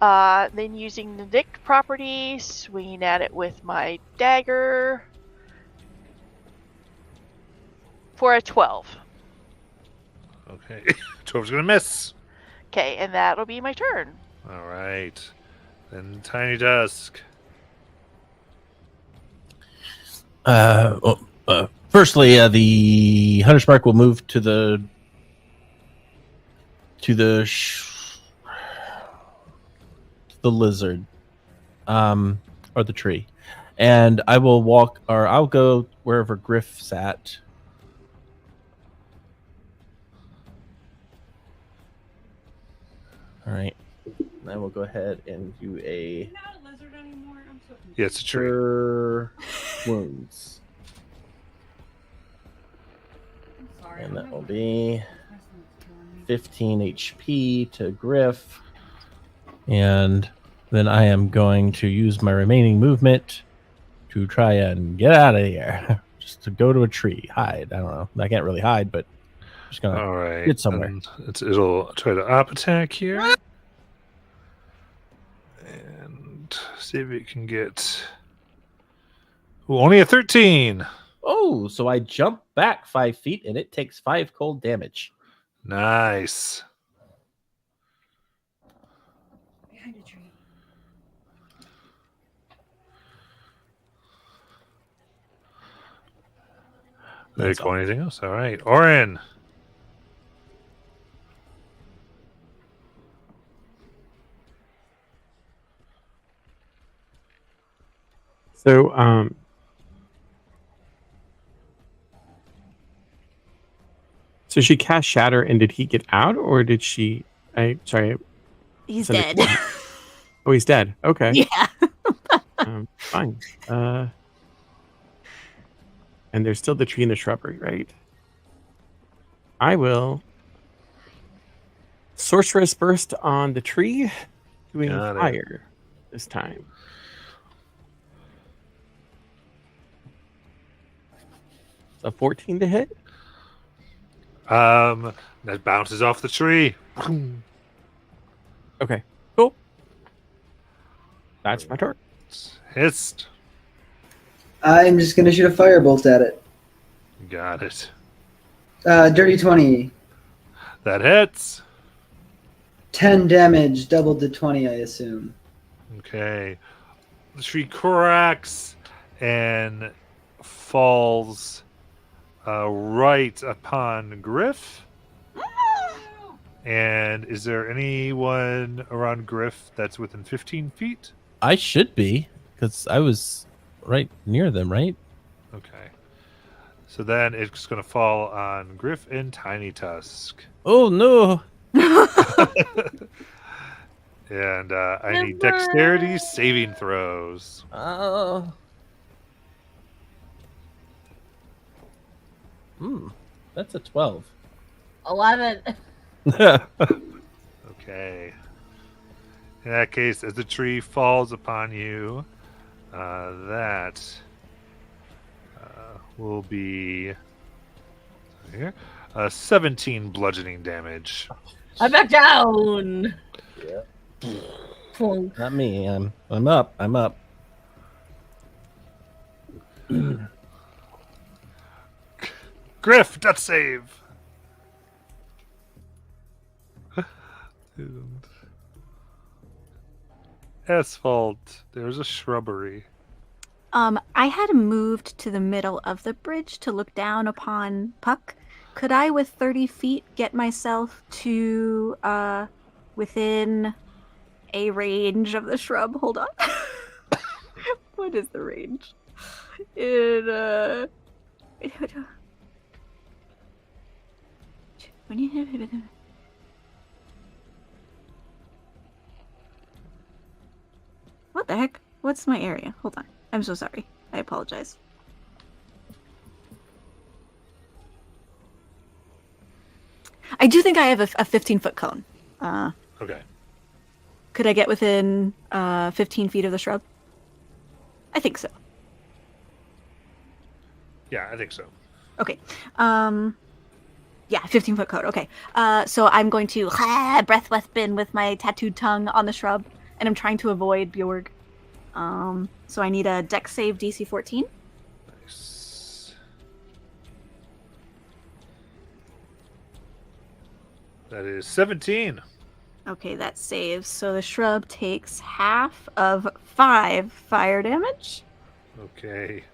Then using the Nick property, swinging at it with my dagger for a 12. Okay. 12's gonna miss. Okay, and that'll be my turn. All right. Then Tiny Dusk. Firstly, the Hunter's Mark will move to the lizard, or the tree, and I will walk, or I'll go wherever Griff's at. All right, and I will go ahead and do a Not a lizard anymore. I'm so confused. Yeah, it's a tree. cure wounds, I'm sorry. and I that don't will know be what is killing me. 15 HP to Griff. And then I am going to use my remaining movement to try and get out of here. Just to go to a tree, hide. I don't know. I can't really hide, but I'm just going to All right. get somewhere. And it'll try to op attack here. And see if it can get. Ooh, only a 13. Oh, so I jump back 5 feet and it takes 5 cold damage. Nice. Behind a tree. Very cool. Anything else? All right. Orin. So, so she cast Shatter, and did he get out, or did she? Sorry. He's Send it dead. to Oh, he's dead. Okay. Yeah. Fine. And there's still the tree and the shrubbery, right? I will Sorceress Burst on the tree, doing Got it. fire this time. A 14 to hit. That bounces off the tree. Okay, cool. That's my turn. Hissed. I'm just gonna shoot a firebolt at it. Got it. Dirty 20. That hits. 10 damage, doubled to 20, I assume. Okay. The tree cracks and falls right upon Griff. And is there anyone around Griff that's within 15 feet? I should be, because I was right near them, right? Okay. So then it's going to fall on Griff and Tiny Tusk. Oh, no. And I need dexterity saving throws. Oh. That's a 12. 11. Okay. In that case, as the tree falls upon you, that will be here 17 bludgeoning damage. I'm back down. Yeah. Plunk. Not me. I'm up. I'm up. Griff, death save. Asphalt. There's a shrubbery. I had moved to the middle of the bridge to look down upon Puck. Could I, with 30 feet, get myself to within a range of the shrub? Hold on. What is the range? What the heck? What's my area? Hold on. I'm so sorry. I apologize. I do think I have a 15-foot cone. Okay. Could I get within 15 feet of the shrub? I think so. Yeah, I think so. Okay. Yeah, 15-foot code. Okay. So I'm going to breath weapon with my tattooed tongue on the shrub, and I'm trying to avoid Bjorg. So I need a dex save DC 14. Nice. That is 17. Okay, that saves. So the shrub takes half of 5 fire damage. Okay.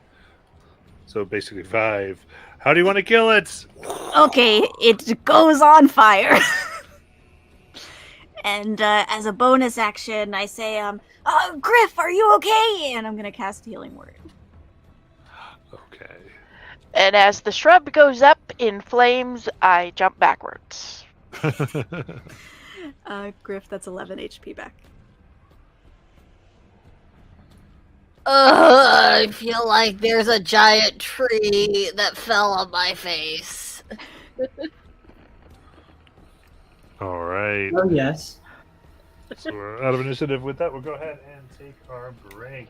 So basically 5. How do you want to kill it? Okay, it goes on fire. And as a bonus action, I say, Griff, are you okay? And I'm going to cast Healing Word. Okay. And as the shrub goes up in flames, I jump backwards. Griff, that's 11 HP back. I feel like there's a giant tree that fell on my face. All right. Oh yes. So we're out of initiative with that. We'll go ahead and take our break.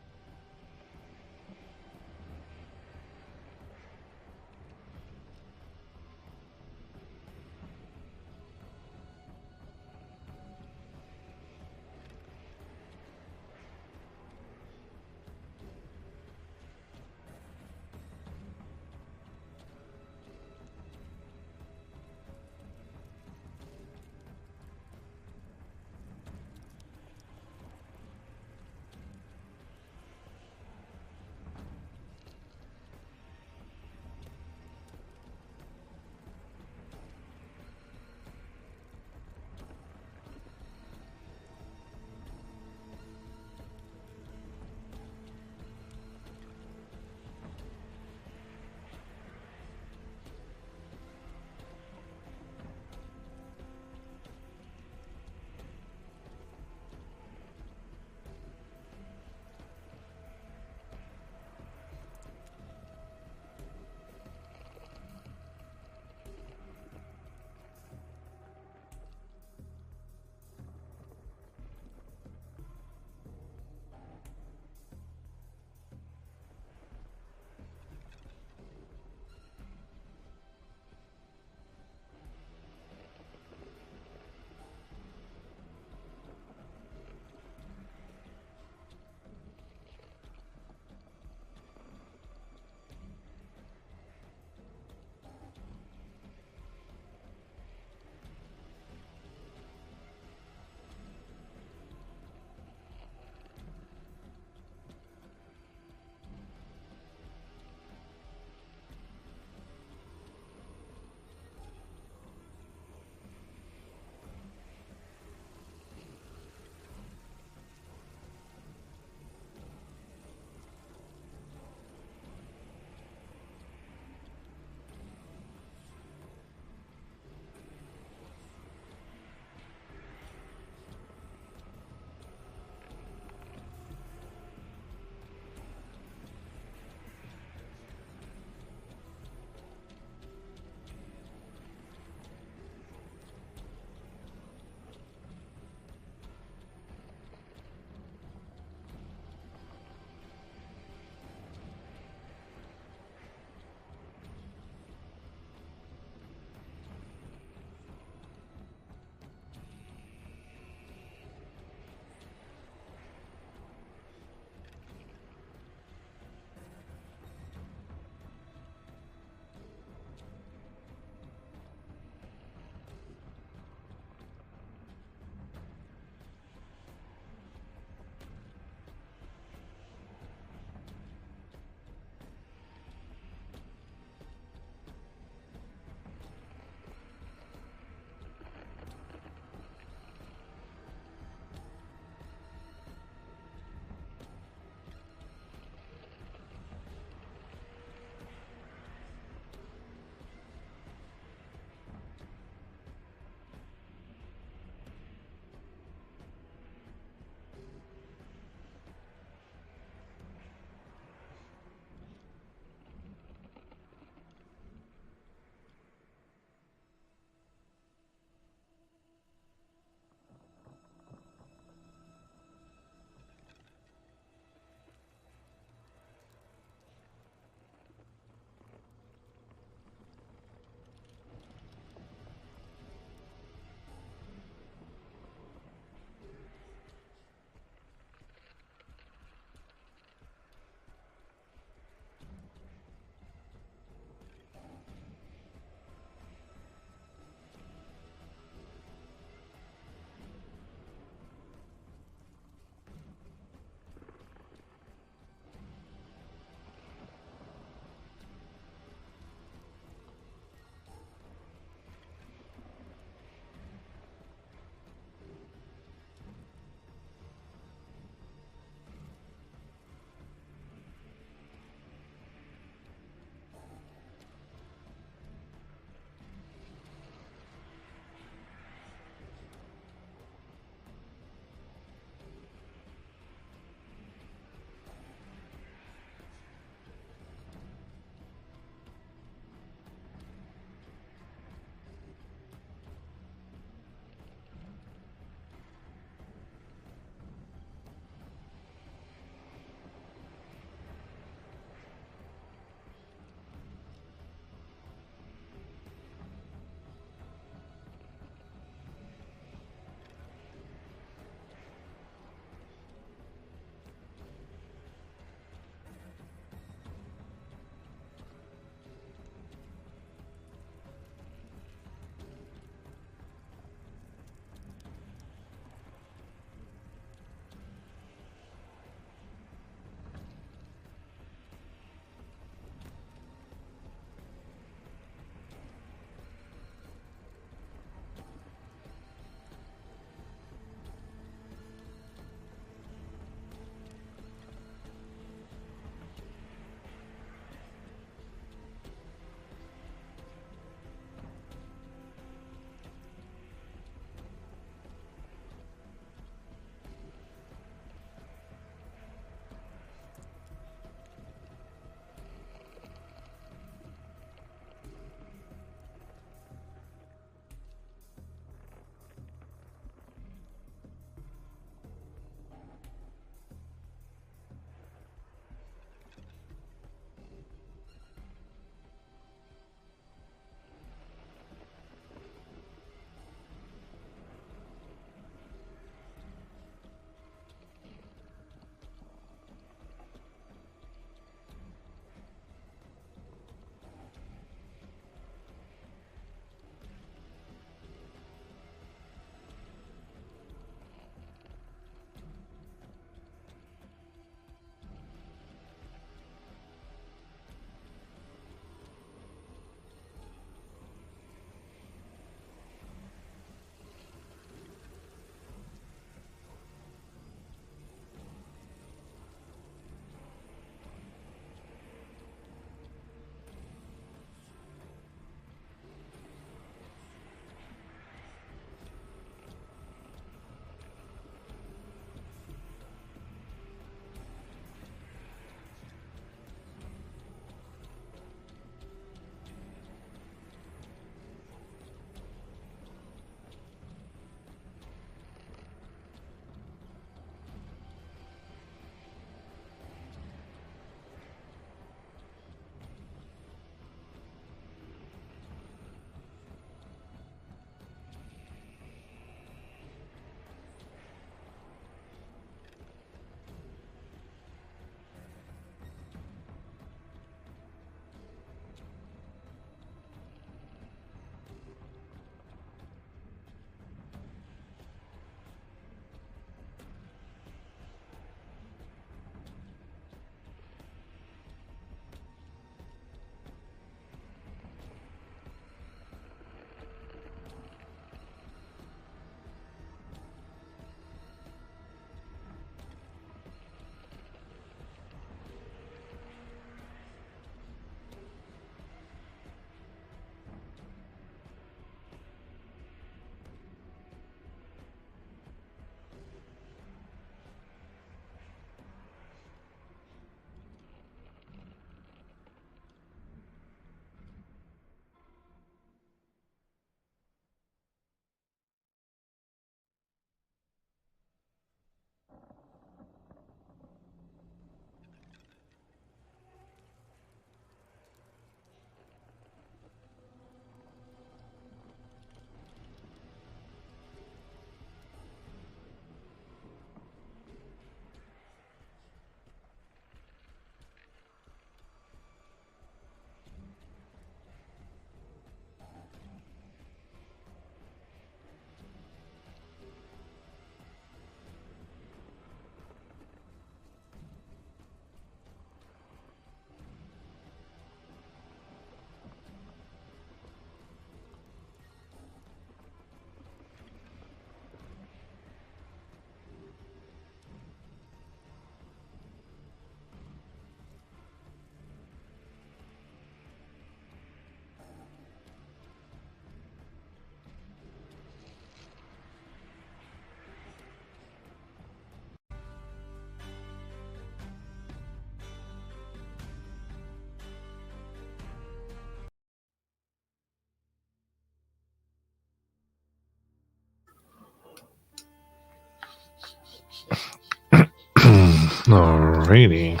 Alrighty.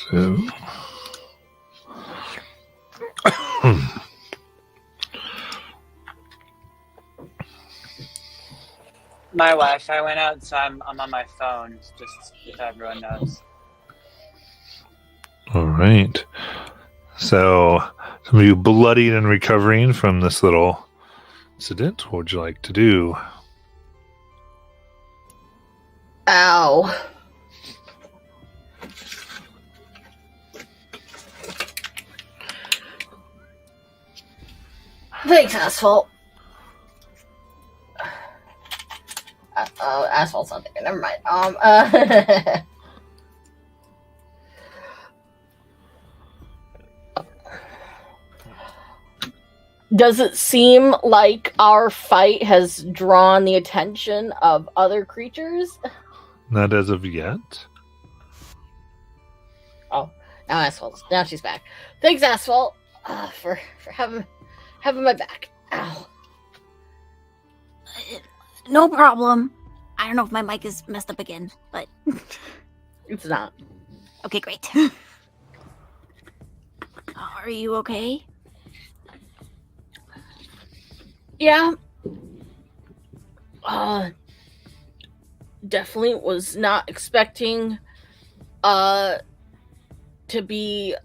So. My Wi-Fi went out, so I'm on my phone, just if everyone knows. All right. So, some of you bloodied and recovering from this little incident. What would you like to do? Ow. Thanks, asshole. Asphalt's not there. Never mind. Does it seem like our fight has drawn the attention of other creatures? Not as of yet. Oh, now she's back. Thanks, Asphalt, for having my back. Ow. No problem. I don't know if my mic is messed up again, but It's not. okay, great. Are you okay? Yeah. Definitely was not expecting to be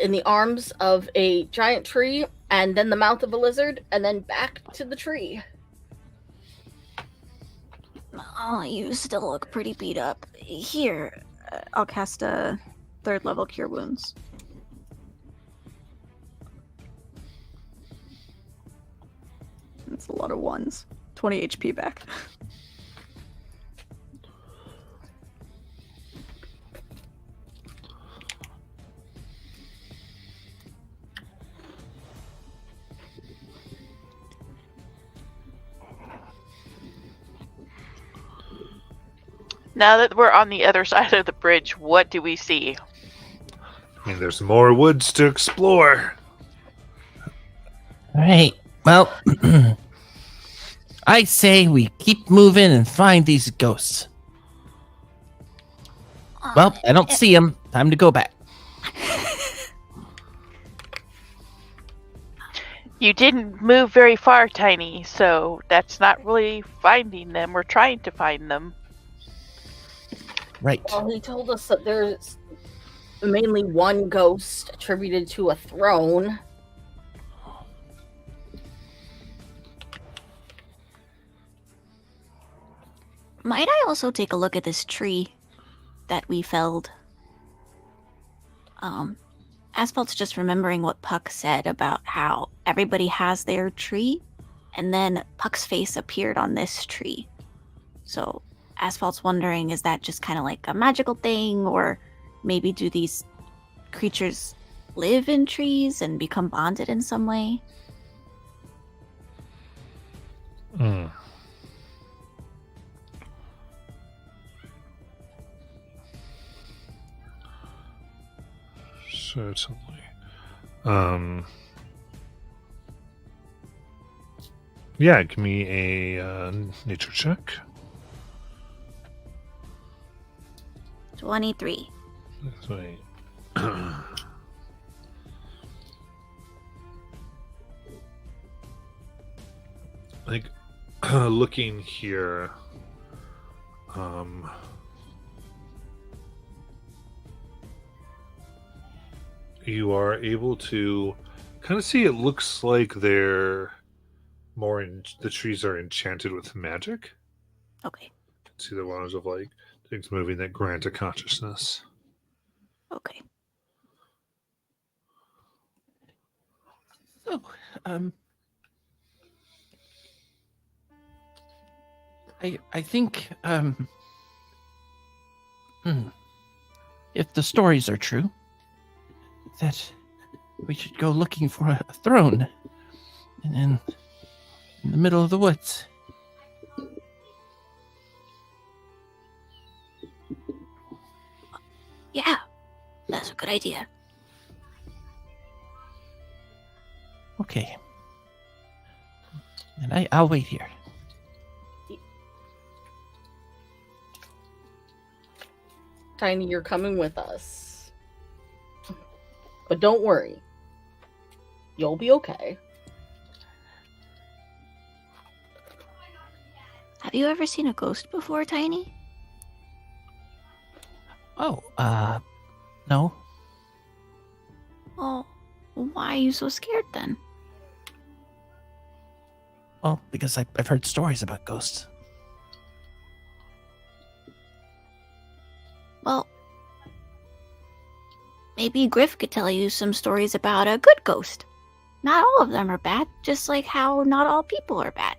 in the arms of a giant tree and then the mouth of a lizard and then back to the tree. Oh, you still look pretty beat up. Here, I'll cast a 3rd level Cure Wounds. That's a lot of ones. 20 HP back. Now that we're on the other side of the bridge, what do we see? I mean, there's more woods to explore. All right. Well, I say we keep moving and find these ghosts. Well, I don't see them. Time to go back. You didn't move very far, Tiny, so that's not really finding them. We're trying to find them. Right. Well, he told us that there's mainly one ghost attributed to a throne. might I also take a look at this tree that we felled? Asphalt's just remembering what Puck said about how everybody has their tree, and then Puck's face appeared on this tree. So Asphalt's wondering, is that just kind of like a magical thing, or maybe do these creatures live in trees and become bonded in some way? Hmm. Certainly. Yeah, give me a nature check. 23. Wait. Like looking here, you are able to kind of see, it looks like they're more the trees are enchanted with magic. Okay. See the ones of like things moving that grant a consciousness. Okay. So, I think, if the stories are true, that we should go looking for a throne in the middle of the woods. Yeah, that's a good idea. Okay. And I'll wait here. Tiny, you're coming with us. But don't worry. You'll be okay. Have you ever seen a ghost before, Tiny? Oh, no. Oh, why are you so scared then? Well, because I've heard stories about ghosts. Well, maybe Griff could tell you some stories about a good ghost. Not all of them are bad, just like how not all people are bad.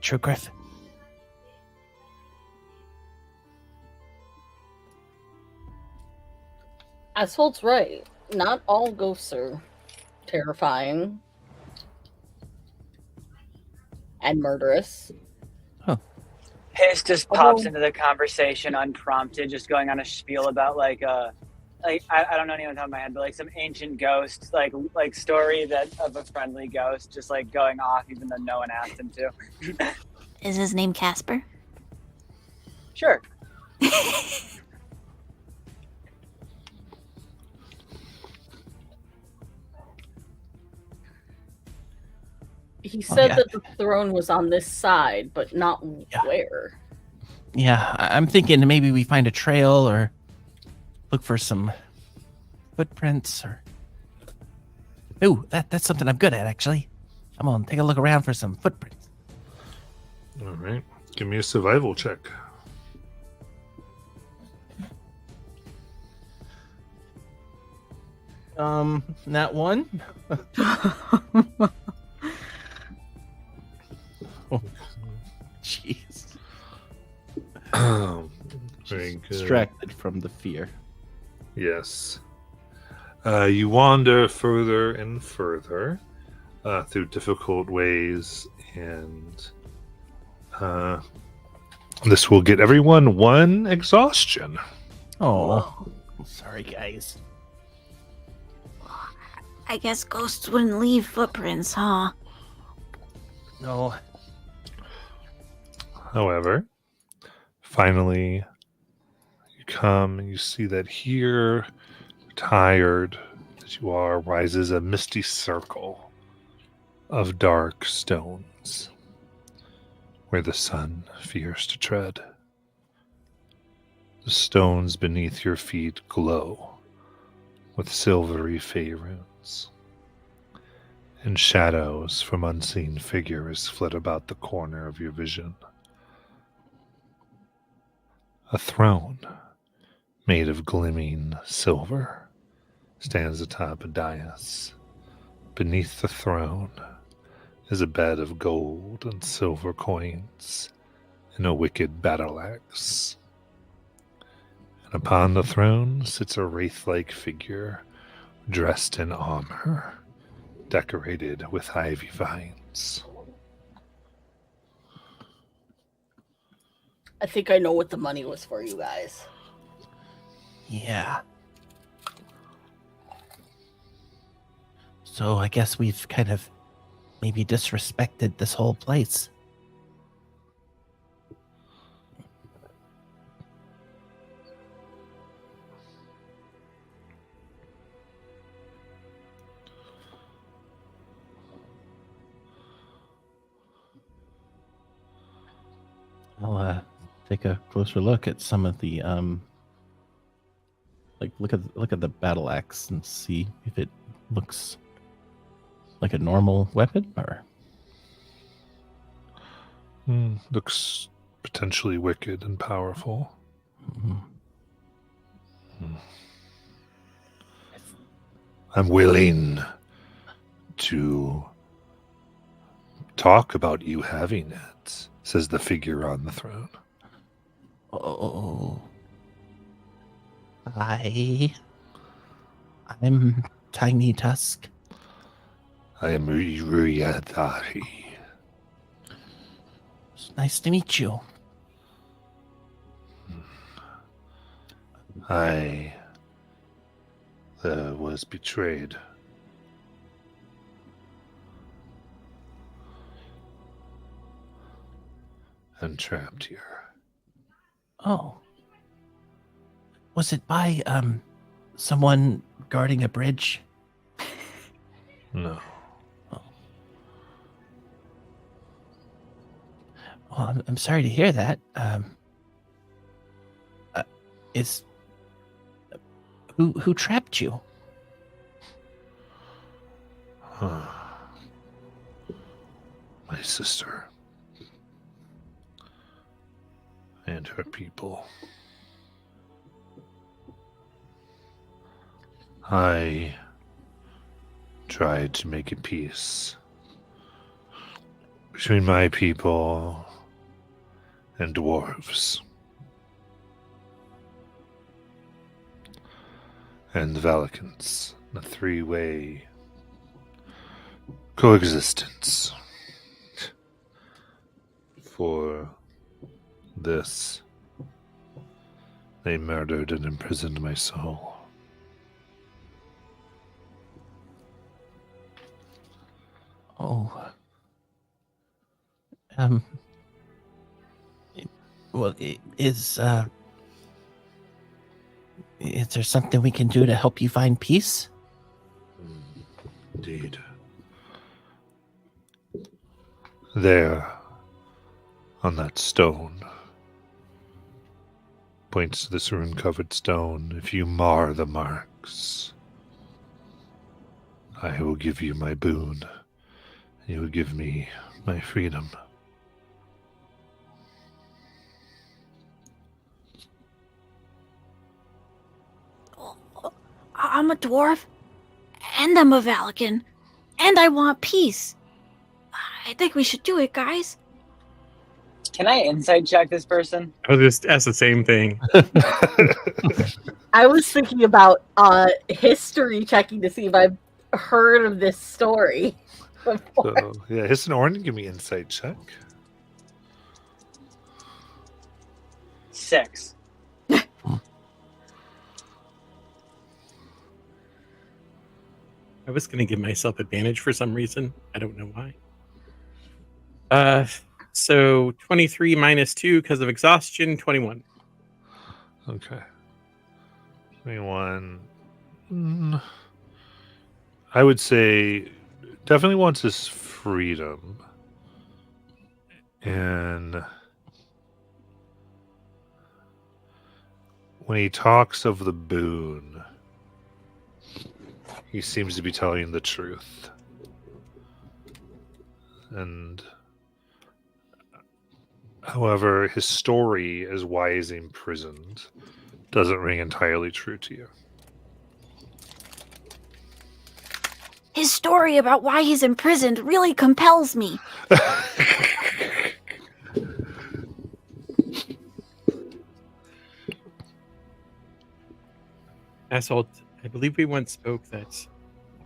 True, Griff. Assault's right. Not all ghosts are terrifying and murderous. Hiss just pops into the conversation unprompted, just going on a spiel about I don't know anyone on top of my head, but like some ancient ghost like story that of a friendly ghost just like going off even though no one asked him to. Is his name Casper? Sure. He said yeah. that the throne was on this side, but not where. Yeah, I'm thinking maybe we find a trail or look for some footprints or... Ooh, that's something I'm good at, actually. I'm gonna take a look around for some footprints. All right. Give me a survival check. That one. Oh, jeez. Very good. Distracted from the fear. Yes. You wander further and further through difficult ways, and this will get everyone 1 exhaustion. Oh, sorry, guys. I guess ghosts wouldn't leave footprints, huh? No. However, finally, you come and you see that here, tired as you are, rises a misty circle of dark stones where the sun fears to tread. The stones beneath your feet glow with silvery fey runes, and shadows from unseen figures flit about the corner of your vision. A throne made of gleaming silver stands atop a dais. Beneath the throne is a bed of gold and silver coins and a wicked battle axe. And upon the throne sits a wraith-like figure dressed in armor, decorated with ivy vines. I think I know what the money was for, you guys. Yeah. So I guess we've kind of maybe disrespected this whole place. I'll take a closer look at some of the look at the battle axe and see if it looks like a normal weapon or Looks potentially wicked and powerful. I'm willing to talk about you having it, says the figure on the throne. Oh. I'm Tiny Tusk. I am Ruyadari. It's nice to meet you. I was betrayed and trapped here. Oh. Was it by someone guarding a bridge? No. Well, I'm sorry to hear that. Is who trapped you? My sister and her people. I tried to make a peace between my people and dwarves. And the Valikans, a three-way coexistence. For this, they murdered and imprisoned my soul. Oh. Well, is there something we can do to help you find peace? Indeed. There, on that stone, points to this rune-covered stone. If you mar the marks, I will give you my boon. You will give me my freedom. I'm a dwarf, and I'm a Valican, and I want peace. I think we should do it, guys. Can I insight check this person? I was just ask the same thing. I was thinking about history checking to see if I've heard of this story before. So, yeah, Hiss and Orin, give me insight check. 6. I was going to give myself advantage for some reason. I don't know why. So 23 minus 2 because of exhaustion, 21. Okay. 21. I would say definitely wants his freedom. And when he talks of the boon, he seems to be telling the truth. And however, his story as why he's imprisoned doesn't ring entirely true to you. His story about why he's imprisoned really compels me. Assault, I believe we once spoke that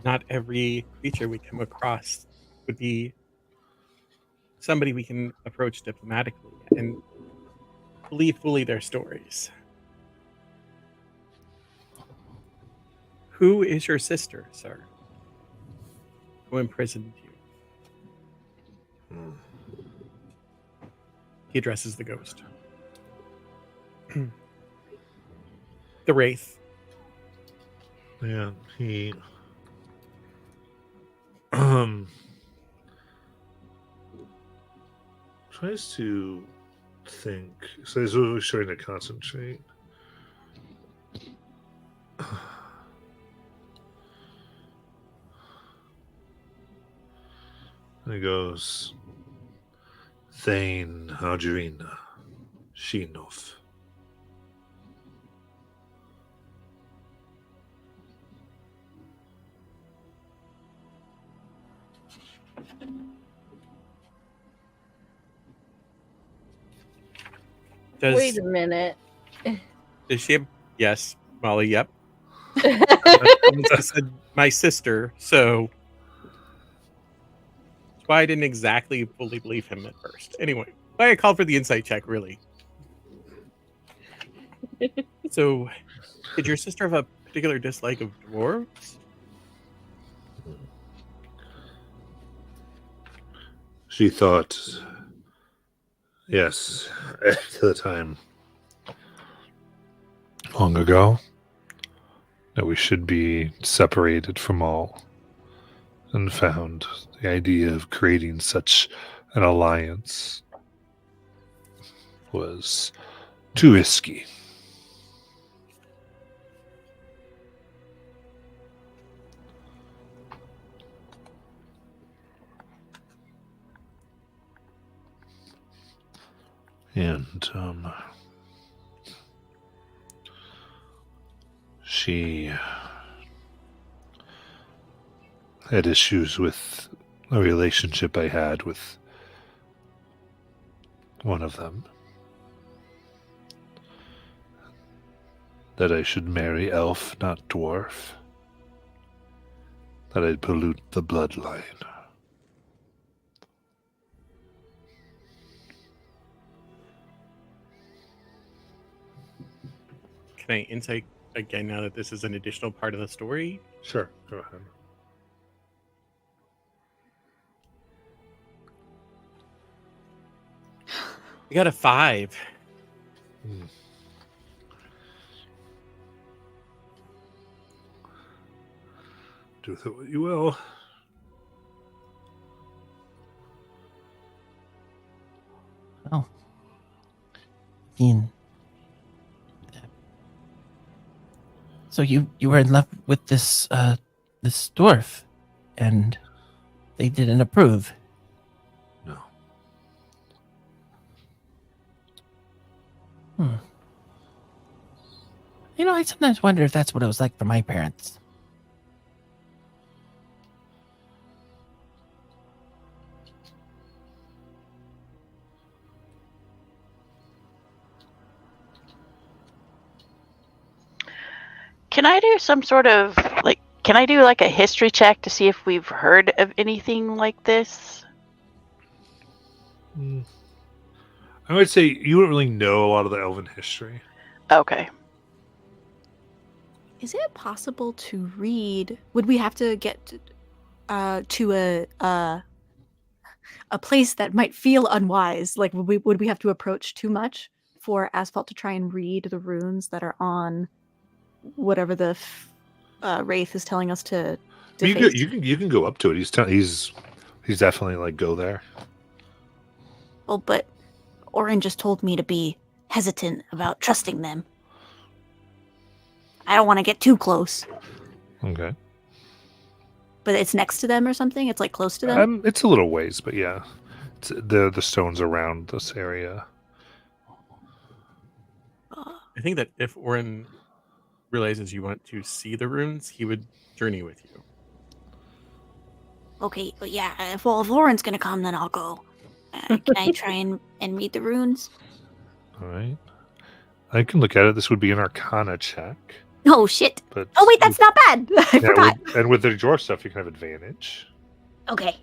not every creature we come across would be somebody we can approach diplomatically and believe fully their stories. Who is your sister, sir? Who imprisoned you? He addresses the ghost. The Wraith. Yeah, he tries to think. So he's really trying to concentrate. And he goes, Thane Adrina Shinov. Wait a minute. Does she have... Yes, Molly, yep. I said my sister, so that's why I didn't exactly fully believe him at first. Anyway, why I called for the insight check, really. So, did your sister have a particular dislike of dwarves? She thought Yes, to the time long ago that we should be separated from all, and found the idea of creating such an alliance was too risky. And she had issues with a relationship I had with one of them. That I should marry elf, not dwarf. That I'd pollute the bloodline. Can I insight again now that this is an additional part of the story? Sure, go ahead. I got a 5. Do with it what you will. Oh. Ian. So you were in love with this this dwarf, and they didn't approve. No. You know, I sometimes wonder if that's what it was like for my parents. Can I do some sort of can I do like a history check to see if we've heard of anything like this? I would say you don't really know a lot of the elven history. Okay. Is it possible to read? Would we have to get to a place that might feel unwise? Like, would we have to approach too much for Asphalt to try and read the runes that are on whatever the wraith is telling us to You face? you can go up to it. He's definitely like go there. Well, but Orin just told me to be hesitant about trusting them. I don't want to get too close. Okay. But it's next to them or something? It's like close to them? It's a little ways, but yeah, it's the stones around this area. I think that if Orin realizes you want to see the runes, he would journey with you. Okay, but yeah, if Orin's gonna come, then I'll go. Can I try and read the runes? All right. I can look at it. This would be an Arcana check. Oh, shit. But Oh, wait, that's not bad. I forgot. and with the dwarf stuff, you can have advantage. Okay.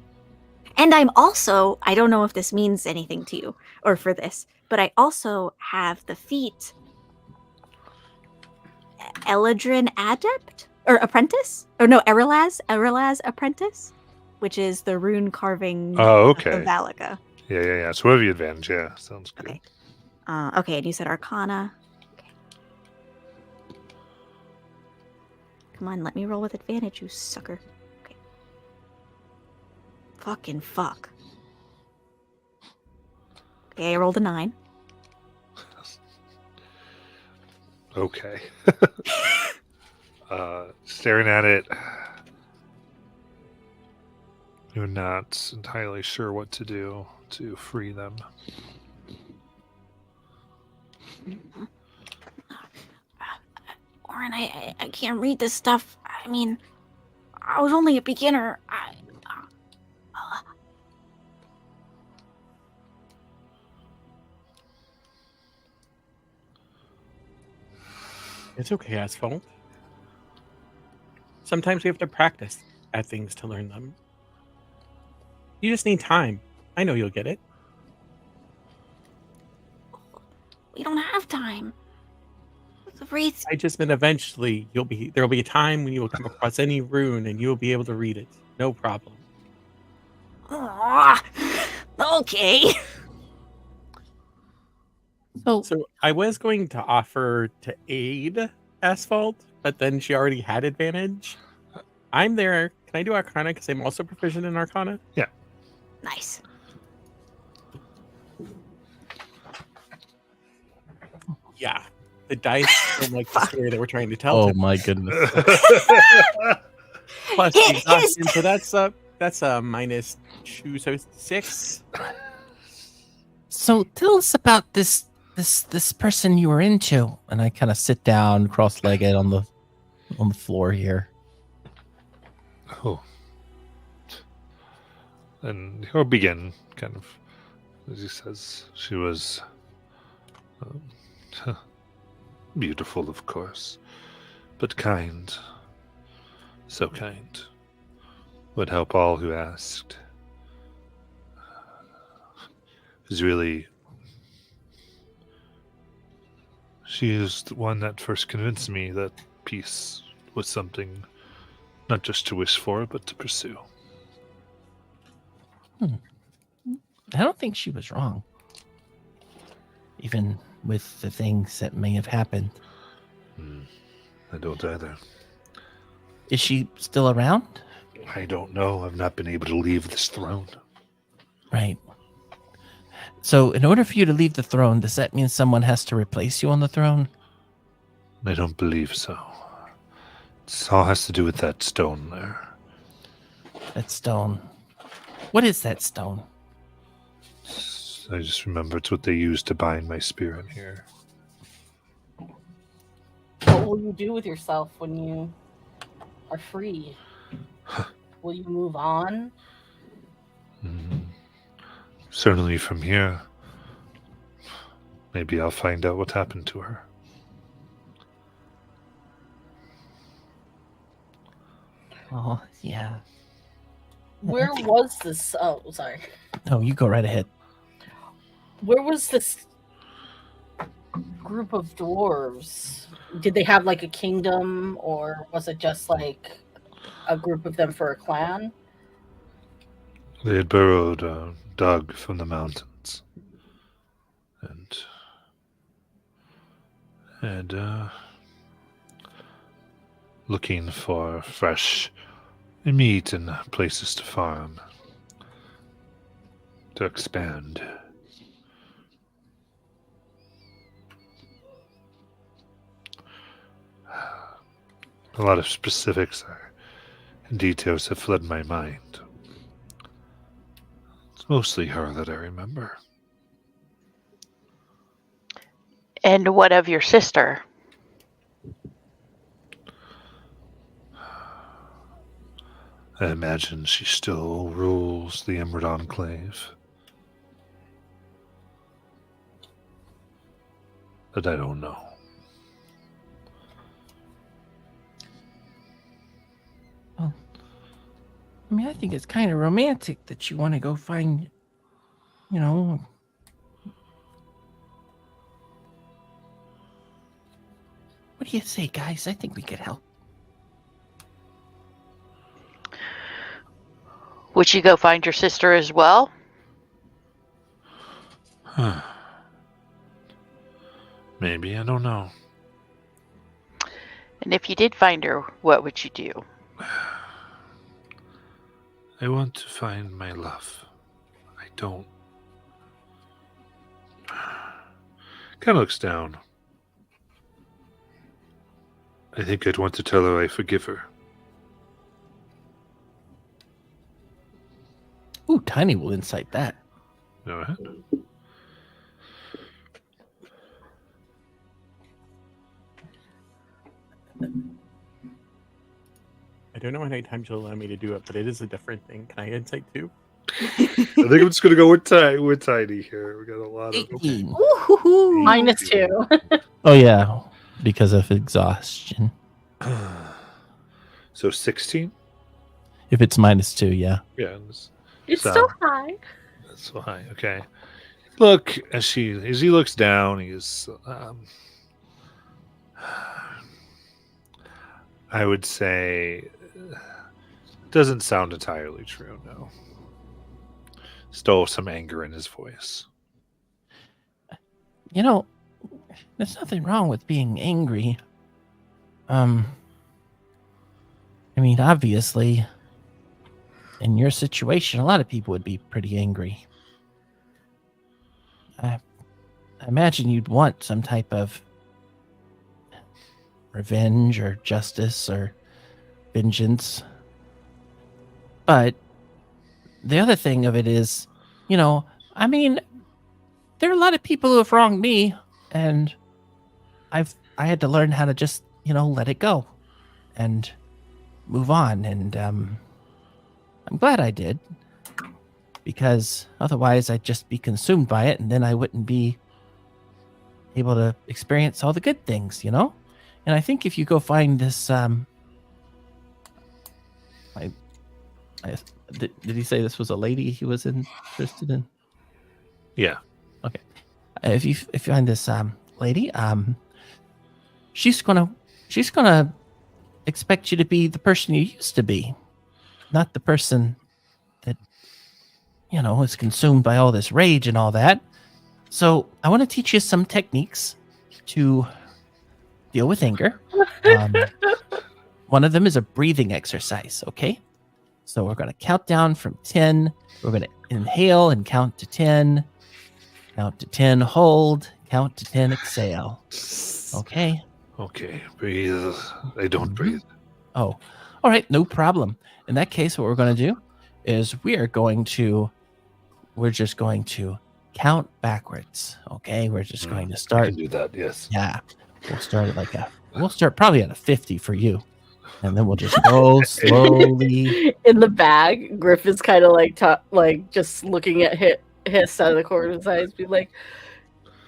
And I'm also, I don't know if this means anything to you or for this, but I also have the feat Eladrin Adept or Apprentice? Or no, Erelaz Apprentice, which is the rune carving Oh, okay. of Valika. Yeah. So we have the advantage. Yeah, sounds good. Okay. Okay, and you said Arcana. Okay. Come on, let me roll with advantage, you sucker. Okay. Fucking fuck. Okay, I rolled a 9. Okay. Staring at it, you're not entirely sure what to do to free them. Orin, I can't read this stuff. I mean, I was only a beginner. It's okay, Asphalt. Sometimes we have to practice at things to learn them. You just need time. I know you'll get it. We don't have time. The wraiths. I just meant eventually there'll be a time when you will come across any rune and you'll be able to read it. No problem. Aw, okay. So I was going to offer to aid Asphalt, but then she already had advantage. I'm there. Can I do Arcana? Because I'm also proficient in Arcana. Yeah. Nice. Yeah. The dice don't like the story that we're trying to tell. Oh today. my goodness. Plus Hit the exhaustion, so that's a -2, so 6. So tell us about this person you were into. And I kind of sit down cross-legged on the floor here. Oh. And he'll begin, kind of, as he says, she was beautiful, of course, but kind. So kind. Would help all who asked. Was really... She is the one that first convinced me that peace was something not just to wish for, but to pursue. I don't think she was wrong. Even with the things that may have happened. I don't either. Is she still around? I don't know. I've not been able to leave this throne. Right. So in order for you to leave the throne, does that mean someone has to replace you on the throne? I don't believe so. It all has to do with that stone there. That stone. What is that stone? I just remember it's what they used to bind my spirit here. What will you do with yourself when you are free? Will you move on? Certainly from here. Maybe I'll find out what happened to her. Oh, yeah. Where was this? Oh, sorry. No, you go right ahead. Where was this group of dwarves? Did they have like a kingdom, or was it just like a group of them for a clan? They had burrowed, dug from the mountains. And looking for fresh meat and places to farm. To expand. A lot of specifics and details have fled my mind. It's mostly her that I remember. And what of your sister? I imagine she still rules the Emerald Enclave. But I don't know. Well, I mean, I think it's kind of romantic that you want to go find, you know... What do you say, guys? I think we could help. Would you go find your sister as well? Maybe, I don't know. And if you did find her, what would you do? I want to find my love. I don't. Kind of looks down. I think I'd want to tell her I forgive her. Ooh, Tiny will incite that. Go ahead. I don't know how many times you'll allow me to do it, but it is a different thing. Can I insight too? I think I'm just gonna go with Tiny here. We got a lot of 18. -2. Oh, yeah. Because of exhaustion. So 16? If it's -2, yeah. Yeah. It's So- still high. That's so high. Okay. Look, as he looks down, he's I would say doesn't sound entirely true, no. Still some anger in his voice. there's nothing wrong with being angry. Obviously, in your situation, a lot of people would be pretty angry. I imagine you'd want some type of revenge or justice or vengeance. But the other thing of it is, there are a lot of people who have wronged me, and I had to learn how to just, let it go and move on. And I'm glad I did, because otherwise I'd just be consumed by it, and then I wouldn't be able to experience all the good things, And I think if you go find this, did he say this was a lady he was interested in? Yeah. Okay. If you find this lady, she's gonna expect you to be the person you used to be, not the person that is consumed by all this rage and all that. So I want to teach you some techniques to deal with anger. One of them is a breathing exercise. Okay. So we're going to count down from 10. We're going to inhale and count to 10. Count to 10, hold. Count to 10, exhale. Okay. Okay, breathe. I don't breathe. Oh, all right. No problem. In that case, what we're going to do is we're just going to count backwards. Okay. We're just going to I start. can do that, yes. Yeah. We'll start at we'll start probably at a 50 for you. And then we'll just go slowly. In the bag, Griff is kind of like just looking at his out of the corner of his eyes, be like,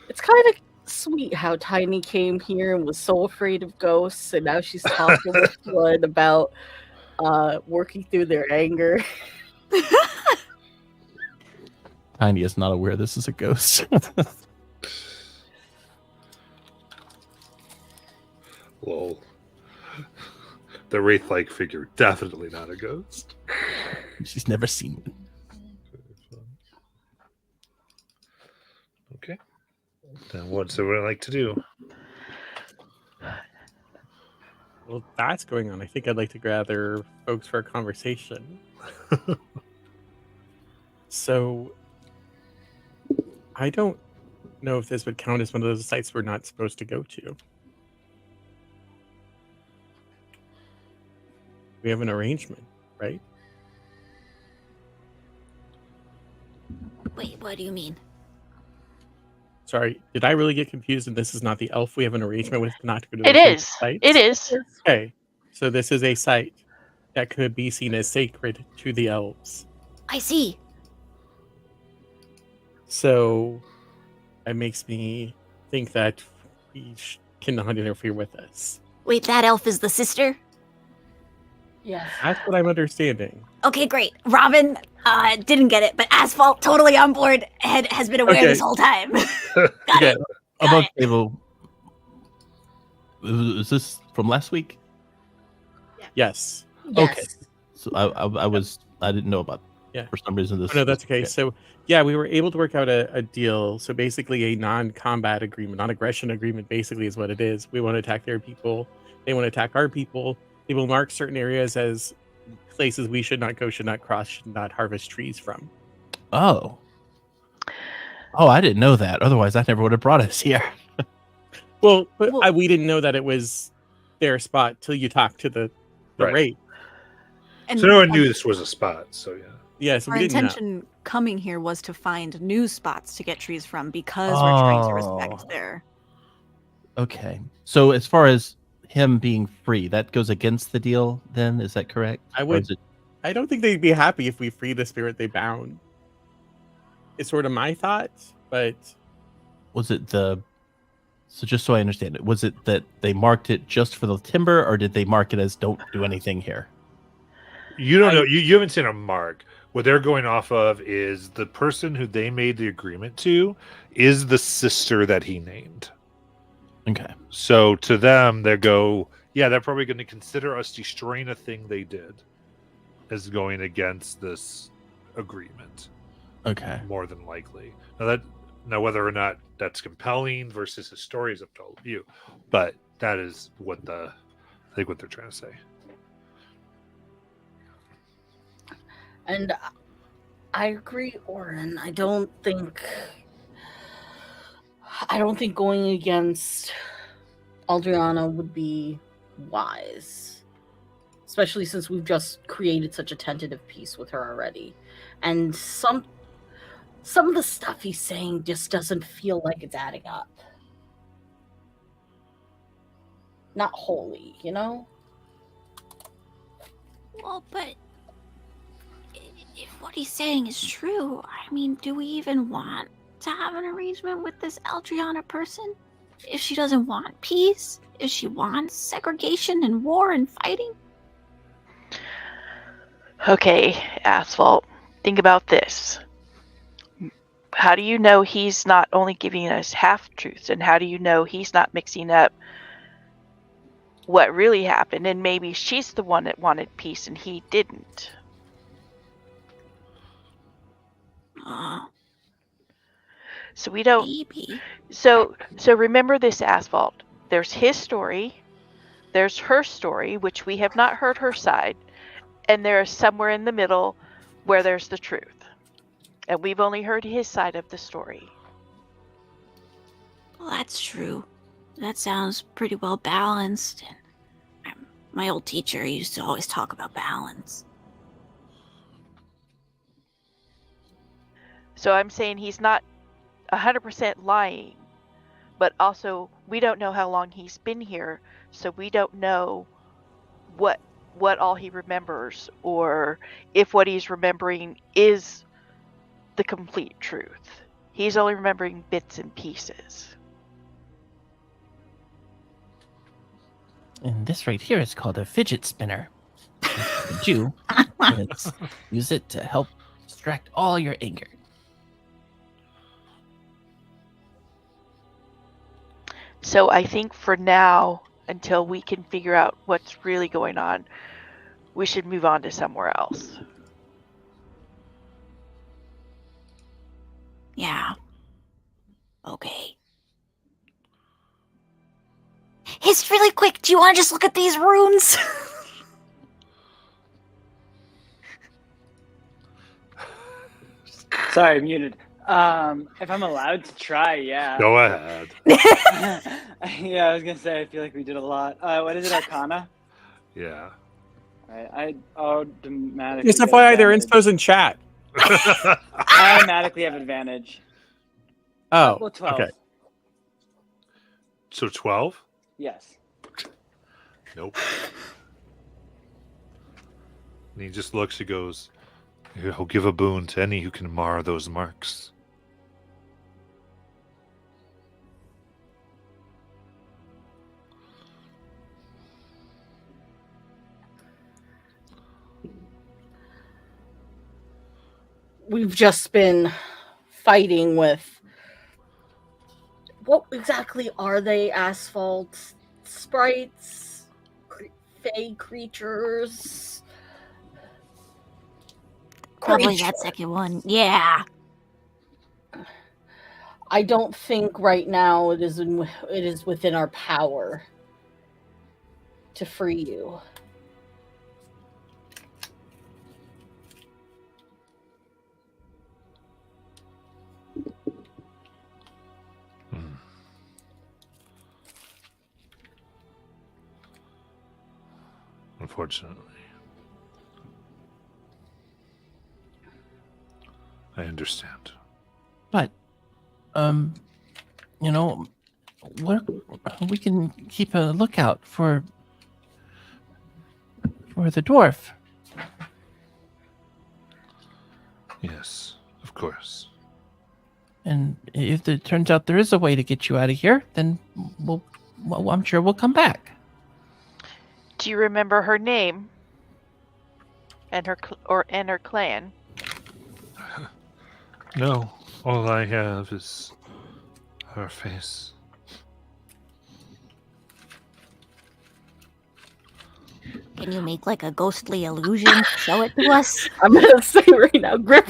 "It's kind of sweet how Tiny came here and was so afraid of ghosts, and now she's talking with Flood about working through their anger." Tiny is not aware this is a ghost. Lol. The wraith-like figure, definitely not a ghost. She's never seen one. Okay. Then what's everyone like to do? Well, that's going on. I think I'd like to gather folks for a conversation. So, I don't know if this would count as one of those sites we're not supposed to go to. We have an arrangement, right? Wait, what do you mean? Sorry, did I really get confused? And this is not the elf we have an arrangement with not to go to It those is. sites? It is. Okay, so this is a site that could be seen as sacred to the elves. I see. So it makes me think that we cannot interfere with this. Wait, that elf is the sister? Yes. That's what I'm understanding. Okay, great. Robin didn't get it, but Asphalt, totally on board, has been aware Okay. this whole time. Okay. Above table. Is this from last week? Yes. Okay. So I didn't know about. Yeah. For some reason, this. Oh, no, that's okay. So, yeah, we were able to work out a deal. So basically, a non-combat agreement, non-aggression agreement, basically is what it is. We want to attack their people. They want to attack our people. They will mark certain areas as places we should not go, should not cross, should not harvest trees from. Oh, I didn't know that. Otherwise, I never would have brought us here. Well, but we didn't know that it was their spot till you talked to the Right. rate. And So no one knew this was a spot, so yeah. Yeah, so our we didn't know. intention coming here was to find new spots to get trees from because we're trying to respect their. Okay. So as far as him being free, that goes against the deal. Then is that correct? I don't think they'd be happy if we free the spirit they bound. It's sort of my thought, but Was it the? So just so I understand it, was it that they marked it just for the timber, or did they mark it as "don't do anything here"? You don't know. You haven't seen a mark. What they're going off of is the person who they made the agreement to is the sister that he named. Okay. So to them, they go, yeah, they're probably going to consider us destroying a thing they did as going against this agreement. Okay. More than likely. Now that Now, whether or not that's compelling versus his stories up to all of you, but that is what I think what they're trying to say. And I agree, Oren. I don't think going against Adriana would be wise, especially since we've just created such a tentative peace with her already. And some of the stuff he's saying just doesn't feel like it's adding up. Not wholly, you know? Well, but if what he's saying is true, I mean, do we even want to have an arrangement with this Adriana person? If she doesn't want peace, if she wants segregation and war and fighting? Okay, Asphalt, think about this. How do you know he's not only giving us half-truths, and how do you know he's not mixing up what really happened, and maybe she's the one that wanted peace and he didn't? So we don't. Maybe. So remember this, Asphalt. There's his story. There's her story, which we have not heard her side, and there is somewhere in the middle where there's the truth, and we've only heard his side of the story. Well, that's true. That sounds pretty well balanced. And my old teacher used to always talk about balance. So I'm saying he's not 100% lying, but also we don't know how long he's been here, so we don't know what all he remembers, or if what he's remembering is the complete truth. He's only remembering bits and pieces. And this right here is called a fidget spinner. What you do is use it to help distract all your anger. So I think for now, until we can figure out what's really going on, we should move on to somewhere else. Yeah. Okay. It's really quick. Do you want to just look at these runes? Sorry, muted. If I'm allowed to try, yeah. Go ahead. Yeah, I was gonna say I feel like we did a lot. What is it, Arcana? Yeah. Right, I automatically. Just get FYI, they're advantage. instos in chat. I automatically have advantage. Oh, Well, 12. okay. So 12? Yes. Nope. And he just looks, he goes, "He'll give a boon to any who can mar those marks." We've just been fighting with. What exactly are they? Asphalt sprites? Fey creatures? Probably that second one. Yeah. I don't think right now it is within our power to free you. Unfortunately. I understand. But, you know, we can keep a lookout for the dwarf. Yes, of course. And if it turns out there is a way to get you out of here, then I'm sure we'll come back. Do you remember her name and her clan? No, all I have is her face. Can you make like a ghostly illusion to show it to us? I'm gonna say right now, Griff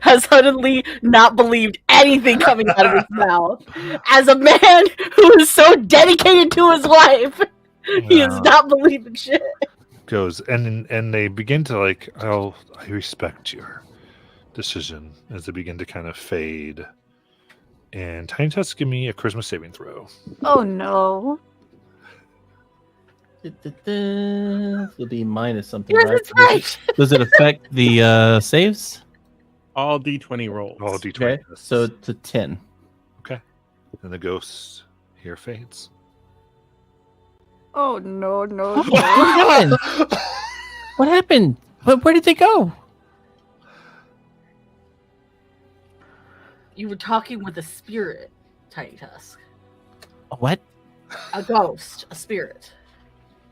has suddenly not believed anything coming out of his mouth. As a man who is so dedicated to his wife, he is not believing shit. Goes and they begin to like, oh, I respect your decision as they begin to kind of fade. And Tiny Tusk, give me a charisma saving throw. Oh no. It'll be minus something, Yes, right? it's right. Does it affect the saves? All D20 rolls. All D20. Okay, so it's a 10. Okay. And the ghost here fades. Oh no, no, What no. happened? What happened? Where did they go? You were talking with a spirit, Tiny Tusk. What? A ghost, a spirit.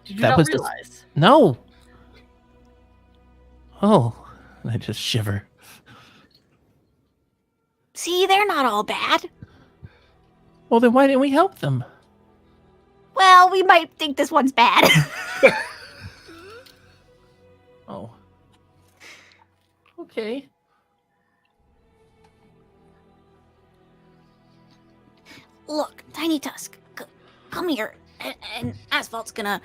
Did you That not was the- realize? No. Oh, I just shiver. See, they're not all bad. Well, then why didn't we help them? Well, we might think this one's bad. Oh. Okay. Look, Tiny Tusk, come here. And Asphalt's gonna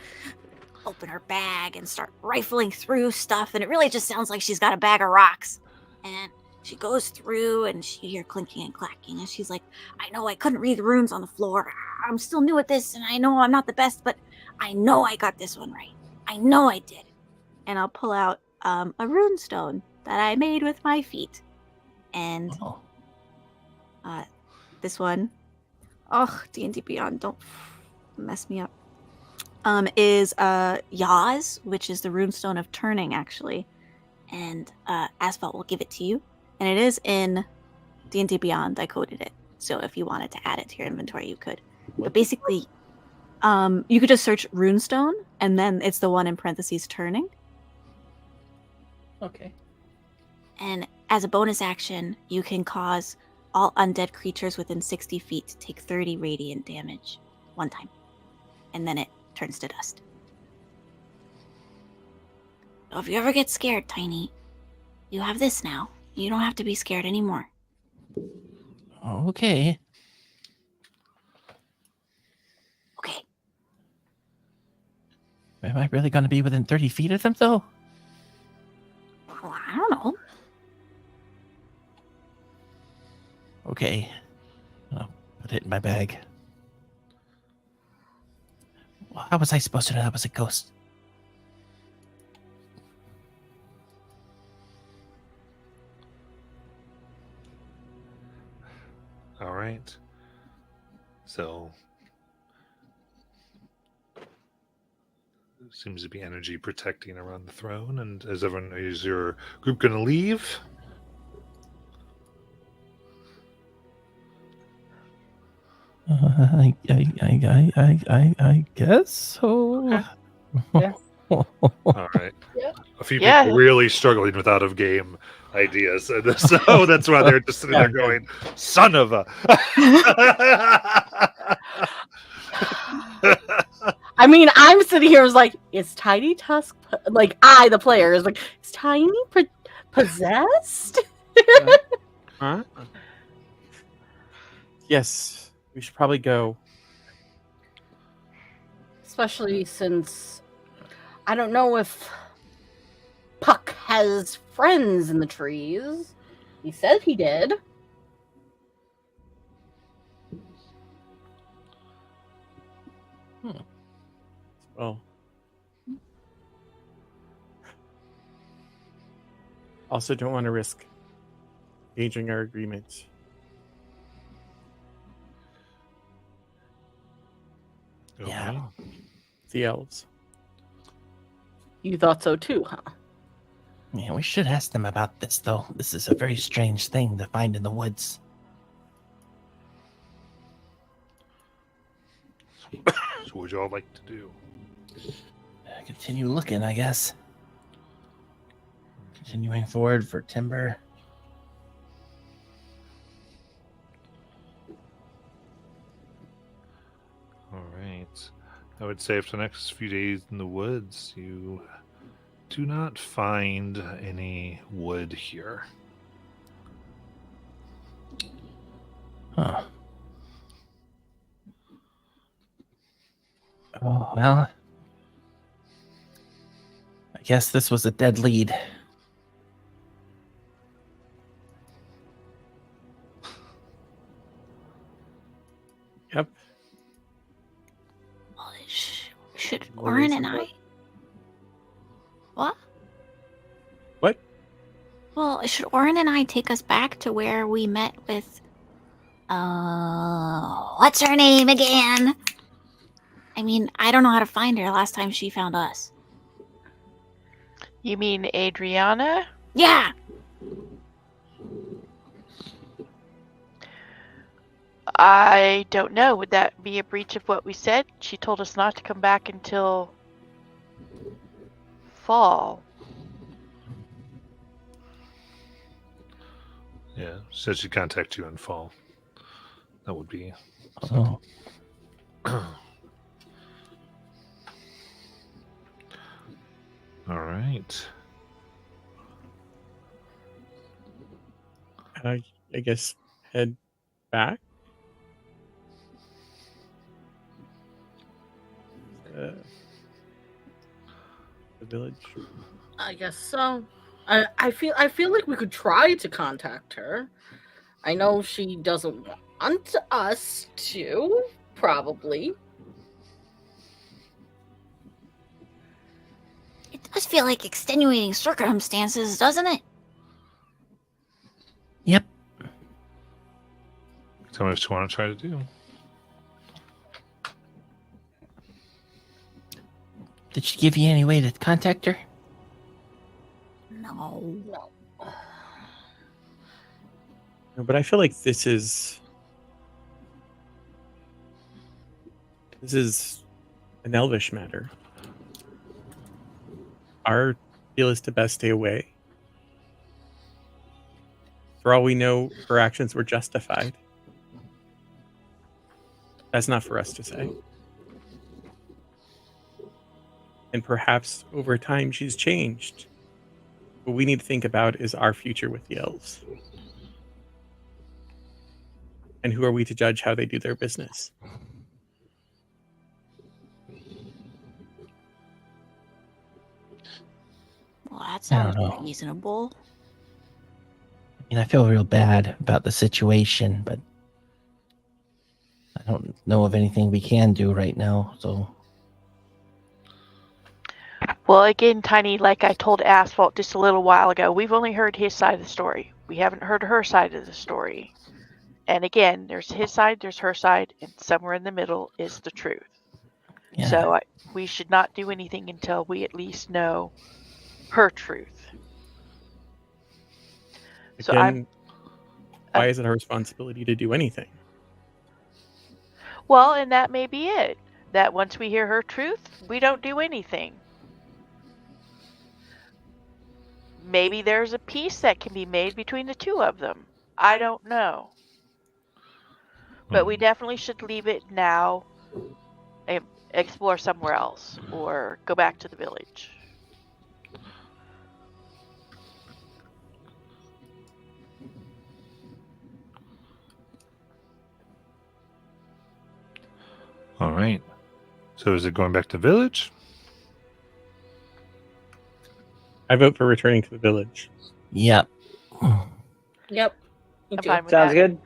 open her bag and start rifling through stuff, and it really just sounds like she's got a bag of rocks. And she goes through, and you hear clinking and clacking, and she's like, I know I couldn't read the runes on the floor. I'm still new at this, and I know I'm not the best, but I know I got this one right. I know I did. And I'll pull out a rune stone that I made with my feet. And Oh. this one, oh, D&D Beyond, don't mess me up, is Yaz, which is the runestone of turning, actually. And Asphalt will give it to you. And it is in D&D Beyond. I coded it. So if you wanted to add it to your inventory, you could. But basically, you could just search runestone, and then it's the one in parentheses turning. Okay. And as a bonus action, you can cause all undead creatures within 60 feet to take 30 radiant damage one time. And then it turns to dust. So if you ever get scared, Tiny, you have this now. You don't have to be scared anymore. Okay. Okay. Am I really going to be within 30 feet of them, though? Well, I don't know. Okay. I'll put it in my bag. Well, how was I supposed to know that was a ghost? All right. So there seems to be energy protecting around the throne. And is your group going to leave? I guess so. Okay. Yeah. All right. Yeah. A few Yeah. people really struggling with out of game ideas, and so that's why they're just sitting there going, "Son of a." I mean, I'm sitting here, like, is Tiny Tusk, like, I, the player, is like, is Tiny possessed? Huh? Yes, we should probably go. Especially since I don't know if Puck has friends in the trees. He said he did. Well, also don't want to risk aging our agreement. Yeah. The elves. You thought so too, huh? Yeah, we should ask them about this, though. This is a very strange thing to find in the woods. So what would you all like to do? Continue looking, I guess. Continuing forward for timber. All right. I would say for the next few days in the woods, you do not find any wood here. Huh. Oh, well. I guess this was a dead lead. Yep. Well, should No Orin reason and I? what- What? What? Well, should Orin and I take us back to where we met with? What's her name again? I mean, I don't know how to find her. Last time she found us. You mean Adriana? Yeah. I don't know. Would that be a breach of what we said? She told us not to come back until fall. Yeah, said she'd contact you in fall. That would be. Oh. All right. I guess head back. The village. I guess so. I feel like we could try to contact her. I know she doesn't want us to, probably. It does feel like extenuating circumstances, doesn't it? Yep. Tell me what you want to try to do. Did she give you any way to contact her? No. No, but I feel like this is an elvish matter. Our deal is to best stay away. For all we know, her actions were justified. That's not for us to say. And perhaps over time she's changed. What we need to think about is our future with the elves. And who are we to judge how they do their business? Well, that I sounds don't know. reasonable. I mean, I feel real bad about the situation, but I don't know of anything we can do right now, so. Well, again, Tiny, like I told Asphalt just a little while ago, we've only heard his side of the story. We haven't heard her side of the story. And again, there's his side, there's her side, and somewhere in the middle is the truth. Yeah. So we should not do anything until we at least know her truth. So Again, why is it our responsibility to do anything? Well, and that may be it. That once we hear her truth, we don't do anything. Maybe there's a peace that can be made between the two of them. I don't know. But we definitely should leave it now and explore somewhere else or go back to the village. All right. So is it going back to village? I vote for returning to the village. Yep. Yep. I'm fine with Sounds that. good.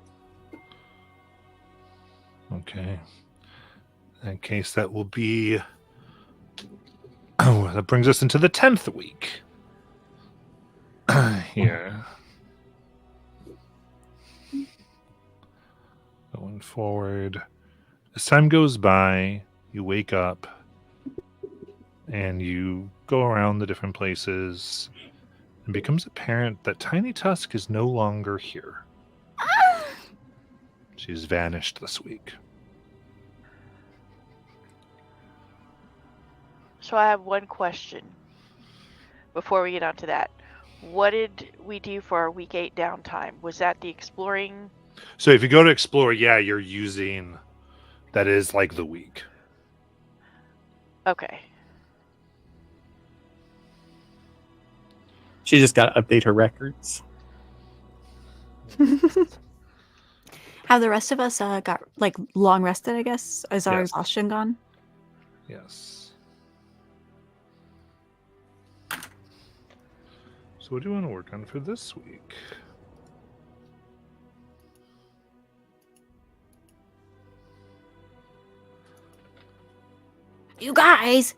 Okay. In that case, that will be. Oh, that brings us into the 10th week. Here. Going forward. As time goes by, you wake up and you go around the different places. It becomes apparent that Tiny Tusk is no longer here. She's vanished this week. So I have one question before we get on to that. What did we do for our week 8 downtime? Was that the exploring? So if you go to explore, yeah, you're using that is like the week. Okay. She just got to update her records. Have the rest of us got like long rested? I guess is our Yes. exhaustion gone? Yes. So what do you want to work on for this week? You guys,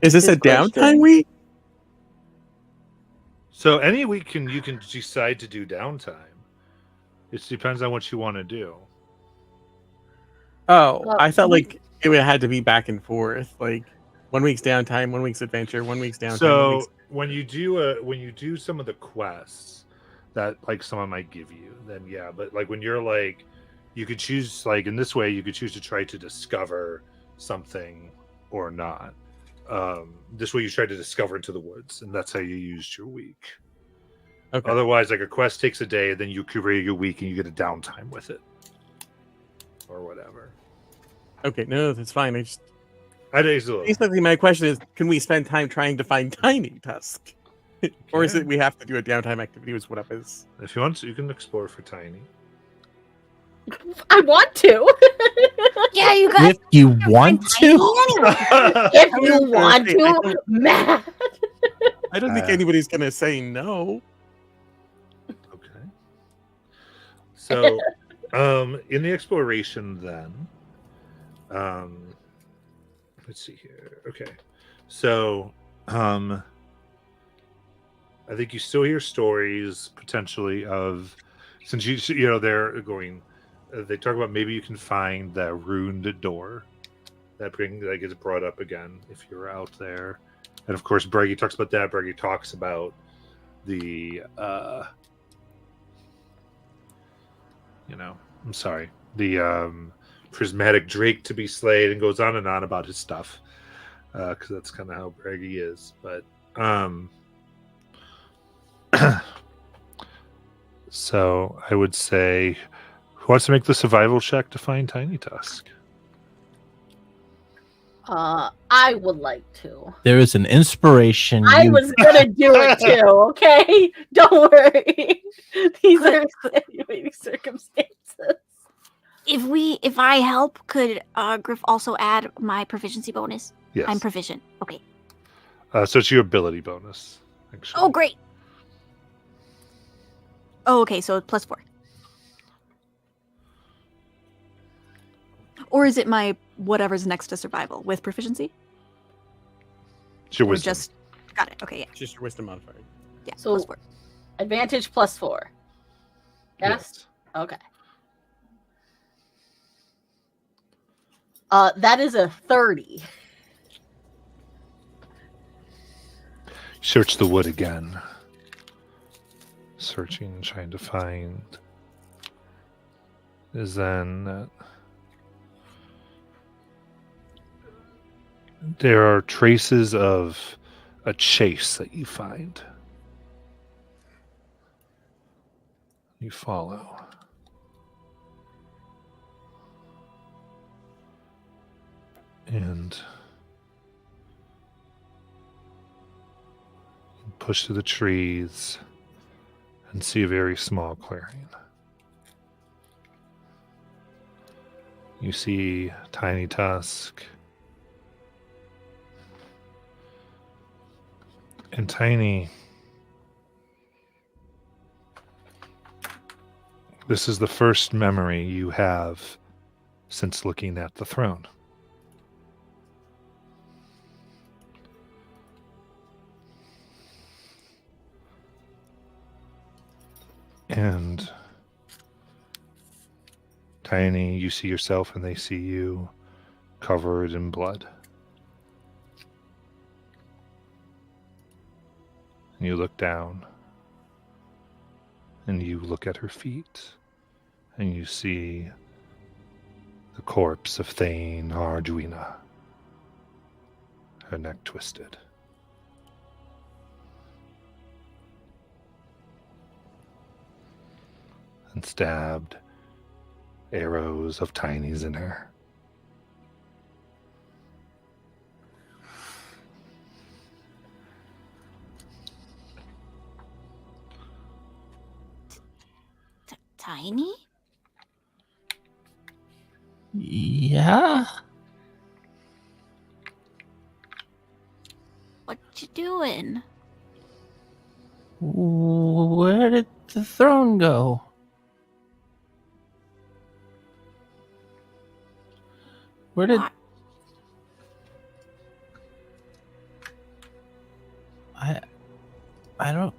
Is this a Good question. downtime week? So any week you can decide to do downtime. It depends on what you want to do. Oh, Well, I thought like it had to be back and forth. Like 1 week's downtime, 1 week's adventure, 1 week's downtime. 1 So week's... when you do some of the quests that like someone might give you, then yeah. But like when you're like, you could choose like in this way, you could choose to try to discover something or not. This way you try to discover into the woods, and that's how you used your week. Okay. Otherwise, like a quest takes a day, then you create your week and you get a downtime with it, or whatever. Okay, no, that's fine. Basically, My question is, can we spend time trying to find Tiny Tusk? Or is it can. we have to do a downtime activity with what up is? if you want to, you can explore for Tiny. I want to. yeah, you guys. If you want to. Anyway. If I you was gonna want say, I to, Matt. I don't think anybody's gonna say no. Okay. So, in the exploration, then, let's see here. Okay, so, I think you still hear stories potentially of, since you know they're going, they talk about maybe you can find that ruined door that gets brought up again if you're out there, and of course Braggy talks about that. Braggy talks about the I'm sorry, the prismatic drake to be slayed, and goes on and on about his stuff, because that's kind of how Braggy is. But so I would say, who wants to make the survival check to find Tiny Tusk? I would like to. There is an inspiration. I was gonna do it too. Okay, don't worry. These are extenuating circumstances. If I help, could Griff also add my proficiency bonus? Yes. I'm proficient. Okay. So it's your ability bonus, actually. Oh, great. Oh, okay, so plus 4. Or is it my whatever's next to survival with proficiency? It's your Or wisdom. just got it. Okay, yeah. It's just your wisdom modifier. Yeah, So plus 4. advantage +4. Yes? Okay. That is a 30. Search the wood again. Searching and trying to find. Is then there are traces of a chase that you find. You follow. And push through the trees and see a very small clearing. You see Tiny Tusk. And Tiny, this is the first memory you have since looking at the throne. And Tiny, you see yourself and they see you covered in blood. And you look down and you look at her feet and you see the corpse of Thane Arduina, her neck twisted. And stabbed arrows of Tiny's in her. Tiny? Yeah. What you doing? Where did the throne go? Where did What? I don't.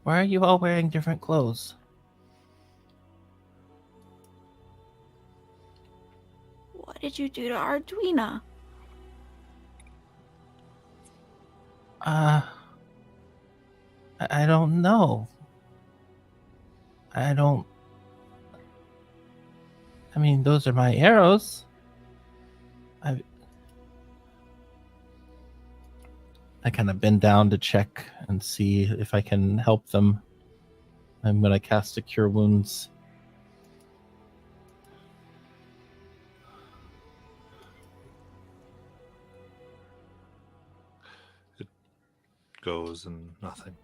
Why are you all wearing different clothes? What did you do to Arduina? I don't know. I don't. I mean, those are my arrows. I kind of bend down to check and see if I can help them. I'm going to cast a Cure Wounds. It goes and nothing.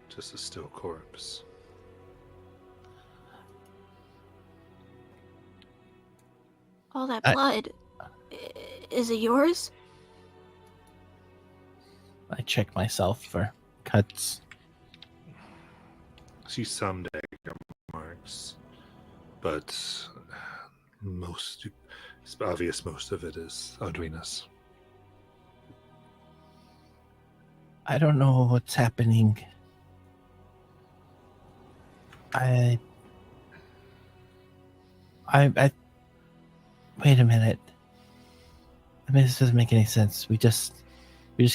Just a still corpse. All that blood. Is it yours? I check myself for cuts. See some dagger marks, but it's obvious most of it is Arduina's. I don't know what's happening. I wait a minute. I mean, this doesn't make any sense. We just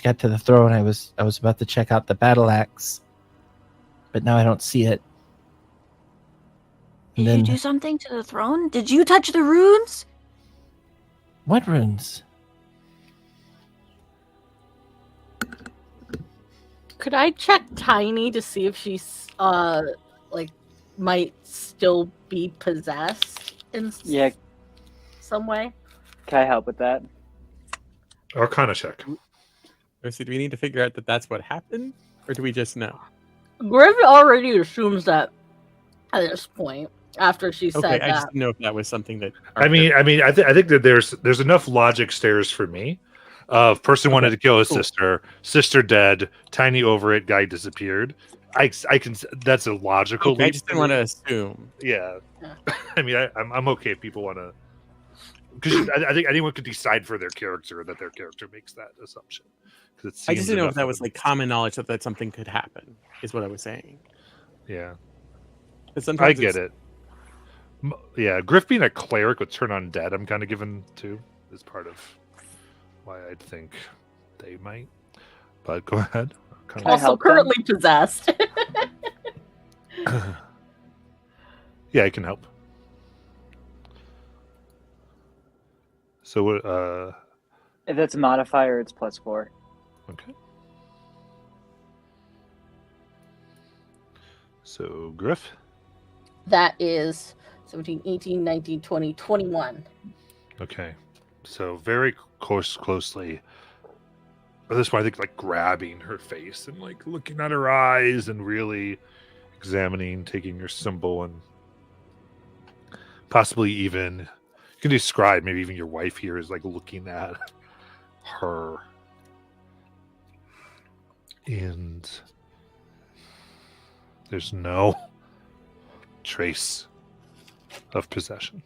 got to the throne. I was about to check out the battle axe, but now I don't see it. Did you do something to the throne? Did you touch the runes? What runes? Could I check Tiny to see if she's might still be possessed in some way? Can I help with that? Arcana check. So do we need to figure out that that's what happened, or do we just know? Griff already assumes that at this point after she said Okay, that. I just didn't know if that was something that. I think that there's enough logic stairs for me. Person wanted to kill his sister dead, Tiny over it, guy disappeared. I can. That's a logical. Okay, I just didn't want to assume. Yeah. I mean, I'm okay if people want to, because I think anyone could decide for their character that their character makes that assumption. I just didn't know if that was like common knowledge that something could happen. Is what I was saying. Yeah. Sometimes I get it. Yeah, Griff being a cleric with turn on dead, I'm kind of given to, is part of why I'd think they might. But go ahead. Also currently possessed. Yeah, I can help. So, if that's a modifier, it's +4. Okay. So, Griff? That is 17, 18, 19, 20, 21. Okay. So, very closely. At this point, I think like grabbing her face and like looking at her eyes and really examining, taking your symbol and possibly even, you can describe, maybe even your wife here is like looking at her. And there's no trace of possession.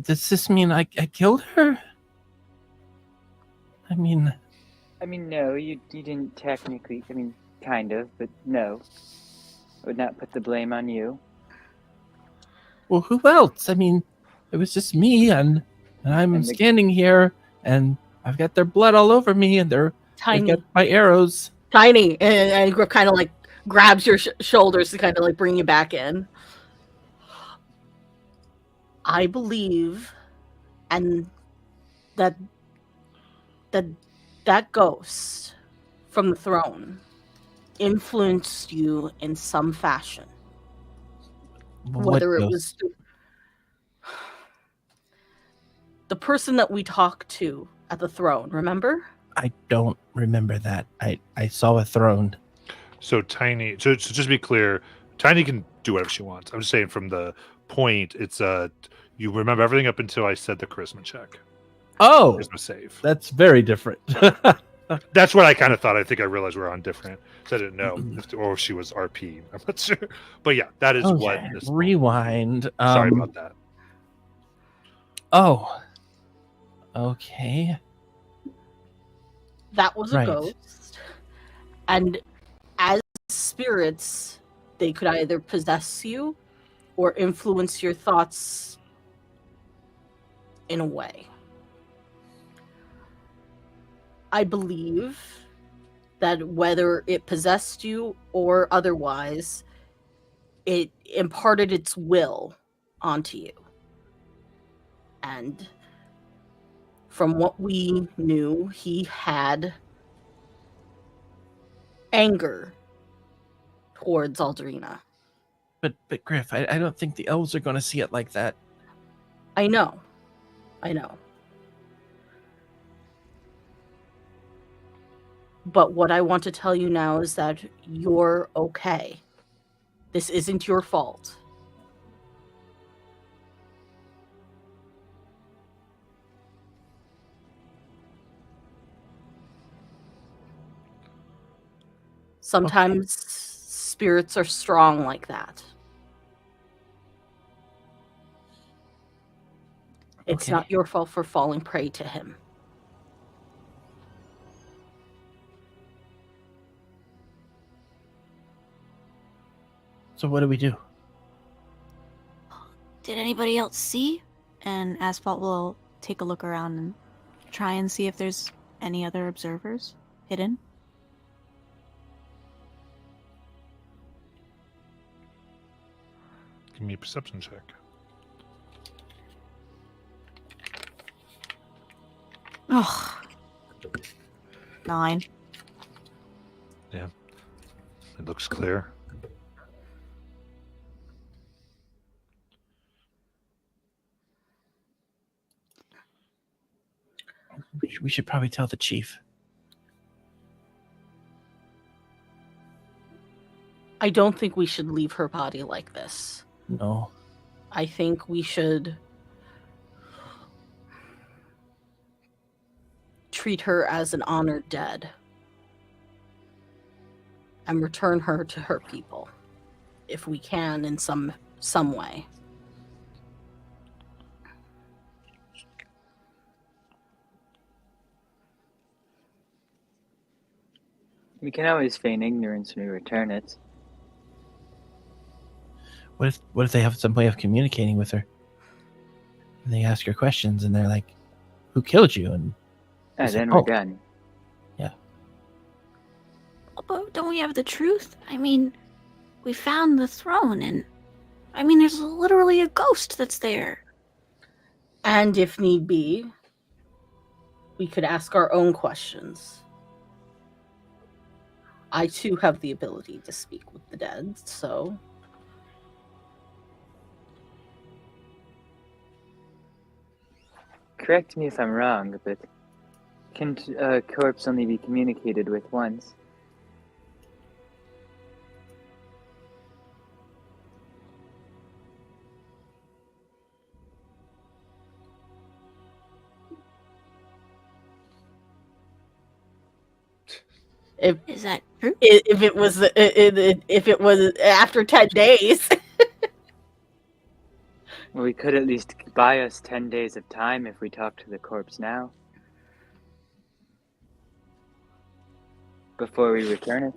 Does this mean I killed her? I mean, no, you didn't technically. I mean, kind of, but no. I would not put the blame on you. Well, who else? I mean, it was just me, and I'm standing here, and I've got their blood all over me, and they've got my arrows. Tiny, and Griff kind of like grabs your shoulders to kind of like bring you back in. I believe, and that that ghost from the throne influenced you in some fashion. What Whether it ghost? was the person that we talked to at the throne, remember? I don't remember that. I saw a throne. So Tiny, so just to be clear, Tiny can do whatever she wants. I'm just saying from the point, it's you remember everything up until I said the charisma check. Oh, Charisma save. that's very different. That's what I kind of thought. I think I realized we're on different. So I didn't know or if she was RP. I'm not sure. But yeah, that is what Okay, this rewind. Sorry about that. Oh. Okay. That was a Right. ghost. And as spirits, they could either possess you or influence your thoughts in a way. I believe that whether it possessed you or otherwise, it imparted its will onto you. And from what we knew, he had anger towards Aldrina. But Griff, I don't think the elves are going to see it like that. I know. But what I want to tell you now is that you're okay. This isn't your fault. Sometimes spirits are strong like that. It's Okay. not your fault for falling prey to him. So what do we do? Did anybody else see? And Asphalt will take a look around and try and see if there's any other observers hidden. Give me a perception check. Oh, 9. Yeah. It looks clear. We should probably tell the chief. I don't think we should leave her body like this. No. I think we should treat her as an honored dead and return her to her people if we can in some way. We can always feign ignorance when we return it. What if they have some way of communicating with her? And they ask her questions, and they're like, "Who killed you?" And And say, then we're "Oh." done. Yeah. But don't we have the truth? I mean, we found the throne, and I mean, there's literally a ghost that's there. And if need be, we could ask our own questions. I too have the ability to speak with the dead, so Correct me if I'm wrong, but can a corpse only be communicated with once? If that true? If it was after 10 days. Well, we could at least buy us 10 days of time if we talk to the corpse now. Before we return it.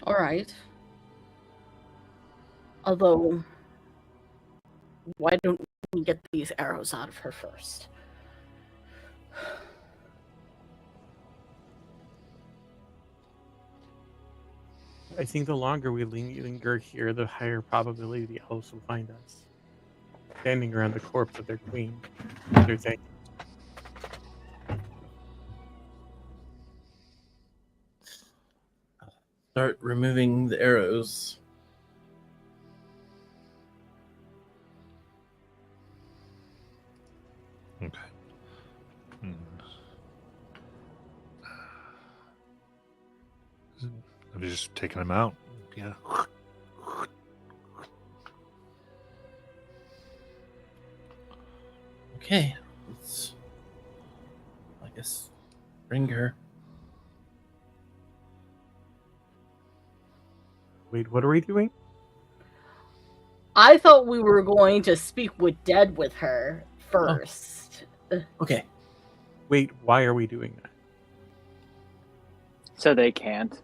All right. Although, why don't we get these arrows out of her first? I think the longer we linger here, the higher probability the elves will find us. Standing around the corpse of their queen. Their thing. Start removing the arrows. Okay. Have you just taken them out? Yeah. Okay, let's, I guess, bring her. Wait, what are we doing? I thought we were going to speak with Dead with her first. Okay. Wait, why are we doing that? So they can't.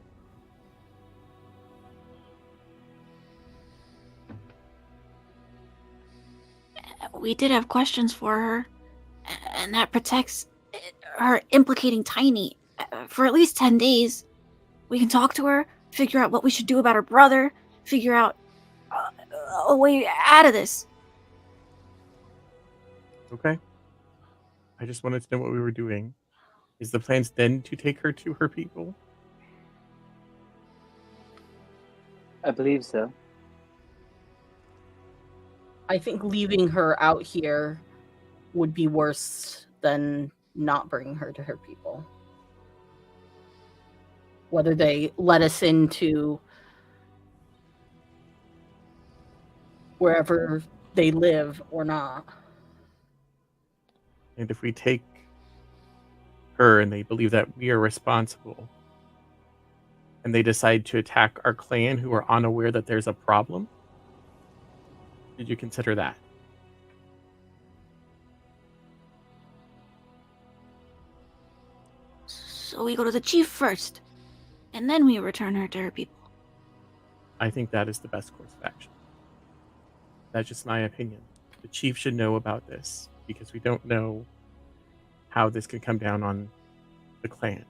We did have questions for her, and that protects her implicating Tiny for at least 10 days. We can talk to her, figure out what we should do about her brother, figure out a way out of this. Okay. I just wanted to know what we were doing. Is the plan then to take her to her people? I believe so. I think leaving her out here would be worse than not bringing her to her people. Whether they let us into wherever they live or not. And if we take her and they believe that we are responsible, and they decide to attack our clan who are unaware that there's a problem, did you consider that? So we go to the chief first, and then we return her to her people. I think that is the best course of action. That's just my opinion. The chief should know about this, because we don't know how this could come down on the clan.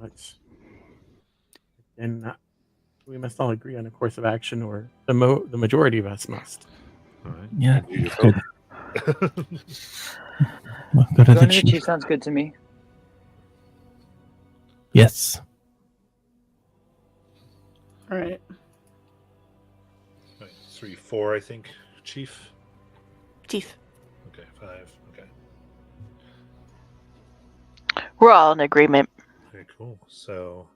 But and we must all agree on a course of action, or the majority of us must. All right. Yeah. You Good. We'll go to Going the to the chief. chief sounds good to me. Yes. All right. Right, 3, 4, I think, Chief. Chief. Okay, 5. Okay. We're all in agreement. Okay, cool. So,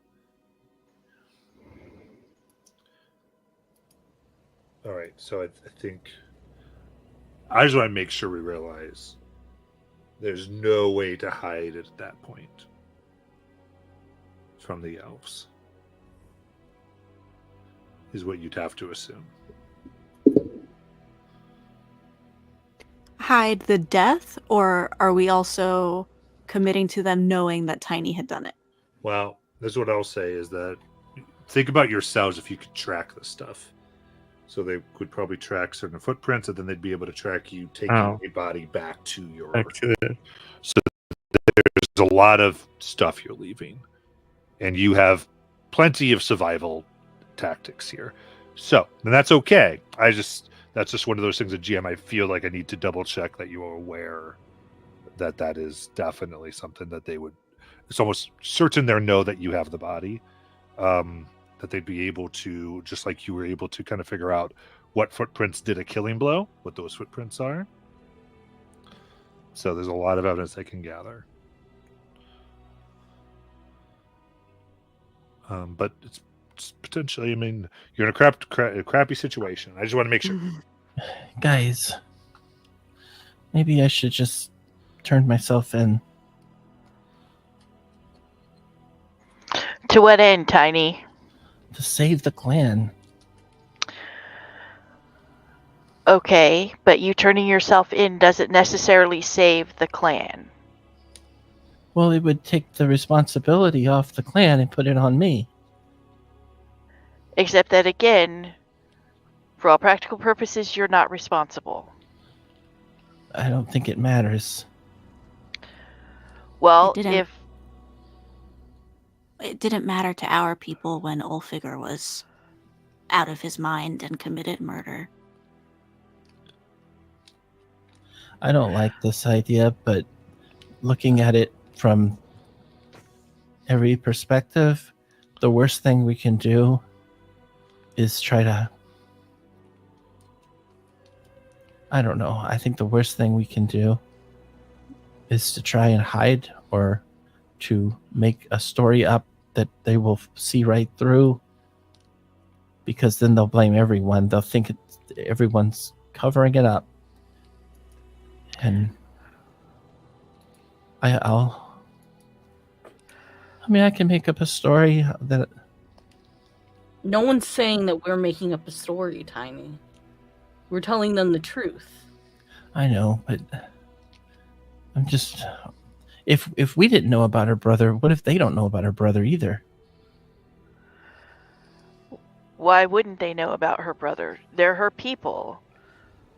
all right. So I think I just want to make sure we realize there's no way to hide it at that point from the elves. Is what you'd have to assume. Hide the death, or are we also committing to them knowing that Tiny had done it? Well, this is what I'll say is that think about yourselves if you could track this stuff. So they could probably track certain footprints, and then they'd be able to track you taking a body back to your. Back to the... So there's a lot of stuff you're leaving, and you have plenty of survival tactics here. So, and that's okay. That's just one of those things at GM. I feel like I need to double check that you are aware that that is definitely something that they would. It's almost certain they know that you have the body. That they'd be able to, just like you were able to kind of figure out what footprints did a killing blow, what those footprints are. So there's a lot of evidence they can gather. But it's potentially, I mean, you're in a crappy situation. I just want to make sure. Guys, maybe I should just turn myself in. To what end, Tiny? To save the clan. Okay, but you turning yourself in doesn't necessarily save the clan. Well, it would take the responsibility off the clan and put it on me. Except that, again, For all practical purposes, you're not responsible. I don't think it matters. Well, It didn't matter to our people when Ulfiger was out of his mind and committed murder. I don't like this idea, but looking at it from every perspective, the worst thing we can do is try to... I don't know. I think the worst thing we can do is to try and hide or to make a story up that they will see right through, because then they'll blame everyone. They'll think everyone's covering it up. And I can make up a story that... No one's saying that we're making up a story, Tiny. We're telling them the truth. I know, but I'm just... If we didn't know about her brother, what if they don't know about her brother either? Why wouldn't they know about her brother? They're her people.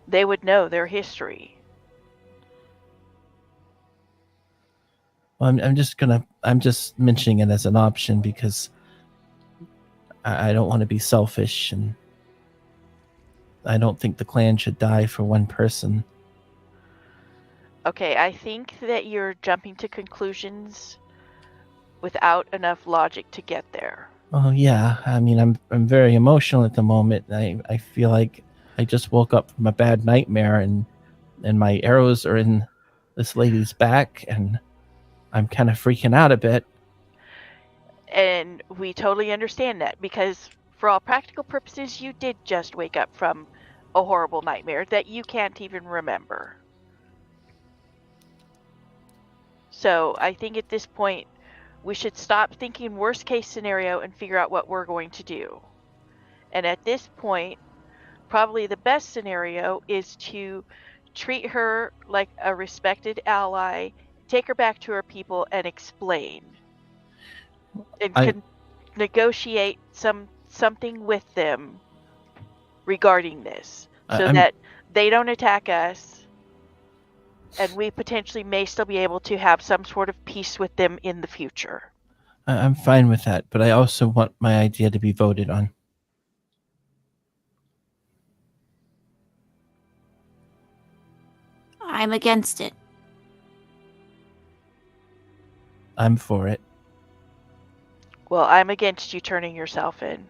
They would know their history. Well, I'm just mentioning it as an option because I don't want to be selfish, and I don't think the clan should die for one person. Okay, I think that you're jumping to conclusions without enough logic to get there. Oh yeah, I mean, I'm very emotional at the moment. I feel like I just woke up from a bad nightmare, and my arrows are in this lady's back, and I'm kind of freaking out a bit. And we totally understand that, because for all practical purposes, you did just wake up from a horrible nightmare that you can't even remember. So I think at this point, we should stop thinking worst case scenario and figure out what we're going to do. And at this point, probably the best scenario is to treat her like a respected ally, take her back to her people, and explain. And negotiate something with them regarding this, so that they don't attack us, and we potentially may still be able to have some sort of peace with them in the future. I'm fine with that, but I also want my idea to be voted on. I'm against it. I'm for it. Well, I'm against you turning yourself in.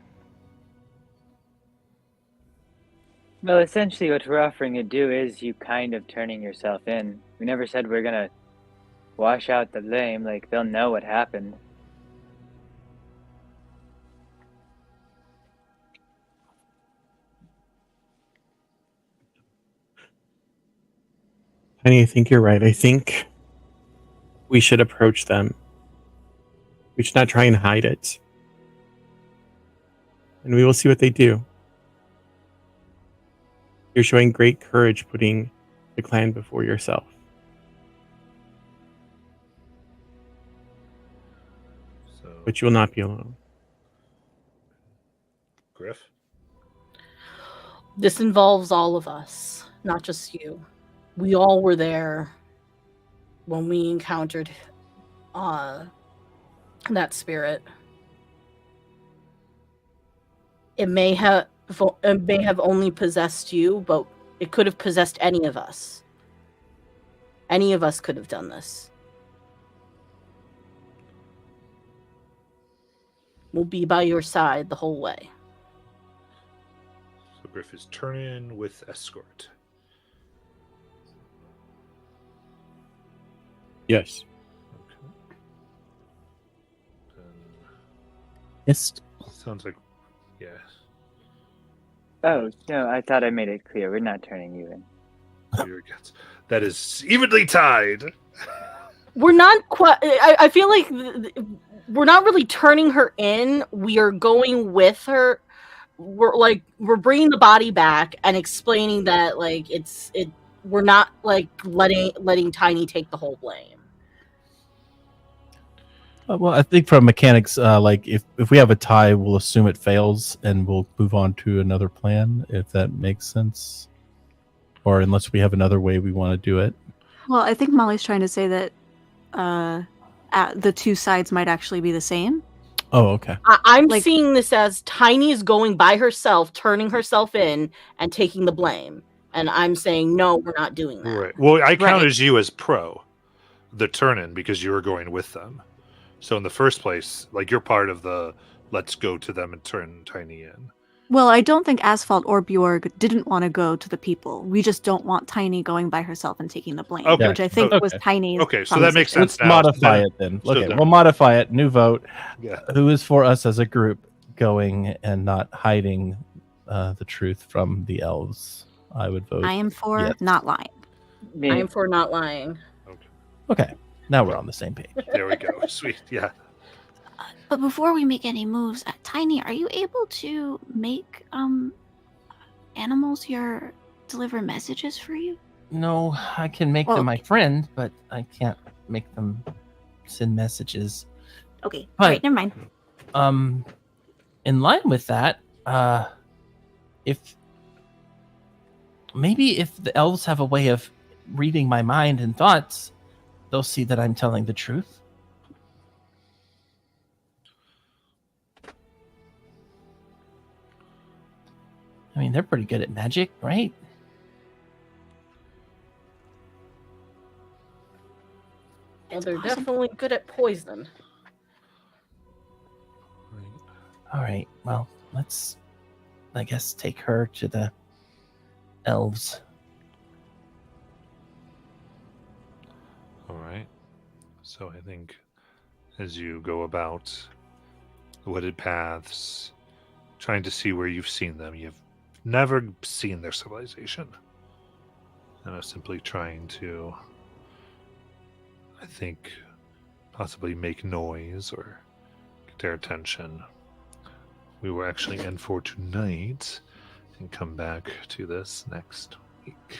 Well, essentially what we're offering to do is you kind of turning yourself in. We never said we're gonna wash out the blame, like they'll know what happened. Penny, I think you're right. I think we should approach them. We should not try and hide it. And we will see what they do. You're showing great courage putting the clan before yourself. But you will not be alone. Griff? This involves all of us, not just you. We all were there when we encountered that spirit. It may have only possessed you, but it could have possessed any of us. Any of us could have done this. We'll be by your side the whole way. So Griff is turning with escort. Yes. Yes. Sounds like, yeah. Oh, no, I thought I made it clear. We're not turning you in. That is evenly tied. We're not quite... I feel like we're not really turning her in. We are going with her. We're bringing the body back and explaining that, like, we're not, like, letting Tiny take the whole blame. Well, I think from mechanics, like if we have a tie, we'll assume it fails and we'll move on to another plan, if that makes sense. Or unless we have another way we want to do it. Well, I think Molly's trying to say that the two sides might actually be the same. Oh, okay. I'm Like- seeing this as Tiny is going by herself, turning herself in, and taking the blame. And I'm saying, no, we're not doing that. Right. Well, I count Right. as you as pro, the turn-in, because you were going with them. So in the first place, like you're part of the let's go to them and turn Tiny in. Well, I don't think Asphalt or Bjorg didn't want to go to the people. We just don't want Tiny going by herself and taking the blame, Okay. which I think Okay. was Tiny's. Okay, so that makes proposition. sense. Let's now. modify Then- it then. so Okay, then- we'll modify it. New vote. Yeah. Who is for us as a group going and not hiding the truth from the elves? I would vote. I am for yes. not lying. Me. I am for not lying. Okay, now we're on the same page. There we go. Sweet. Yeah. But before we make any moves, Tiny, are you able to make animals deliver messages for you? No, I can make Well, them my friend, but I can't make them send messages. Okay, But- alright, never mind. In line with that, if the elves have a way of reading my mind and thoughts, they'll see that I'm telling the truth. I mean, they're pretty good at magic, right? Well, they're possible. definitely good at poison. All right. Well, let's, I guess, take her to the elves. All right. So I think as you go about the wooded paths, trying to see where you've seen them, you've never seen their civilization. And are simply trying to, I think, possibly make noise or get their attention. We were actually in for tonight and come back to this next week.